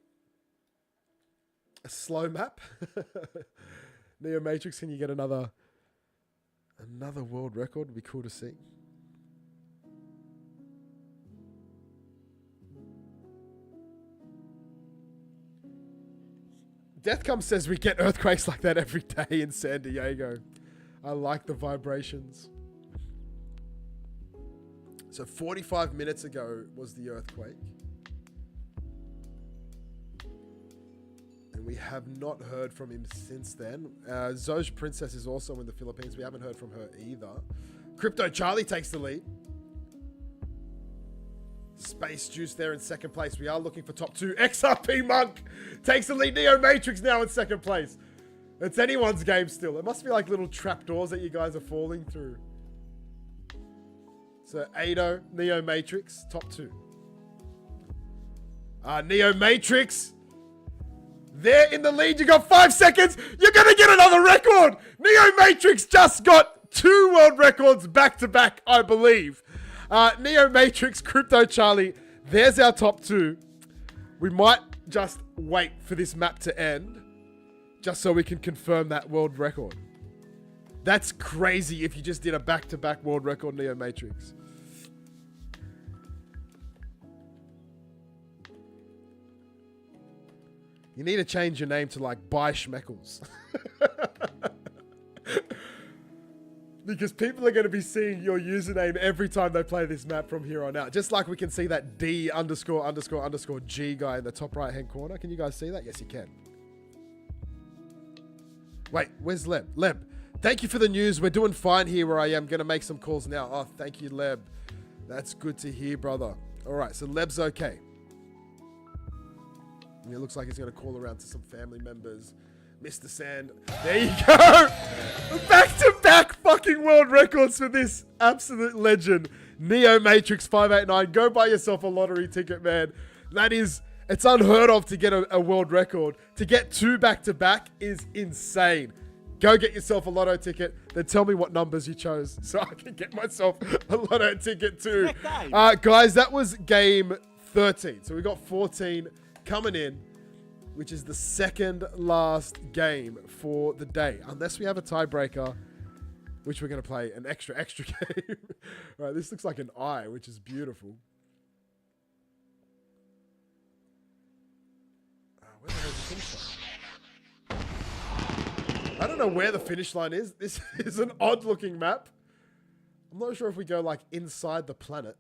Speaker 1: A slow map. Neo Matrix, can you get another world record? Would be cool to see. Deathcom says we get earthquakes like that every day in San Diego. I like the vibrations. So 45 minutes ago was the earthquake. And we have not heard from him since then. Zoj Princess is also in the Philippines. We haven't heard from her either. Crypto Charlie takes the lead. Space Juice there in second place. We are looking for top two. XRP Monk takes the lead. Neo Matrix now in second place. It's anyone's game still. It must be like little trapdoors that you guys are falling through. So Ado, Neo Matrix, top two. Neo Matrix. They're in the lead. You got 5 seconds. You're going to get another record. Neo Matrix just got 2 world records back to back, I believe. Neo Matrix, Crypto Charlie. There's our top 2. We might just wait for this map to end just so we can confirm that world record. That's crazy if you just did a back-to-back world record, Neo Matrix. You need to change your name to like Buy Schmeckles. Because people are going to be seeing your username every time they play this map from here on out. Just like we can see that D___G guy in the top right-hand corner. Can you guys see that? Yes, you can. Wait, where's Leb? Leb, thank you for the news. We're doing fine here where I am. Going to make some calls now. Oh, thank you, Leb. That's good to hear, brother. All right, so Leb's okay. It looks like he's going to call around to some family members. Mr. Sand. There you go. Back-to-back fucking world records for this absolute legend. Neo Matrix 589. Go buy yourself a lottery ticket, man. That is, it's unheard of to get a world record. To get 2 back-to-back is insane. Go get yourself a lotto ticket. Then tell me what numbers you chose so I can get myself a lotto ticket too. Guys, that was game 13. So we got 14 coming in, which is the second last game for the day. Unless we have a tiebreaker, which we're going to play an extra game. All right, this looks like an eye, which is beautiful. Where the hell is the finish line? I don't know where the finish line is. This is an odd looking map. I'm not sure if we go like inside the planet.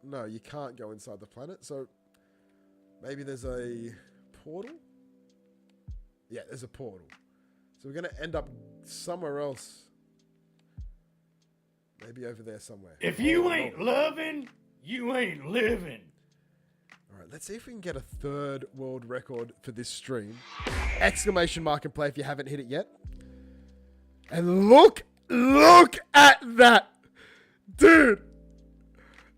Speaker 1: No, you can't go inside the planet. So maybe there's a portal? Yeah, there's a portal. So we're going to end up somewhere else. Maybe over there somewhere.
Speaker 9: If you ain't loving, you ain't living.
Speaker 1: All right, let's see if we can get a 3rd world record for this stream. Exclamation mark and play if you haven't hit it yet. And look at that. Dude.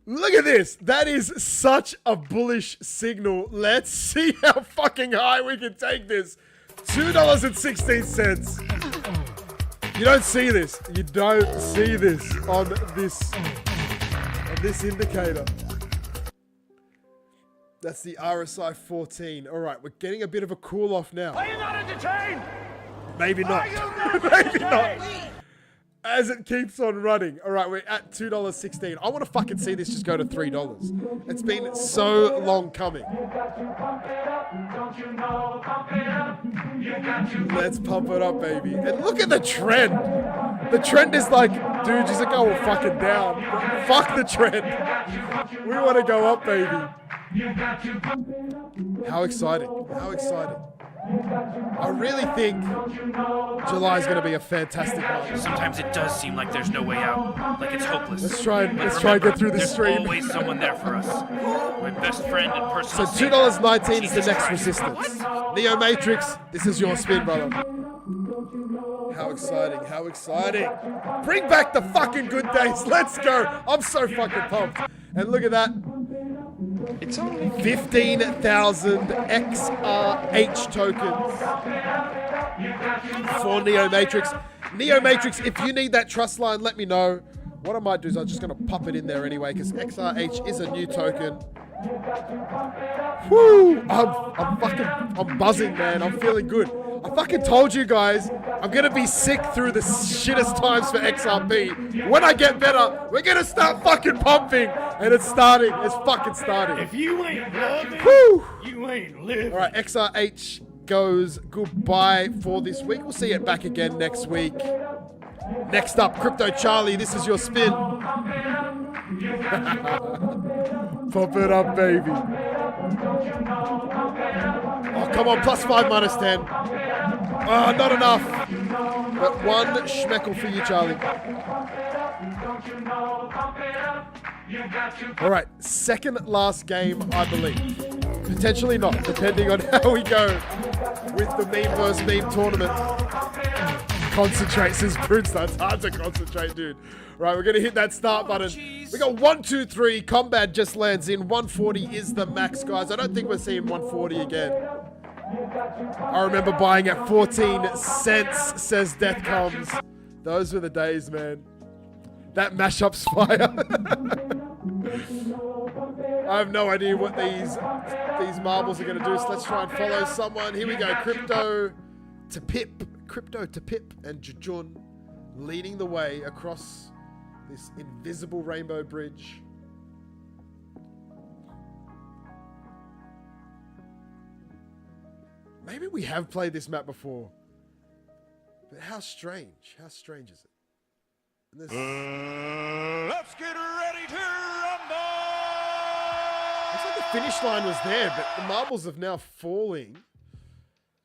Speaker 1: Look at this. That is such a bullish signal. Let's see how fucking high we can take this. $2.16. You don't see this. You don't see this on this indicator. That's the RSI 14. All right, we're getting a bit of a cool off now.
Speaker 9: Are you not entertained?
Speaker 1: Maybe not.
Speaker 9: Are you not
Speaker 1: Maybe not.
Speaker 9: entertained?
Speaker 1: As it keeps on running. All right, we're at $2.16. I want to fucking see this just go to $3. It's been so long coming. Let's pump it up, baby. And look at the trend. The trend is like, dude, just like, oh, we're fucking down. Fuck the trend. We want to go up, baby. How exciting. How exciting. I really think July is going to be a fantastic month.
Speaker 5: Sometimes it does seem like there's no way out, like it's hopeless.
Speaker 1: Let's try and
Speaker 5: But
Speaker 1: get through this
Speaker 5: there's
Speaker 1: stream.
Speaker 5: always someone there for us. My best friend and
Speaker 1: So
Speaker 5: personal savior,
Speaker 1: $2.19 is the
Speaker 5: Jesus
Speaker 1: next
Speaker 5: Christ.
Speaker 1: resistance. Neo Matrix, this is your spin, brother. How exciting, how exciting. Bring back the fucking good days. Let's go. I'm so fucking pumped. And look at that.
Speaker 4: It's only
Speaker 1: 15,000 XRH tokens for Neo Matrix. Neo Matrix, if you need that trust line, let me know. What I might do is I'm just going to pop it in there anyway, because XRH is a new token. Woo! I'm buzzing, man. I'm feeling good. I fucking told you guys, I'm going to be sick through the shittest times for XRP. When I get better, we're going to start fucking pumping. And it's starting. It's fucking starting.
Speaker 9: If you ain't loving,
Speaker 1: Woo!
Speaker 9: you ain't living.
Speaker 1: All right, XRH goes goodbye for this week. We'll see it back again next week. Next up, Crypto Charlie. This is your spin. Pump it up, baby. Oh, come on, +5, -10. Oh, not enough. But 1 schmeckle for you, Charlie. All right, second last game, I believe. Potentially not, depending on how we go with the meme versus meme tournament. Concentrate, says Brewster. It's hard to concentrate, dude. Right, we're going to hit that start button. We got 1, 2, 3. Combat just lands in. 140 is the max, guys. I don't think we're seeing 140 again. I remember buying at 14 cents, says Death Comes. Those were the days, man. That mashup's fire. I have no idea what these marbles are going to do, so let's try and follow someone. Here we go. Crypto to Pip, and Jujun leading the way across this invisible rainbow bridge. Maybe we have played this map before. But how strange? How strange is it? And there's...
Speaker 2: Let's get ready to rumble!
Speaker 1: Looks like the finish line was there, but the marbles are now falling.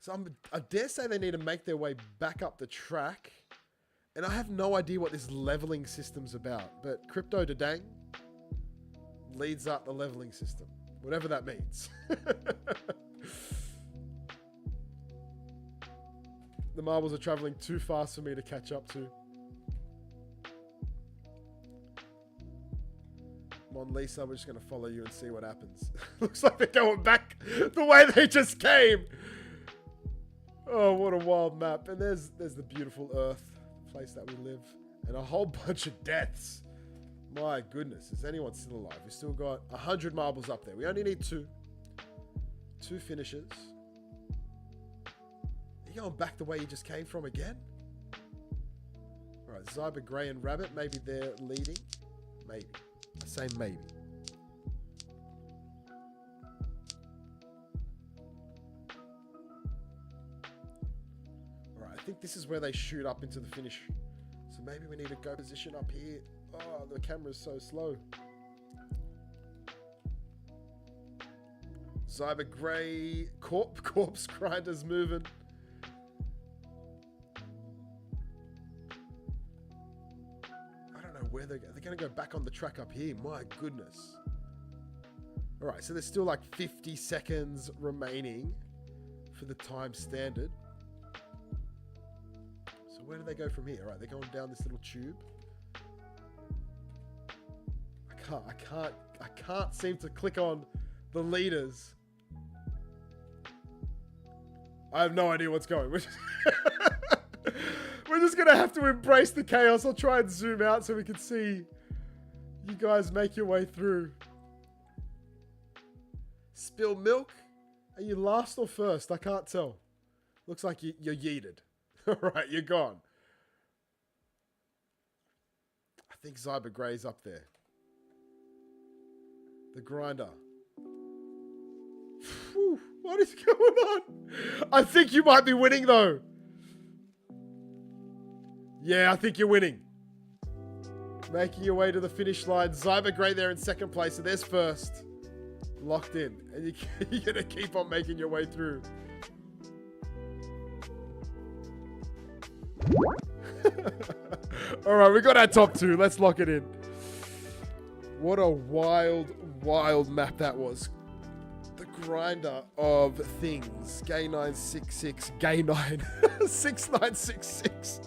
Speaker 1: So I dare say they need to make their way back up the track. And I have no idea what this leveling system's about. But Crypto Dadang leads up the leveling system. Whatever that means. The marbles are traveling too fast for me to catch up to. Mon Lisa, we're just going to follow you and see what happens. Looks like they're going back the way they just came. Oh, what a wild map. And there's the beautiful Earth, the place that we live. And a whole bunch of deaths. My goodness, is anyone still alive? We've still got 100 marbles up there. We only need 2. 2 finishes. Are you going back the way you just came from again? Alright, Zyber, Grey, and Rabbit. Maybe they're leading. Maybe. I say maybe. Alright, I think this is where they shoot up into the finish. So maybe we need to go position up here. Oh, the camera's so slow. Zyber, Grey, Corpse Grinder's moving. Where they're going to go back on the track up here. My goodness. All right, so there's still like 50 seconds remaining for the time standard. So where do they go from here? All right, they're going down this little tube. I can't seem to click on the leaders. I have no idea what's going. We're just going to have to embrace the chaos. I'll try and zoom out so we can see you guys make your way through. Spill milk? Are you last or first? I can't tell. Looks like you're yeeted. Alright, you're gone. I think Zyber Grey's up there. The grinder. Whew, what is going on? I think you might be winning though. Yeah, I think you're winning. Making your way to the finish line. Zyber Grey there in second place. So there's first. Locked in. And you're going to keep on making your way through. Alright, we got our top 2. Let's lock it in. What a wild, wild map that was. The grinder of things. Gay 966. Gay 9. 6966.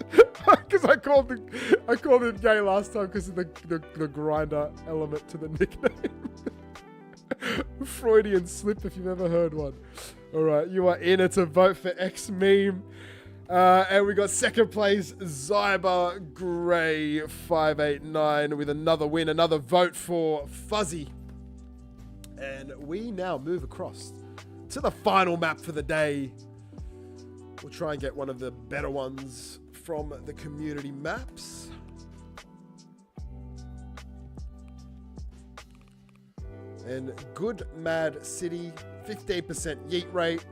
Speaker 1: Because I called him gay last time because of the grinder element to the nickname. Freudian slip if you've ever heard one. Alright, you are in it to vote for X Meme. And we got second place, Zyber Grey 589 with another win, another vote for Fuzzy. And we now move across to the final map for the day. We'll try and get one of the better ones from the community maps. And Good Mad City, 15% yeet rate.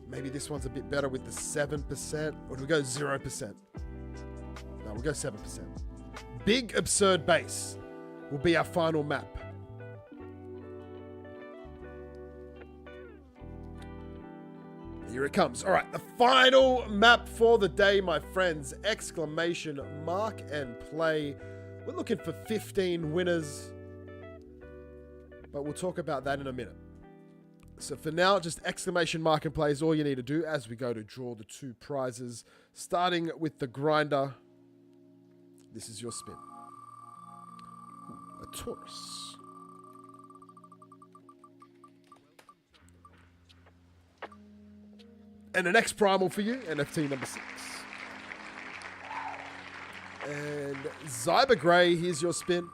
Speaker 1: Maybe this one's a bit better with the 7%. Or do we go 0%? No, we'll go 7%. Big Absurd Base will be our final map. Here it comes. All right, the final map for the day, my friends. Exclamation mark and play. We're looking for 15 winners, but we'll talk about that in a minute. So for now, just exclamation mark and play is all you need to do as we go to draw the 2 prizes. Starting with the grinder. This is your spin. Ooh, a Taurus. And an X Primal for you, NFT number 6. And Zyber Grey, here's your spin.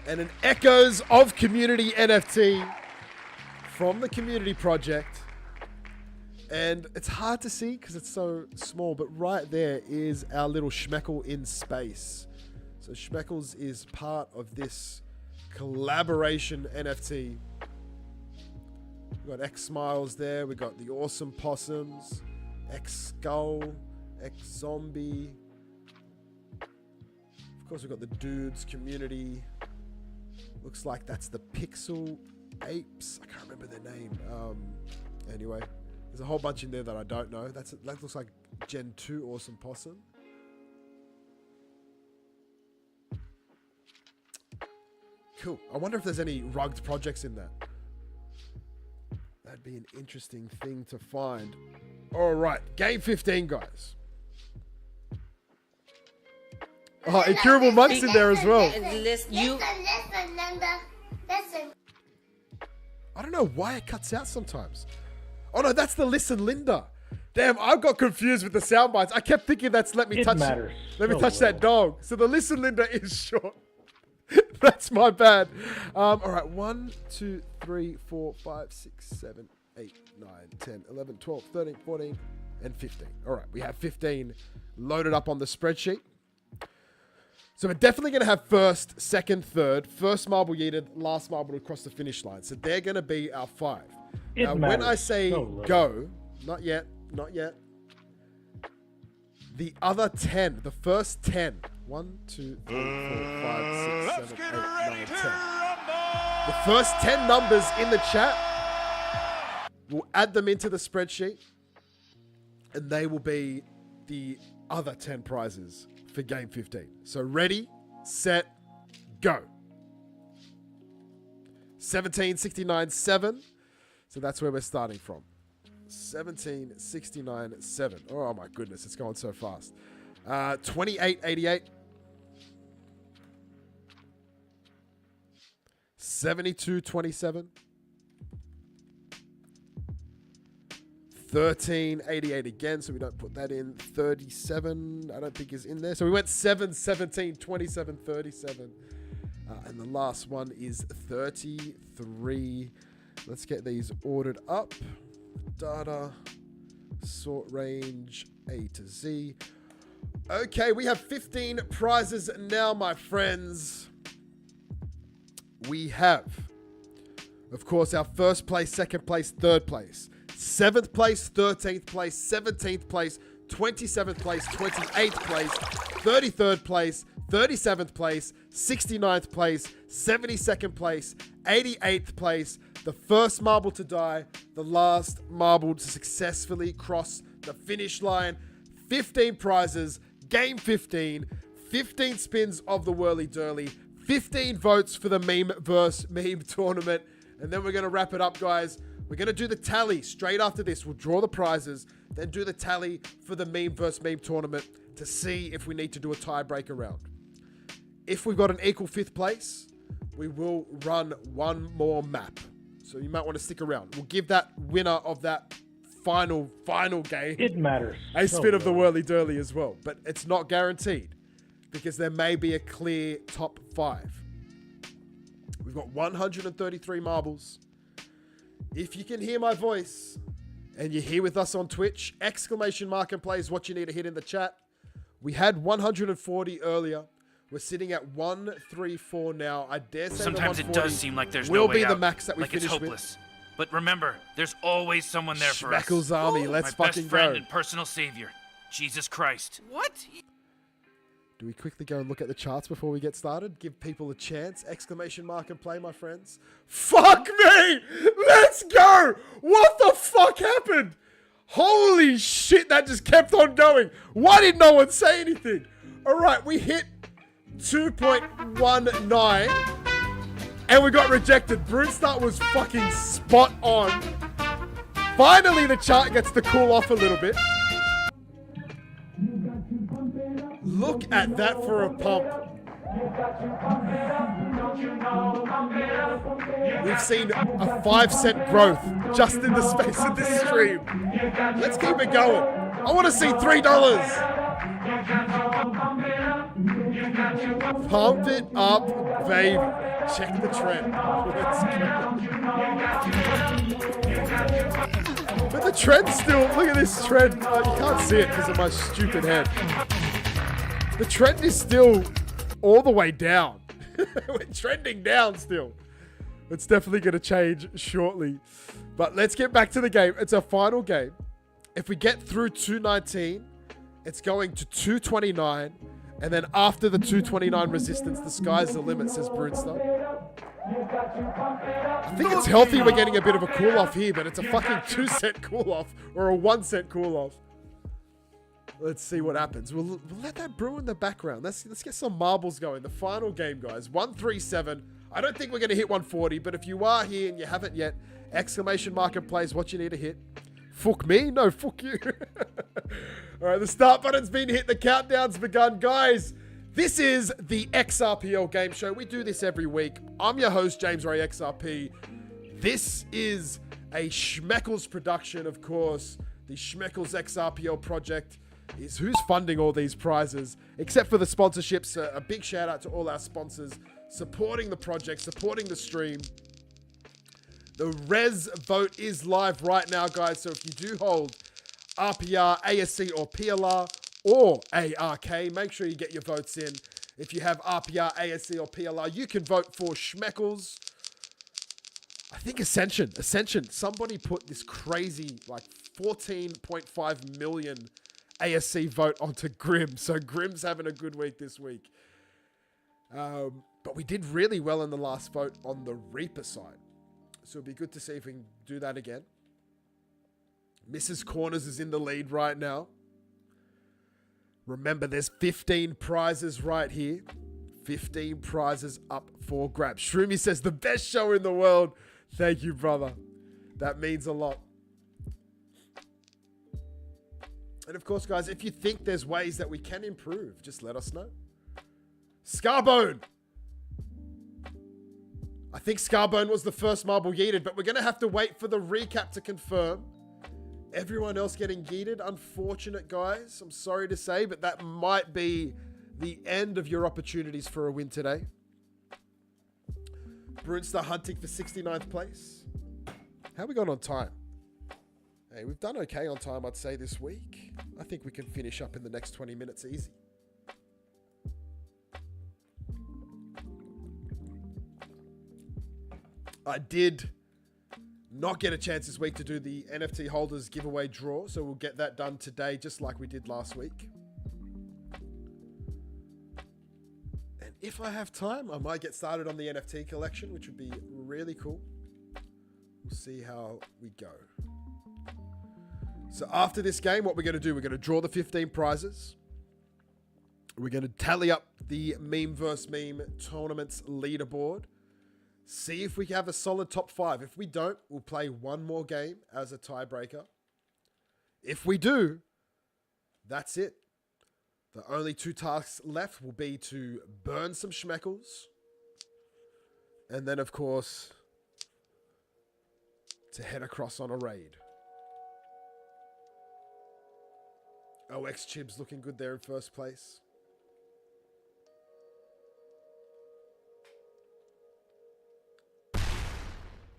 Speaker 1: And an Echoes of Community NFT from the Community Project. And it's hard to see because it's so small, but right there is our little Schmeckle in space. So So Schmeckles is part of this collaboration NFT. We've got X Smiles there. We got the Awesome Possums, X Skull, X Zombie. Of course, we've got the Dudes Community. Looks like that's the Pixel Apes. I can't remember their name. Anyway, there's a whole bunch in there that I don't know. That looks like Gen 2 Awesome Possum. Cool. I wonder if there's any rugged projects in that. That'd be an interesting thing to find. All right, game 15, guys. Oh, Incurable Monk's in there as well.
Speaker 6: Listen, Linda. Listen.
Speaker 1: I don't know why it cuts out sometimes. Oh no, that's the Listen Linda. Damn, I got confused with the sound bites. I kept thinking that's let me touch that dog. So the Listen Linda is short. That's my bad. All right, 1, 2, 3, 4, 5, 6, 7, 8, 9, 10, 11, 12, 13, 14, and 15. All right, we have 15 loaded up on the spreadsheet. So we're definitely going to have first, second, third, first marble yeeted, last marble across the finish line. So they're going to be our 5. Now, when I say go, not yet, the other 10, the first 10, 1, 2, 3, 4, 5, 6, 7, 8, 9, 10. The first 10 numbers in the chat, we'll add them into the spreadsheet, and they will be the other 10 prizes for game 15. So ready, set, go. 1769.7. So that's where we're starting from. 1769.7. Oh my goodness, it's going so fast. 28.88. 72.27. 13.88 again, so we don't put that in. 37, I don't think is in there. So we went 7, 17, 27, 37. And the last one is 33. Let's get these ordered up. Data, sort range, A to Z. Okay, we have 15 prizes now, my friends. We have, of course, our first place, second place, third place. 7th place, 13th place, 17th place, 27th place, 28th place, 33rd place, 37th place, 69th place, 72nd place, 88th place, the first marble to die, the last marble to successfully cross the finish line. 15 prizes, game 15, 15 spins of the Whirly Durly, 15 votes for the meme versus meme tournament, and then we're going to wrap it up, guys. We're going to do the tally straight after this. We'll draw the prizes, then do the tally for the meme versus meme tournament to see if we need to do a tiebreaker round. If we've got an equal 5th place, we will run one more map. So you might want to stick around. We'll give that winner of that final game a spin of the Whirly Durly as well. But it's not guaranteed because there may be a clear top 5. We've got 133 marbles. If you can hear my voice and you're here with us on Twitch, exclamation mark and play is what you need to hit in the chat. We had 140 earlier. We're sitting at 134 now. I dare say
Speaker 5: sometimes it does seem like there's no
Speaker 1: will
Speaker 5: way
Speaker 1: be
Speaker 5: out,
Speaker 1: the max that we
Speaker 5: like
Speaker 1: finish
Speaker 5: it's hopeless. But remember, there's always someone there for us.
Speaker 1: Schmeckles Army, let's
Speaker 5: my
Speaker 1: fucking
Speaker 5: best friend
Speaker 1: go.
Speaker 5: and personal savior, Jesus Christ. What?
Speaker 1: Do we quickly go and look at the charts before we get started? Give people a chance. Exclamation mark and play, my friends. Fuck me! Let's go! What the fuck happened? Holy shit, that just kept on going. Why did no one say anything? All right, we hit 2.19 and we got rejected. Brunestart was fucking spot on. Finally, the chart gets to cool off a little bit. Look at that for a pump. We've seen a 5-cent growth just in the space of this stream. Let's keep it going. I want to see $3. Pump it up, baby. Check the trend. Let's go. But the trend's still, look at this trend. You can't see it because of my stupid head. The trend is still all the way down. We're trending down still. It's definitely going to change shortly. But let's get back to the game. It's our final game. If we get through 219, it's going to 229. And then after the 229 resistance, the sky's the limit, says Brunster. I think it's healthy we're getting a bit of a cool-off here, but it's a fucking 2-set cool-off or a 1-set cool-off. Let's see what happens. We'll let that brew in the background. Let's get some marbles going. The final game, guys. 137. I don't think we're going to hit 140, but if you are here and you haven't yet, exclamation mark and plays what you need to hit. Fuck me? No, fuck you. All right, the start button's been hit. The countdown's begun. Guys, this is the XRPL game show. We do this every week. I'm your host, James Ray XRP. This is a Schmeckles production, of course. The Schmeckles XRPL project is who's funding all these prizes, except for the sponsorships. A big shout out to all our sponsors supporting the project, supporting the stream. The Res vote is live right now, guys. So if you do hold RPR, ASC, or PLR, or ARK, make sure you get your votes in. If you have RPR, ASC, or PLR, you can vote for Schmeckles. I think Ascension. Somebody put this crazy, like 14.5 million ASC vote onto Grim. So Grim's having a good week this week. But we did really well in the last vote on the Reaper side. So it'd be good to see if we can do that again. Mrs. Corners is in the lead right now. Remember, there's 15 prizes right here. 15 prizes up for grabs. Shroomy says, the best show in the world. Thank you, brother. That means a lot. And of course, guys, if you think there's ways that we can improve, just let us know. Scarbone. I think Scarbone was the first marble yeeted, but we're going to have to wait for the recap to confirm. Everyone else getting yeeted. Unfortunate, guys. I'm sorry to say, but that might be the end of your opportunities for a win today. Brunster hunting for 69th place. How we got on time? Hey, we've done okay on time, I'd say, this week. I think we can finish up in the next 20 minutes easy. I did not get a chance this week to do the NFT holders giveaway draw, so we'll get that done today, just like we did last week. And if I have time, I might get started on the NFT collection, which would be really cool. We'll see how we go. So after this game, what we're going to do, we're going to draw the 15 prizes. We're going to tally up the Meme vs. Meme tournaments leaderboard. See if we have a solid top 5. If we don't, we'll play one more game as a tiebreaker. If we do, that's it. The only 2 tasks left will be to burn some Schmeckles. And then, of course, to head across on a raid. OX Chib's looking good there in first place.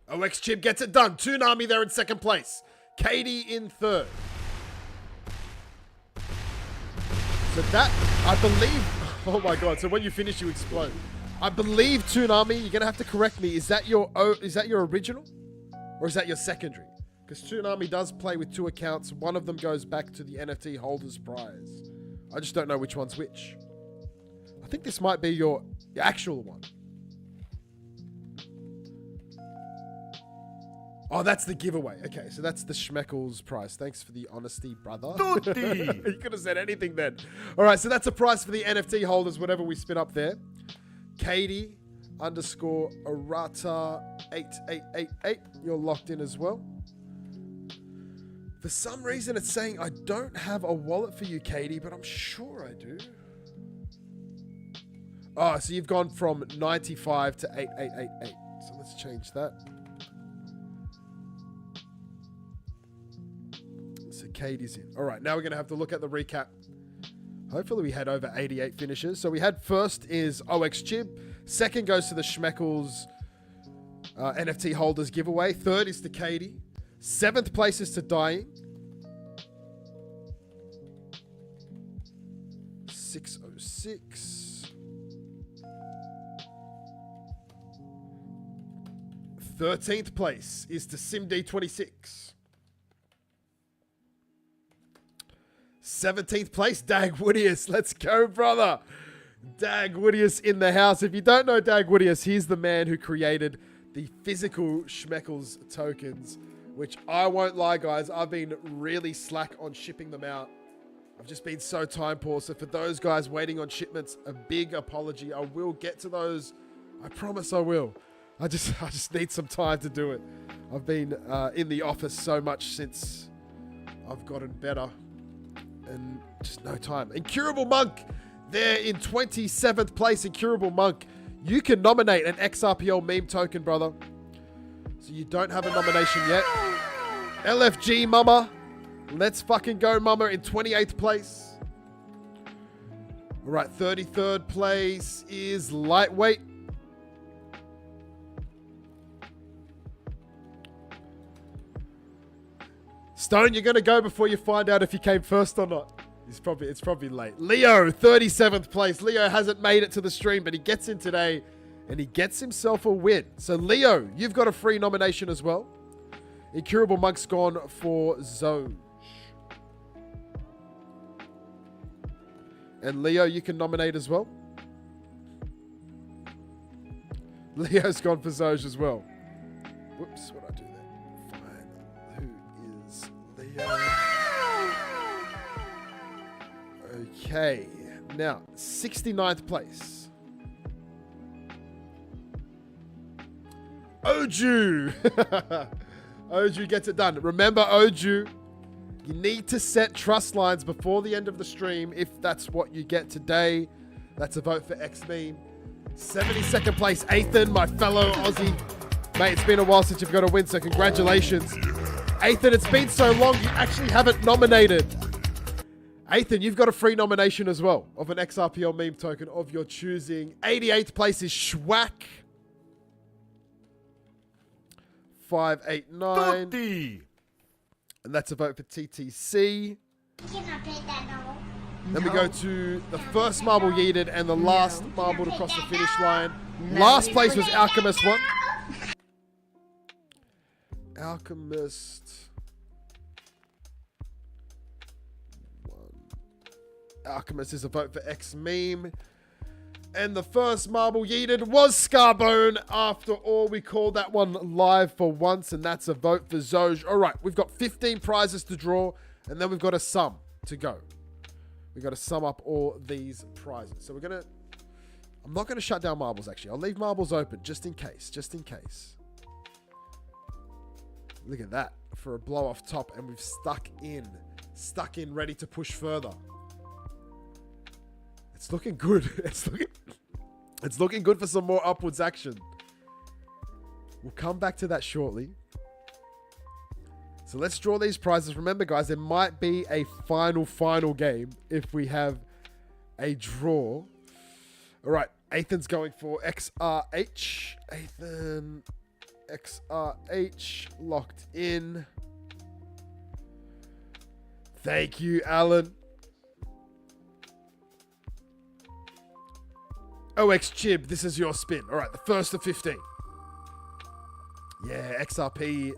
Speaker 1: OX Chib gets it done. Toonami there in second place. Katie in third. So that, I believe... Oh my god, so when you finish, you explode. I believe Toonami, you're going to have to correct me. Is that your original? Or is that your secondary? Because Toonami does play with 2 accounts. One of them goes back to the NFT holders prize. I just don't know which one's which. I think this might be your actual one. Oh, that's the giveaway. Okay, so that's the Schmeckles prize. Thanks for the honesty, brother. You could have said anything then. All right, so that's a prize for the NFT holders, whatever we spin up there. Katie _ Arata 8888. You're locked in as well. For some reason, it's saying I don't have a wallet for you, Katie, but I'm sure I do. Oh, so you've gone from 95 to 8888. So let's change that. So Katie's in. All right, now we're going to have to look at the recap. Hopefully we had over 88 finishes. So we had first is OX Chib. Second goes to the Schmeckles NFT holders giveaway. Third is to Katie. 7th place is to Dying. 606. 13th place is to SimD26. 17th place, Dag Woodius. Let's go, brother. Dag Woodius in the house. If you don't know Dag Woodius, he's the man who created the physical Schmeckles tokens, which I won't lie, guys, I've been really slack on shipping them out. I've just been so time poor. So for those guys waiting on shipments, a big apology. I will get to those. I promise I will. I just need some time to do it. I've been in the office so much since I've gotten better and just no time. Incurable Monk, they're in 27th place. Incurable Monk, you can nominate an XRPL meme token, brother. So you don't have a nomination yet. LFG Mama, let's fucking go, Mama, in 28th place. All right, 33rd place is Lightweight. Stone, you're going to go before you find out if you came first or not. It's probably late. Leo, 37th place. Leo hasn't made it to the stream, but he gets in today and he gets himself a win. So Leo, you've got a free nomination as well. Incurable Monk's gone for Zoj. And Leo, you can nominate as well. Leo's gone for Zoj as well. Whoops, what did I do there? Fine. Who is Leo? Okay. Now, 69th place. Oju. Oju gets it done. Remember, Oju, you need to set trust lines before the end of the stream if that's what you get today. That's a vote for X-Meme. 72nd place, Athan, my fellow Aussie. Mate, it's been a while since you've got a win, so congratulations. Athan, it's been so long, you actually haven't nominated. Athan, you've got a free nomination as well of an XRPL meme token of your choosing. 88th place is Schwack. 589.
Speaker 2: Tutti.
Speaker 1: And that's a vote for TTC. Then we go to the first marble yeeted and the last marble to cross the finish line. Last place was Alchemist 1. Alchemist 1. Alchemist is a vote for X-Meme. And the first marble yeeted was Scarbone. After all, we called that one live for once, and that's a vote for Zoj. All right, we've got 15 prizes to draw, and then we've got a sum to go. We've got to sum up all these prizes. So we're going to... I'm not going to shut down marbles, actually. I'll leave marbles open, just in case. Just in case. Look at that. For a blow off top, and we've stuck in. Stuck in, ready to push further. It's looking good. It's looking good for some more upwards action. We'll come back to that shortly. So let's draw these prizes. Remember, guys, there might be a final game if we have a draw. All right, Ethan's going for XRH. Ethan, XRH, locked in. Thank you, Alan. OX Chib, this is your spin. All right, the first of 15. Yeah, XRP.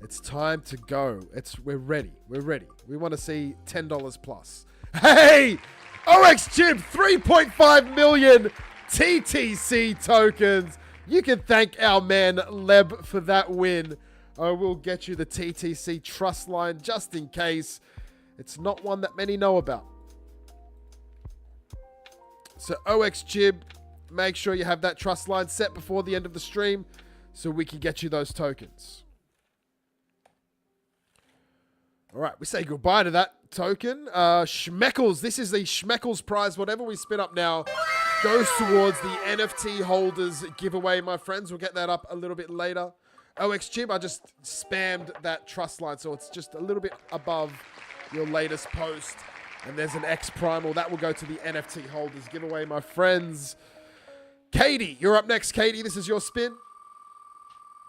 Speaker 1: It's time to go. We're ready. We're ready. We want to see $10 plus. Hey! OX Chib, 3.5 million TTC tokens. You can thank our man Leb for that win. I will get you the TTC trust line just in case. It's not one that many know about. So OX Chib, make sure you have that trust line set before the end of the stream so we can get you those tokens. All right, we say goodbye to that token. Schmeckles, this is the Schmeckles prize. Whatever we spin up now goes towards the NFT holders giveaway, my friends. We'll get that up a little bit later. OX Chib, I just spammed that trust line, so it's just a little bit above your latest post. And there's an X Primal. That will go to the NFT holders giveaway, my friends. Katie, you're up next, Katie. This is your spin.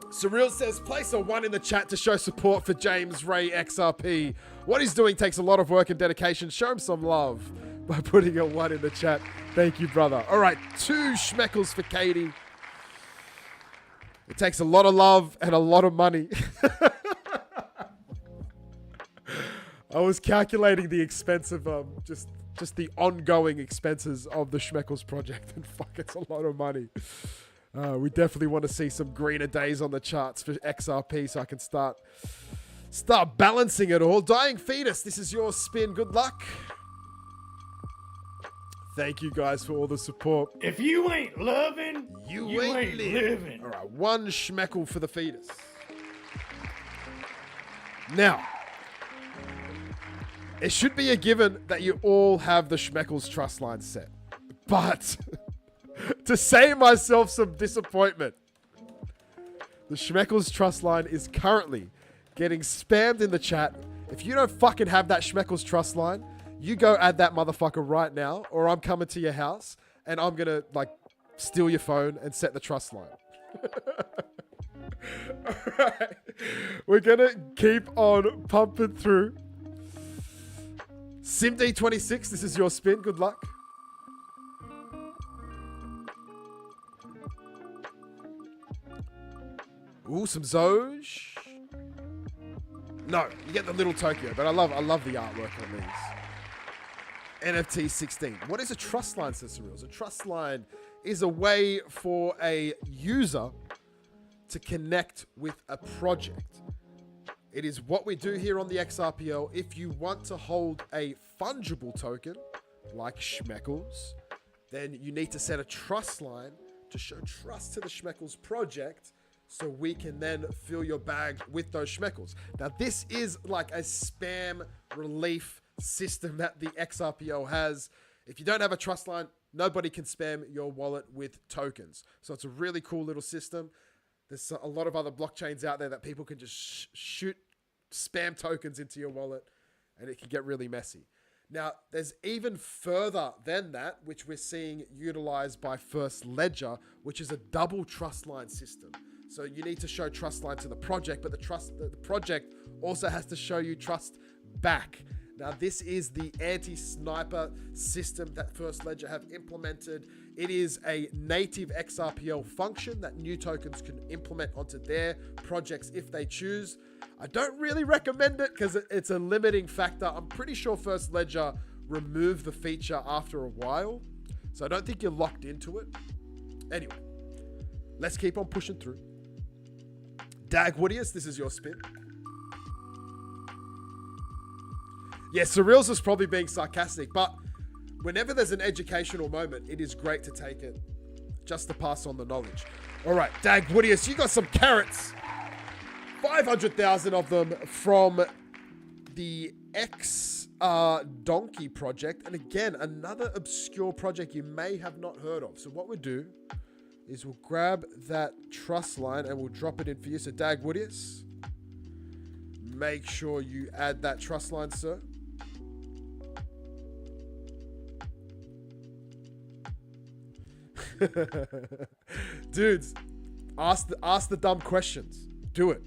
Speaker 1: Surreal says, place a 1 in the chat to show support for James Ray XRP. What he's doing takes a lot of work and dedication. Show him some love by putting a 1 in the chat. Thank you, brother. All right, 2 Schmeckles for Katie. It takes a lot of love and a lot of money. I was calculating the expense of just the ongoing expenses of the Schmeckles project, and fuck, it's a lot of money. We definitely want to see some greener days on the charts for XRP, so I can start balancing it all. Dying Fetus, this is your spin. Good luck. Thank you guys for all the support.
Speaker 9: If you ain't loving,
Speaker 1: you ain't living. All right, 1 Schmeckle for the fetus. Now, it should be a given that you all have the Schmeckles trust line set. But to save myself some disappointment, the Schmeckles trust line is currently getting spammed in the chat. If you don't fucking have that Schmeckles trust line, you go add that motherfucker right now, or I'm coming to your house and I'm gonna like steal your phone and set the trust line. Alright. We're gonna keep on pumping through. SimD26, this is your spin. Good luck. Ooh, some Zoj. No, you get the little Tokyo, but I love the artwork on these. NFT 16. What is a trust line, Cicereals? A trust line is a way for a user to connect with a project. It is what we do here on the XRPL. If you want to hold a fungible token, like Schmeckles, then you need to set a trust line to show trust to the Schmeckles project, so we can then fill your bag with those Schmeckles. Now, this is like a spam relief system that the XRPL has. If you don't have a trust line, nobody can spam your wallet with tokens. So it's a really cool little system. There's a lot of other blockchains out there that people can just shoot spam tokens into your wallet, and it can get really messy. Now, there's even further than that, which we're seeing utilized by First Ledger, which is a double trust line system. So you need to show trust line to the project, but the project also has to show you trust back. Now, this is the anti-sniper system that First Ledger have implemented. It is a native XRPL function that new tokens can implement onto their projects if they choose. I don't really recommend it because it's a limiting factor. I'm pretty sure First Ledger removed the feature after a while, so I don't think you're locked into it. Anyway, let's keep on pushing through. Dag Woodius, this is your spin. Yeah, Surreals is probably being sarcastic, but whenever there's an educational moment, it is great to take it just to pass on the knowledge. All right, Dag Woodius, you got some carrots. 500,000 of them from the X Donkey project. And again, another obscure project you may have not heard of. So what we'll do is we'll grab that trust line and we'll drop it in for you. So Dag Woodius, make sure you add that trust line, sir. Dudes, ask the dumb questions. Do it.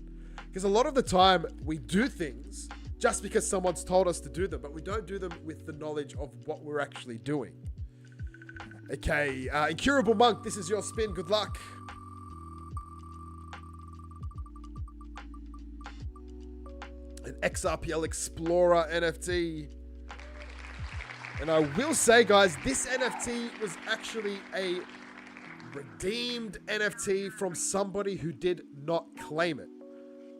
Speaker 1: Because a lot of the time we do things just because someone's told us to do them, but we don't do them with the knowledge of what we're actually doing. Okay, Incurable Monk, this is your spin. Good luck. An XRPL Explorer NFT. And I will say, guys, this NFT was actually a redeemed NFT from somebody who did not claim it.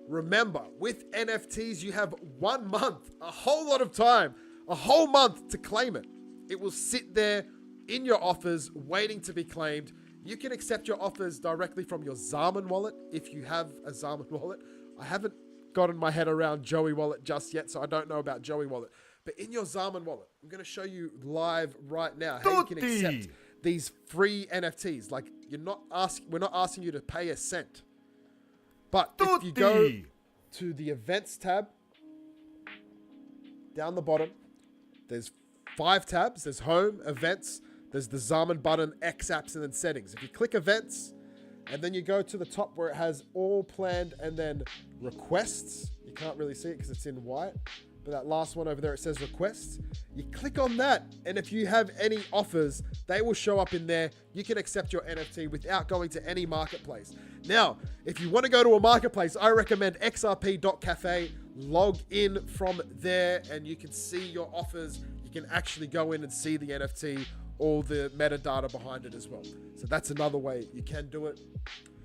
Speaker 1: Remember, with NFTs, you have 1 month, a whole lot of time, a whole month to claim it. It will sit there in your offers, waiting to be claimed. You can accept your offers directly from your Zaman wallet if you have a Zaman wallet. I haven't gotten my head around Joey wallet just yet, so I don't know about Joey wallet. But in your Zaman wallet, I'm going to show you live right now how you can accept these free NFTs. Like, we're not asking you to pay a cent. But if you go to the events tab, down the bottom, there's 5 tabs. There's home, events, there's the Zaman button, X apps, and then settings. If you click events, and then you go to the top where it has all planned and then requests. You can't really see it because it's in white. But that last one over there, it says requests. You click on that, and if you have any offers, they will show up in there. You can accept your NFT without going to any marketplace. Now, if you want to go to a marketplace, I recommend xrp.cafe. Log in from there and you can see your offers. You can actually go in and see the NFT, all the metadata behind it as well. So that's another way you can do it.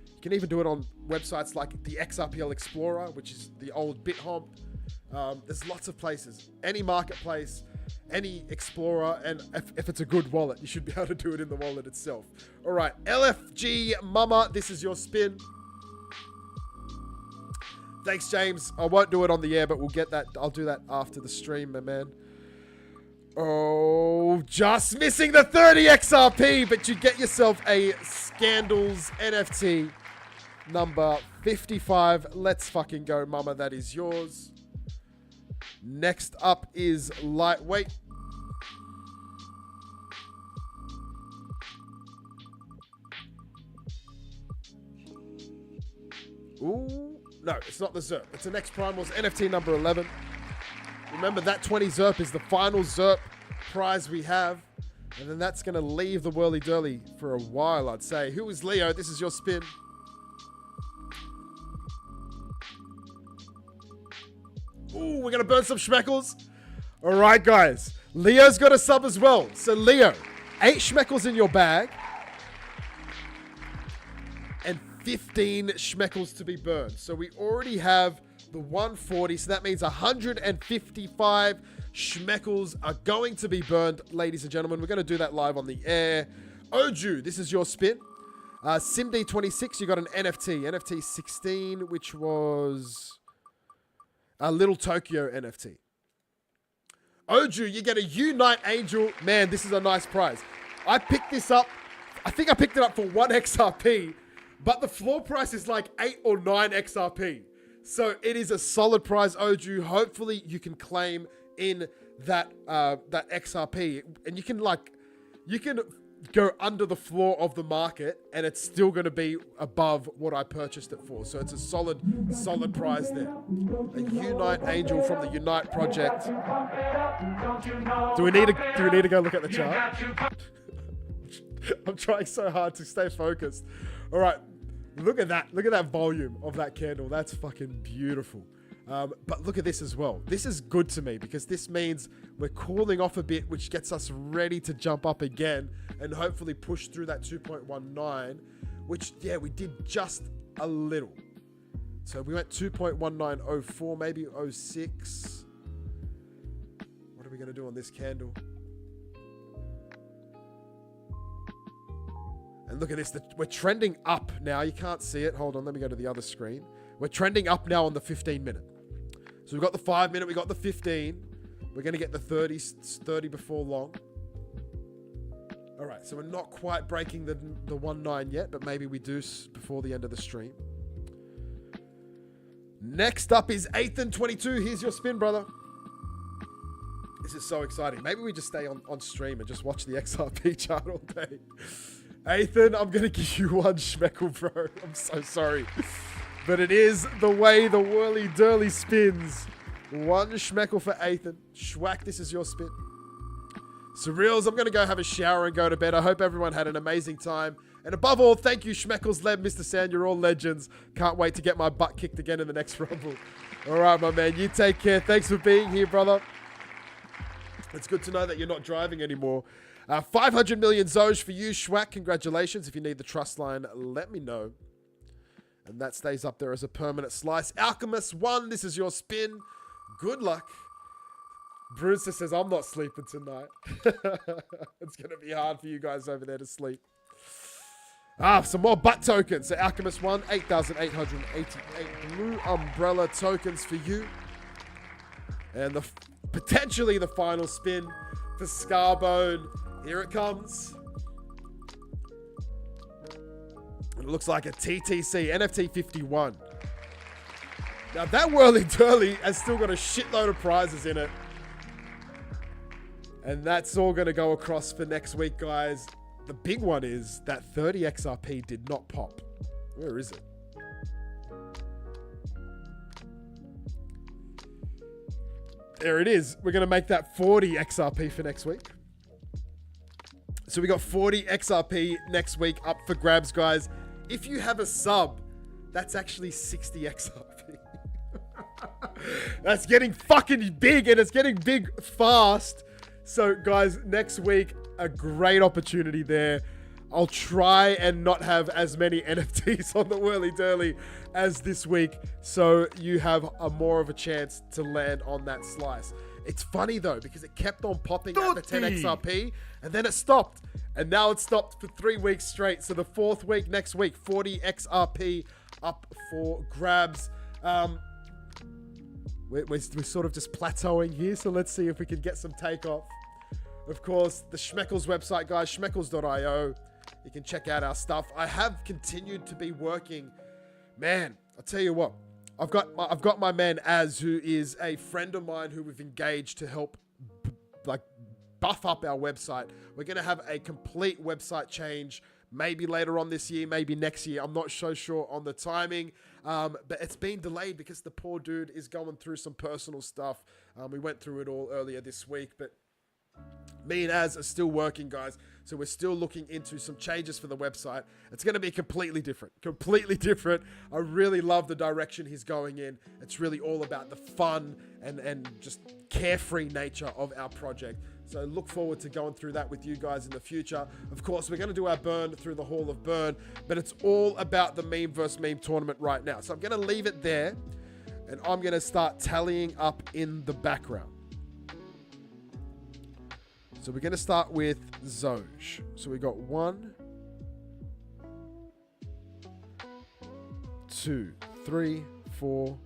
Speaker 1: You can even do it on websites like the XRPL Explorer, which is the old BitHomp. There's lots of places. Any marketplace, any Explorer, and if it's a good wallet, you should be able to do it in the wallet itself. All right, LFG Mama, this is your spin. Thanks, James. I won't do it on the air, but we'll get that. I'll do that after the stream, my man. Oh, just missing the 30 XRP, but you get yourself a Scandals NFT number 55. Let's fucking go, mama. That is yours. Next up is Lightweight. Ooh. No, it's not the ZERP. It's the next Primals NFT number 11. Remember, that 20 ZERP is the final ZERP prize we have. And then that's going to leave the whirly-durly for a while, I'd say. Who is Leo? This is your spin. Ooh, we're going to burn some schmeckles. All right, guys. Leo's got a sub as well. So, Leo, 8 schmeckles in your bag. And 15 schmeckles to be burned. So we already have the 140. So that means 155 schmeckles are going to be burned, ladies and gentlemen. We're going to do that live on the air. Oju, this is your spin. SimD26, you got an NFT. NFT 16, which was a Little Tokyo NFT. Oju, you get a Unite Angel. Man, this is a nice prize. I picked this up. I think I picked it up for 1 XRP. But the floor price is like 8 or 9 XRP. So it is a solid prize, Oju. Hopefully you can claim in that that XRP. And you can go under the floor of the market and it's still going to be above what I purchased it for. So it's a solid prize there. A Unite Angel from the Unite project. Do we need to go look at the chart? I'm trying so hard to stay focused. All right. Look at that. Look at that volume of that candle. That's fucking beautiful. But look at this as well. This is good to me because this means we're cooling off a bit, which gets us ready to jump up again and hopefully push through that 2.19, which, yeah, we did just a little. So we went 2.1904, maybe 06. What are we going to do on this candle? And look at this, we're trending up now. You can't see it. Hold on, let me go to the other screen. We're trending up now on the 15 minute. So we've got the 5 minute, we got the 15. We're going to get the 30 before long. All right, so we're not quite breaking the 1.9 yet, but maybe we do before the end of the stream. Next up is Ethan22. Here's your spin, brother. This is so exciting. Maybe we just stay on stream and just watch the XRP chart all day. Ethan, I'm going to give you 1 schmeckle, bro. I'm so sorry. But it is the way the whirly-durly spins. 1 schmeckle for Ethan. Schwack, this is your spin. Surreals, I'm going to go have a shower and go to bed. I hope everyone had an amazing time. And above all, thank you, Schmeckles, Leb, Mr. Sand. You're all legends. Can't wait to get my butt kicked again in the next Rumble. All right, my man. You take care. Thanks for being here, brother. It's good to know that you're not driving anymore. 500 million Zoj for you, Schwack. Congratulations. If you need the trust line, let me know. And that stays up there as a permanent slice. Alchemist 1, this is your spin. Good luck. Brewster says, I'm not sleeping tonight. It's going to be hard for you guys over there to sleep. Some more butt tokens. So Alchemist 1, 8,888 Blue Umbrella tokens for you. And potentially the final spin for Scarbone. Here it comes. It looks like a TTC, NFT 51. Now that whirly-durly has still got a shitload of prizes in it. And that's all going to go across for next week, guys. The big one is that 30 XRP did not pop. Where is it? There it is. We're going to make that 40 XRP for next week. So we got 40 XRP next week up for grabs, guys. If you have a sub That's actually 60 XRP. That's getting fucking big, and it's getting big fast. So guys, next week, a great opportunity there. I'll try and not have as many NFTs on the Whirly Durly as this week, so you have a more of a chance to land on that slice. It's funny though, because it kept on popping at the 10 XRP, and then it stopped. And now it's stopped for 3 weeks straight. So the 4th week, next week, 40 XRP up for grabs. We're sort of just plateauing here, so let's see if we can get some takeoff. Of course, the Schmeckles website, guys, schmeckles.io. You can check out our stuff. I have continued to be working. Man, I'll tell you what. I've got my man Az, who is a friend of mine who we've engaged to help buff up our website. We're going to have a complete website change, maybe later on this year, maybe next year. I'm not so sure on the timing, but it's been delayed because the poor dude is going through some personal stuff. We went through it all earlier this week, but me and Az are still working, guys. So we're still looking into some changes for the website. It's going to be completely different. Completely different. I really love the direction he's going in. It's really all about the fun and just carefree nature of our project. So look forward to going through that with you guys in the future. Of course, we're going to do our burn through the Hall of Burn, but it's all about the meme versus meme tournament right now. So I'm going to leave it there, and I'm going to start tallying up in the background. So we're going to start with Zoj. So we got 1, 2, 3, 4,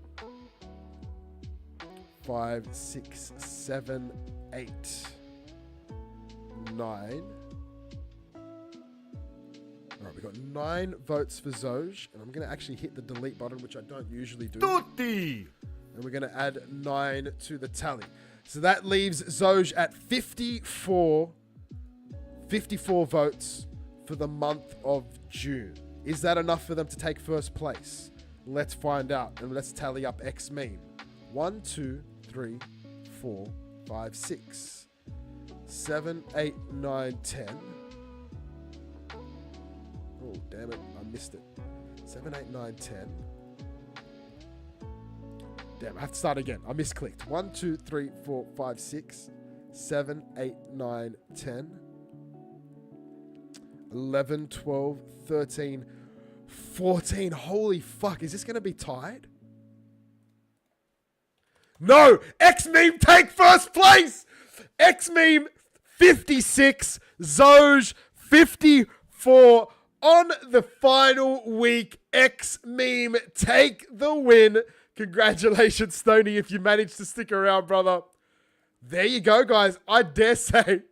Speaker 1: 5, 6, 7, 8, 9. All right, we got 9 votes for Zoj, and I'm going to actually hit the delete button, which I don't usually do.
Speaker 9: Tutti!
Speaker 1: And we're going to add 9 to the tally. So that leaves Zoj at 54 votes for the month of June. Is that enough for them to take first place? Let's find out, and let's tally up X meme. 1, 2, 3, 4, 5, 6, 7, 8, 9, 10. Oh, damn it, I missed it. 7, 8, 9, 10. Damn, I have to start again. I misclicked. 1, 2, 3, 4, 5, 6, 7, 8, 9, 10, 11, 12, 13, 14. Holy fuck. Is this going to be tied? No! X-Meme take first place! X-Meme 56, Zoj 54. On the final week, X-Meme take the win. Congratulations, Stony, if you managed to stick around, brother. There you go, guys. I dare say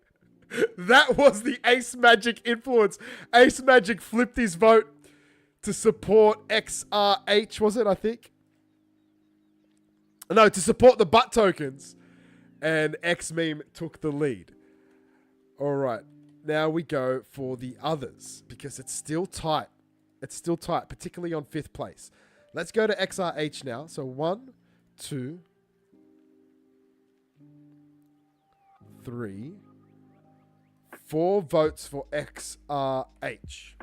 Speaker 1: that was the Ace Magic influence. Ace Magic flipped his vote to support XRH, was it, I think? No, to support the butt tokens. And X-Meme took the lead. All right. Now we go for the others, because it's still tight. It's still tight, particularly on 5th place. Let's go to XRH now. So 1, 2, 3, 4 votes for XRH.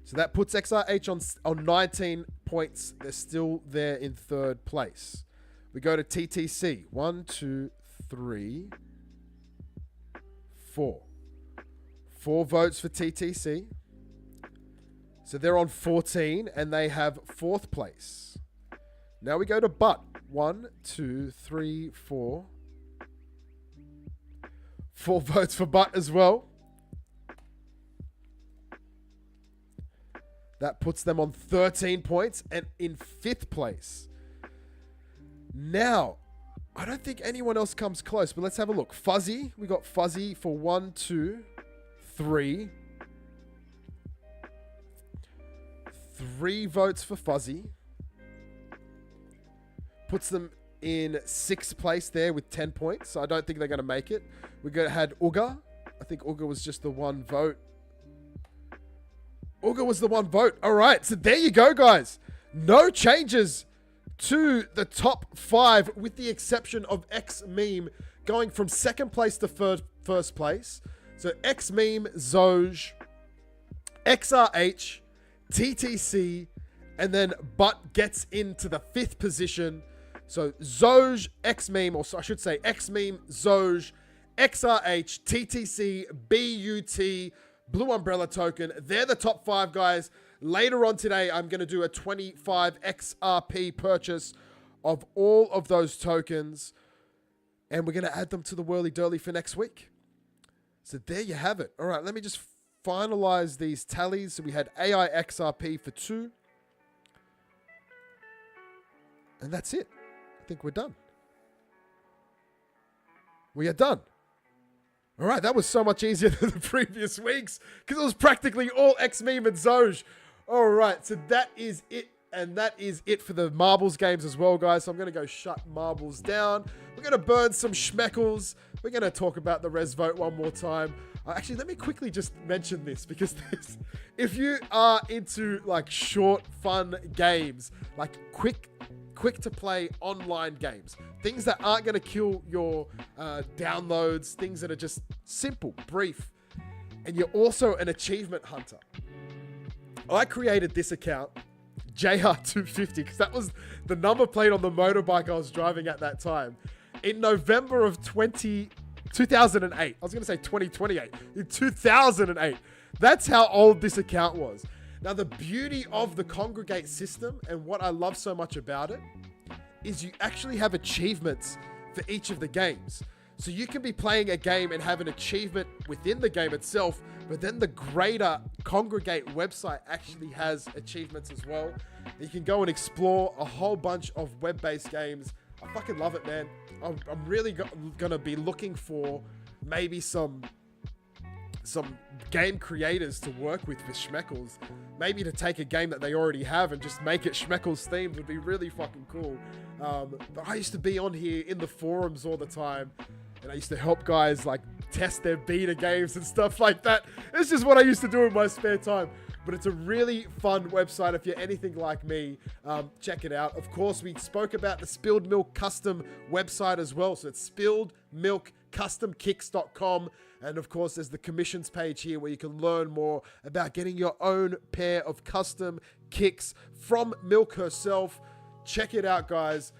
Speaker 1: So that puts XRH on 19 points. They're still there in 3rd place. We go to TTC. 1, 2, 3, 4. 4 votes for TTC. So they're on 14, and they have 4th place. Now we go to Butt. 1, 2, 3, 4. 4 votes for Butt as well. That puts them on 13 points and in 5th place. Now, I don't think anyone else comes close, but let's have a look. Fuzzy. We got Fuzzy for 1, 2, 3. 3 votes for Fuzzy. Puts them in 6th place there with 10 points. So I don't think they're going to make it. We had Uga. I think Uga was just the 1 vote. Uga was the 1 vote. All right. So there you go, guys. No changes to the top 5 with the exception of X-Meme going from 2nd place to first place. So X-Meme, Zoj, XRH, TTC, and then Butt gets into the 5th position. So Zoj, X-Meme, or I should say X-Meme, Zoj, XRH, TTC, BUT, Blue Umbrella Token. They're the top 5 guys. Later on today, I'm going to do a 25 XRP purchase of all of those tokens. And we're going to add them to the Whirly Durly for next week. So there you have it. All right, let me just finalize these tallies. So we had AI XRP for 2. And that's it. I think we're done. We are done. All right, that was so much easier than the previous weeks because it was practically all X-Meme and Zoj. All right, so that is it. And that is it for the marbles games as well, guys. So I'm going to go shut marbles down. We're going to burn some schmeckles. We're going to talk about the res vote one more time. Actually, let me quickly just mention this because if you are into like short, fun games, like quick to play online games, things that aren't going to kill your downloads, things that are just simple, brief, and you're also an achievement hunter. I created this account, JR250, because that was the number plate on the motorbike I was driving at that time. In November of 2008. I was going to say 2028. In 2008. That's how old this account was. Now, the beauty of the Kongregate system and what I love so much about it is you actually have achievements for each of the games. So you can be playing a game and have an achievement within the game itself, but then the greater Kongregate website actually has achievements as well. You can go and explore a whole bunch of web-based games. I fucking love it, man. I'm really gonna be looking for maybe some game creators to work with Schmeckles. Maybe to take a game that they already have and just make it Schmeckles themed would be really fucking cool. But I used to be on here in the forums all the time, and I used to help guys like test their beta games and stuff like that. It's just what I used to do in my spare time. But it's a really fun website. If you're anything like me, check it out. Of course, we spoke about the Spilled Milk Custom website as well. So it's spilledmilkcustomkicks.com. And of course, there's the commissions page here where you can learn more about getting your own pair of custom kicks from Milk herself. Check it out, guys.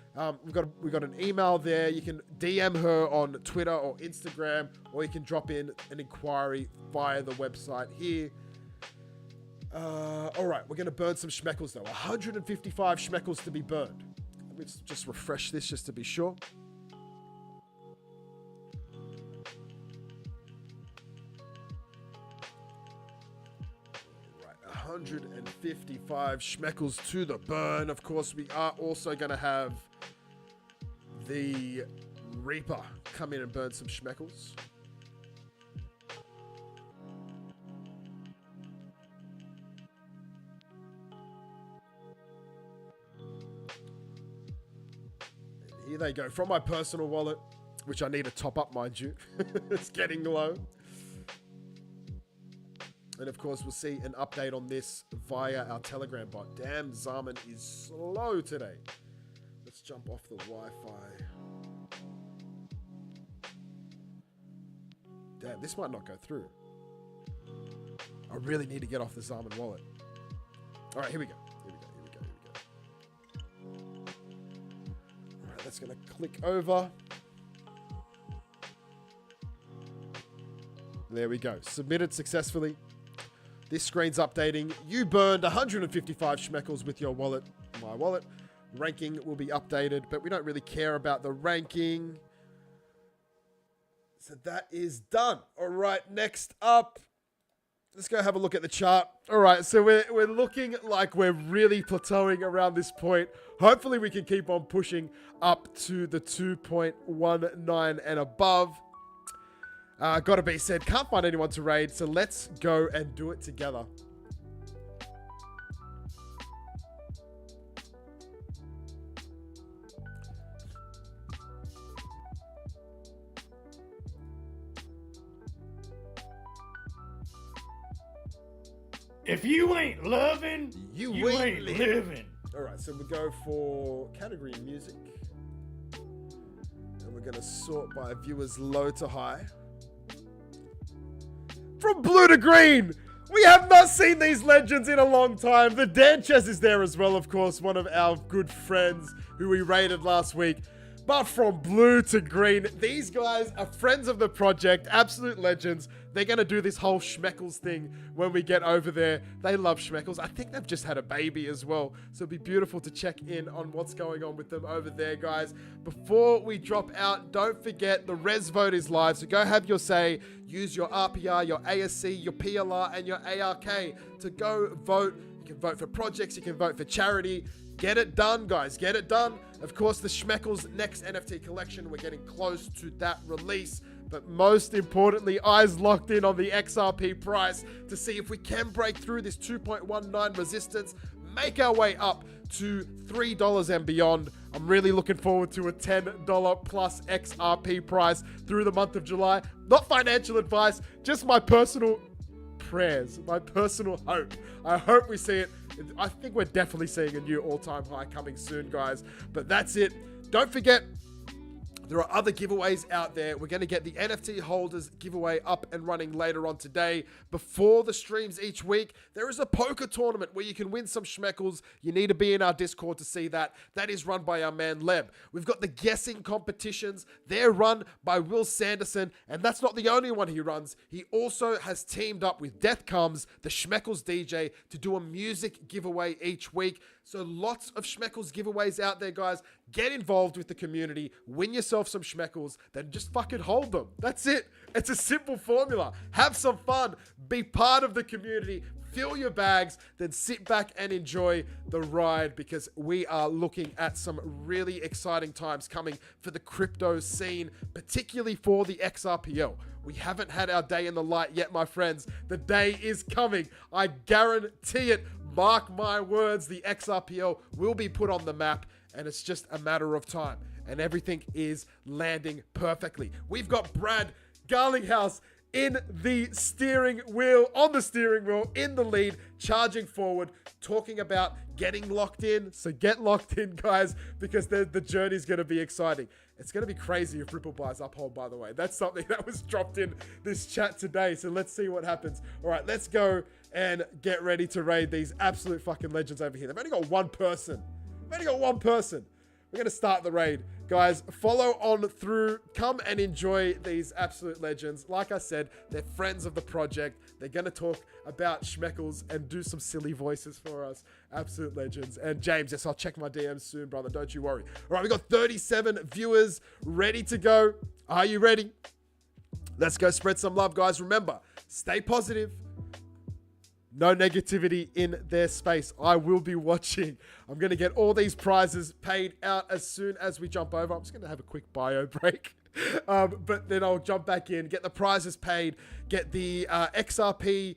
Speaker 1: We've got an email there. You can DM her on Twitter or Instagram, or you can drop in an inquiry via the website here. All right, we're going to burn some schmeckles, though. 155 schmeckles to be burned. Let me just refresh this just to be sure. Right, 155 schmeckles to the burn. Of course, we are also going to have the Reaper come in and burn some schmeckles. Here they go, from my personal wallet, which I need to top up, mind you. It's getting low. And of course, we'll see an update on this via our Telegram bot. Damn, Zaman is slow today. Let's jump off the Wi-Fi. Damn, this might not go through. I really need to get off the Zaman wallet. All right, here we go. That's going to click over. There we go. Submitted successfully. This screen's updating. You burned 155 schmeckles with your wallet, my wallet. Ranking will be updated, but we don't really care about the ranking. So that is done. All right, next up. Let's go have a look at the chart. All right, so we're looking like we're really plateauing around this point. Hopefully we can keep on pushing up to the 2.19 and above. Gotta be said, can't find anyone to raid, so let's go and do it together.
Speaker 9: If you ain't loving, you ain't living.
Speaker 1: All right, so we go for category music. And we're going to sort by viewers low to high. From blue to green, We have not seen these legends in a long time. The Danchez is there as well, of course, one of our good friends who we raided last week. But from blue to green, these guys are friends of the project, absolute legends. They're going to do this whole Schmeckles thing when we get over there. They love Schmeckles. I think they've just had a baby as well. So it'd be beautiful to check in on what's going on with them over there, guys. Before we drop out, don't forget the res vote is live. So go have your say. Use your RPR, your ASC, your PLR, and your ARK to go vote. You can vote for projects. You can vote for charity. Get it done, guys. Get it done. Of course, the Schmeckles next NFT collection. We're getting close to that release. But most importantly, eyes locked in on the XRP price to see if we can break through this 2.19 resistance, make our way up to $3 and beyond. I'm really looking forward to a $10 plus XRP price through the month of July. Not financial advice, just my personal prayers, my personal hope. I hope we see it. I think we're definitely seeing a new all-time high coming soon, guys. But that's it. Don't forget, there are other giveaways out there. We're going to get the NFT holders giveaway up and running later on today. Before the streams each week, there is a poker tournament where you can win some Schmeckles. You need to be in our Discord to see that. That is run by our man Leb. We've got the guessing competitions. They're run by Will Sanderson, and that's not the only one he runs. He also has teamed up with Death Comes, the Schmeckles DJ, to do a music giveaway each week. So lots of Schmeckles giveaways out there, guys. Get involved with the community. Win yourself some Schmeckles. Then just fucking hold them. That's it. It's a simple formula. Have some fun. Be part of the community. Fill your bags. Then sit back and enjoy the ride, because we are looking at some really exciting times coming for the crypto scene, particularly for the XRPL. We haven't had our day in the light yet, my friends. The day is coming. I guarantee it. Mark my words, the XRPL will be put on the map, and it's just a matter of time. And everything is landing perfectly. We've got Brad Garlinghouse in the steering wheel, in the lead, charging forward, talking about getting locked in. So get locked in, guys, because the journey's going to be exciting. It's going to be crazy if Ripple buys Uphold, by the way. That's something that was dropped in this chat today. So let's see what happens. All right, let's go and get ready to raid these absolute fucking legends over here. They've only got one person. We're going to start the raid. Guys, follow on through. Come and enjoy these absolute legends. Like I said, they're friends of the project. They're going to talk about Schmeckles and do some silly voices for us. Absolute legends. And James, yes, I'll check my DMs soon, brother. Don't you worry. All right, we got 37 viewers ready to go. Are you ready? Let's go spread some love, guys. Remember, stay positive. No negativity in their space. I will be watching. I'm going to get all these prizes paid out as soon as we jump over. I'm just going to have a quick bio break. But then I'll jump back in, get the prizes paid, get the XRP,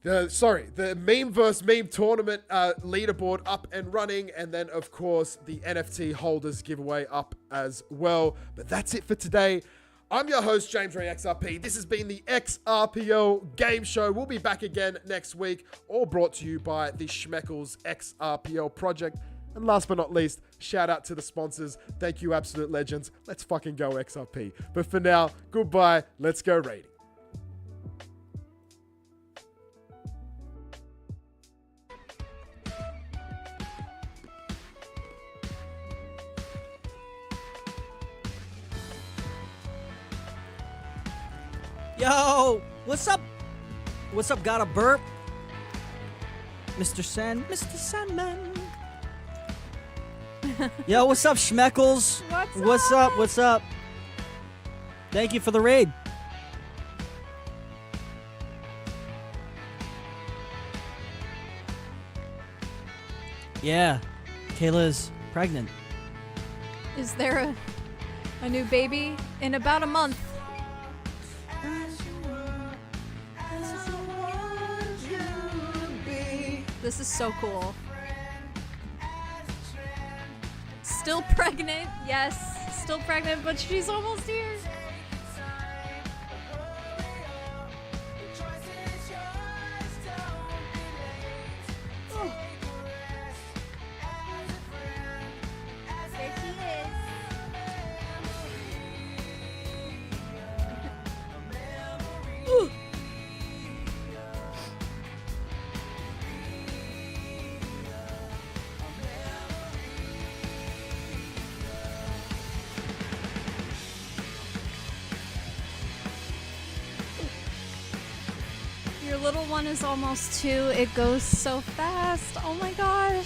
Speaker 1: the meme versus meme tournament leaderboard up and running. And then, of course, the NFT holders giveaway up as well. But that's it for today. I'm your host, James Ray XRP. This has been the XRPL Game Show. We'll be back again next week, all brought to you by the Schmeckles XRPL project. And last but not least, shout out to the sponsors. Thank you, absolute legends. Let's fucking go XRP. But for now, goodbye. Let's go raiding.
Speaker 10: Yo, what's up? What's up? Got a burp? Mr. Sandman. Yo, what's up, Schmeckles? What's up? Thank you for the raid. Yeah, Kayla's pregnant.
Speaker 11: Is there a new baby in about a month? This is so cool. Still pregnant, yes, still pregnant, but she's almost here. Oh. There she is. little one is almost 2. It goes so fast. Oh my god.